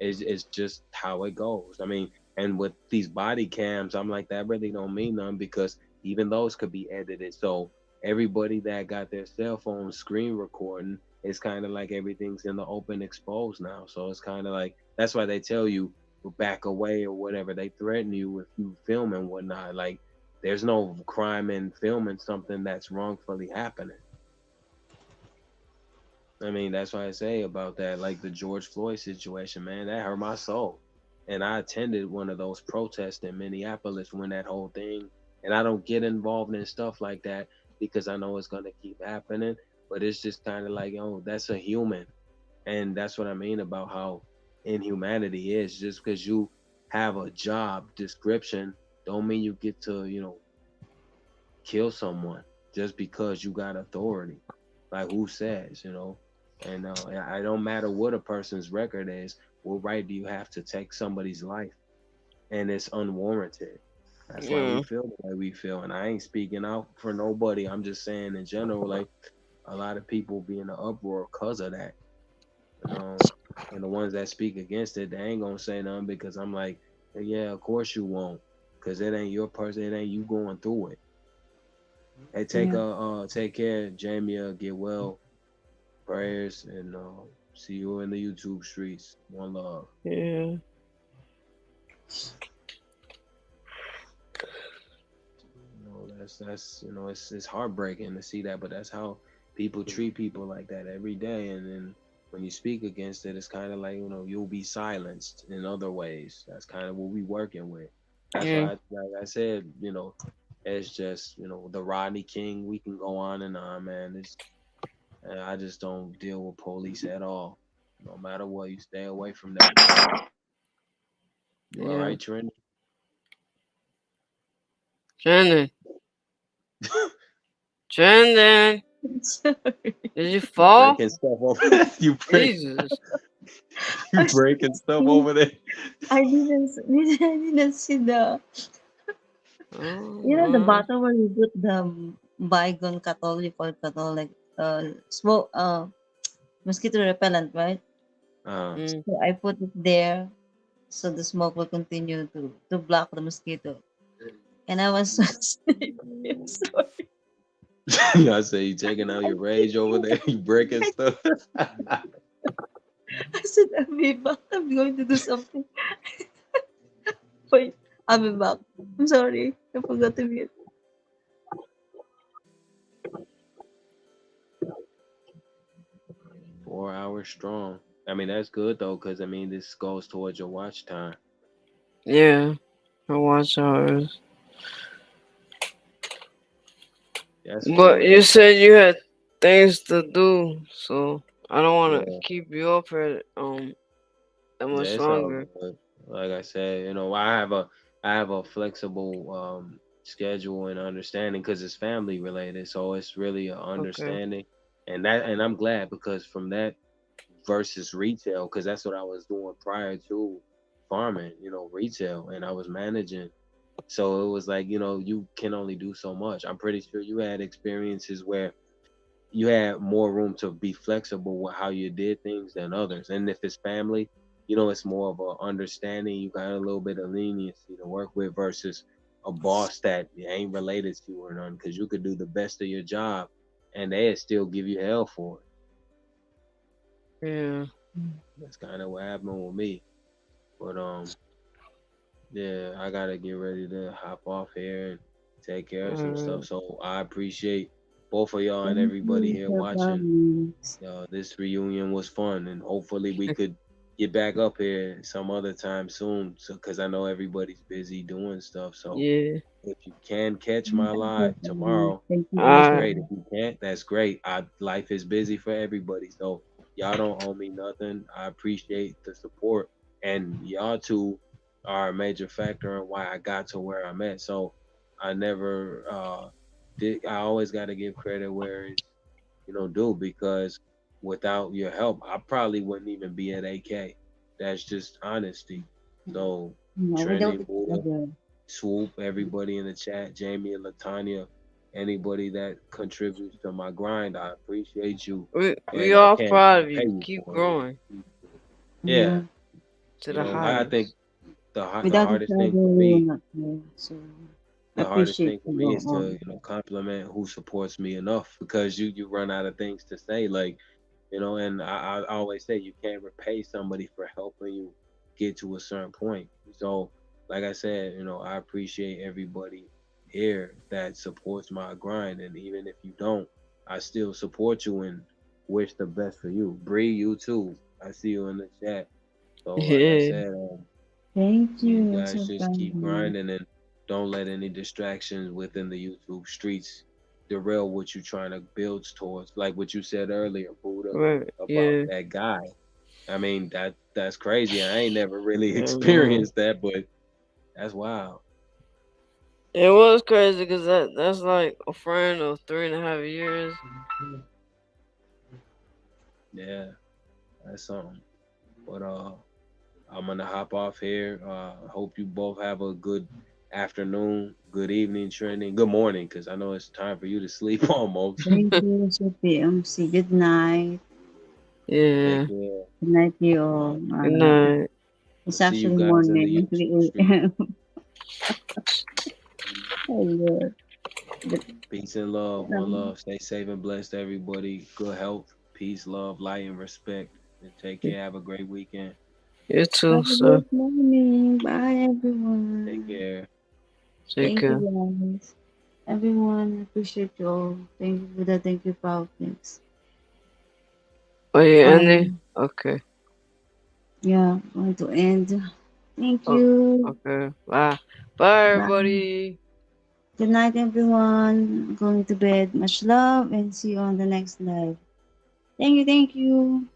It's just how it goes. I mean, and with these body cams, I'm like, that really don't mean nothing because even those could be edited. So everybody that got their cell phone screen recording, it's kind of like everything's in the open exposed now. So it's kind of like that's why they tell you back away or whatever. They threaten you if you film and whatnot. Like there's no crime in filming something that's wrongfully happening. I mean, that's why I say about that, like the George Floyd situation, man, that hurt my soul. And I attended one of those protests in Minneapolis when that whole thing, and I don't get involved in stuff like that because I know it's gonna keep happening. But it's just kind of like, oh, that's a human, and that's what I mean about how inhumanity is. Just because you have a job description, don't mean you get to, kill someone just because you got authority. Like who says? And I don't matter what a person's record is. What right do you have to take somebody's life? And it's unwarranted. That's why we Yeah. feel the way we feel. And I ain't speaking out for nobody. I'm just saying in general, like a lot of people be in an uproar because of that. And, um, and the ones that speak against it, they ain't gonna say nothing because I'm like, yeah, of course you won't, because it ain't your person. It ain't you going through it. Hey, Yeah. take care, Jamie. Get well. Prayers and see you in the YouTube streets. One love. Yeah. It's heartbreaking to see that, but that's how people treat people like that every day. And then when you speak against it, it's kind of like you'll be silenced in other ways. That's kind of what we working with. That's Yeah. why, like I said, it's just the Rodney King. We can go on and on, man. I just don't deal with police at all. No matter what, you stay away from that. You all Yeah. right, Trent? Shannon. Shannon. Sorry. Did you You fall? breaking stuff over. you break. Jesus. You breaking stuff over there. I didn't see Oh, the wow. bottle where you put the bygone catol, you call it catol, like smoke, mosquito repellent, right? Uh, Mm. So I put it there so the smoke will continue to block the mosquito. And I was so sleepy. Sorry. I say you taking out your rage over there. You breaking stuff. I said, I'll be back. I'm going to do something. Wait, I'll be back. I'm sorry. I forgot to mute. 4 hours strong. I mean that's good though, cause I mean this goes towards your watch time. Yeah. I watch ours. That's But good you though. said you had things to do, so I don't want to Yeah, keep you up here that yeah, much it's all longer. good. Like I said, I have a flexible schedule and understanding because it's family related, so it's really an Okay. understanding, and I'm glad because from that versus retail, because that's what I was doing prior to farming, retail, and I was managing. So it was like, you can only do so much. I'm pretty sure you had experiences where you had more room to be flexible with how you did things than others. And if it's family, it's more of a understanding. You got a little bit of leniency to work with versus a boss that ain't related to you or none. Because you could do the best of your job, and they'd still give you hell for it. Yeah. That's kind of what happened with me. But yeah, I gotta get ready to hop off here and take care of some Uh, stuff. So I appreciate both of y'all and Thank everybody you here for watching. coming. This reunion was fun, and hopefully we could get back up here some other time soon. So, because I know everybody's busy doing stuff. So, yeah. if you can catch my Thank you for live coming. tomorrow, Thank you that's also. Alright. great. If you can't, that's great. Life is busy for everybody, so y'all don't owe me nothing. I appreciate the support, and y'all two are a major factor in why I got to where I'm at. So I never did. I always got to give credit where it's due because without your help, I probably wouldn't even be at AK. That's just honesty. So No, without Trinity, each Buddha, other. Swoop, everybody in the chat, Jamie and Latanya, anybody that contributes to my grind, I appreciate you, We and I all can't proud of pay you. you Keep for it. growing. Yeah, Yeah. to You the know, I think highest. the Without each hardest other, thing for we will me, not know. So I the hardest appreciate thing for you me go is to, on. compliment who supports me enough, because you run out of things to say. Like, and I always say you can't repay somebody for helping you get to a certain point. So, like I said, I appreciate everybody here that supports my grind, and even if you don't, I still support you and wish the best for you. Bree, you too. I see you in the chat. So, like I Yeah. said, Thank you you. guys So just keep kind. grinding and don't let any distractions within the YouTube streets derail what you're trying to build towards. Like what you said earlier, Buddha, Right. about Yeah. that guy. I mean, that's crazy. I ain't never really Yeah, man. experienced that, but that's wild. It was crazy because that's like a friend of 3.5 years. Yeah, that's something. But I'm gonna hop off here. Hope you both have a good afternoon, good evening, trending, good morning, because I know it's time for you to sleep almost. Thank you, so PMC. Good night. Take Yeah. care. Good night to you Uh, all. Good night. It's see you actually guys in the morning. YouTube street. Oh, Lord. Peace and love. One Um, love. Stay safe and blessed, everybody. Good health, peace, love, light, and respect. And take care. Have a great weekend. You too, Have a sir. good morning. Bye, Take everyone. care. Take Thank you, care. guys. Everyone, appreciate you all. Thank you, Buddha. Thank you, Pao. Thanks. Are you ending? Um, Okay. yeah, going to end. Thank Oh, you. okay. Bye. Bye, Bye. everybody. Good night, everyone. Going to bed. Much love and see you on the next live. Thank you. Thank you.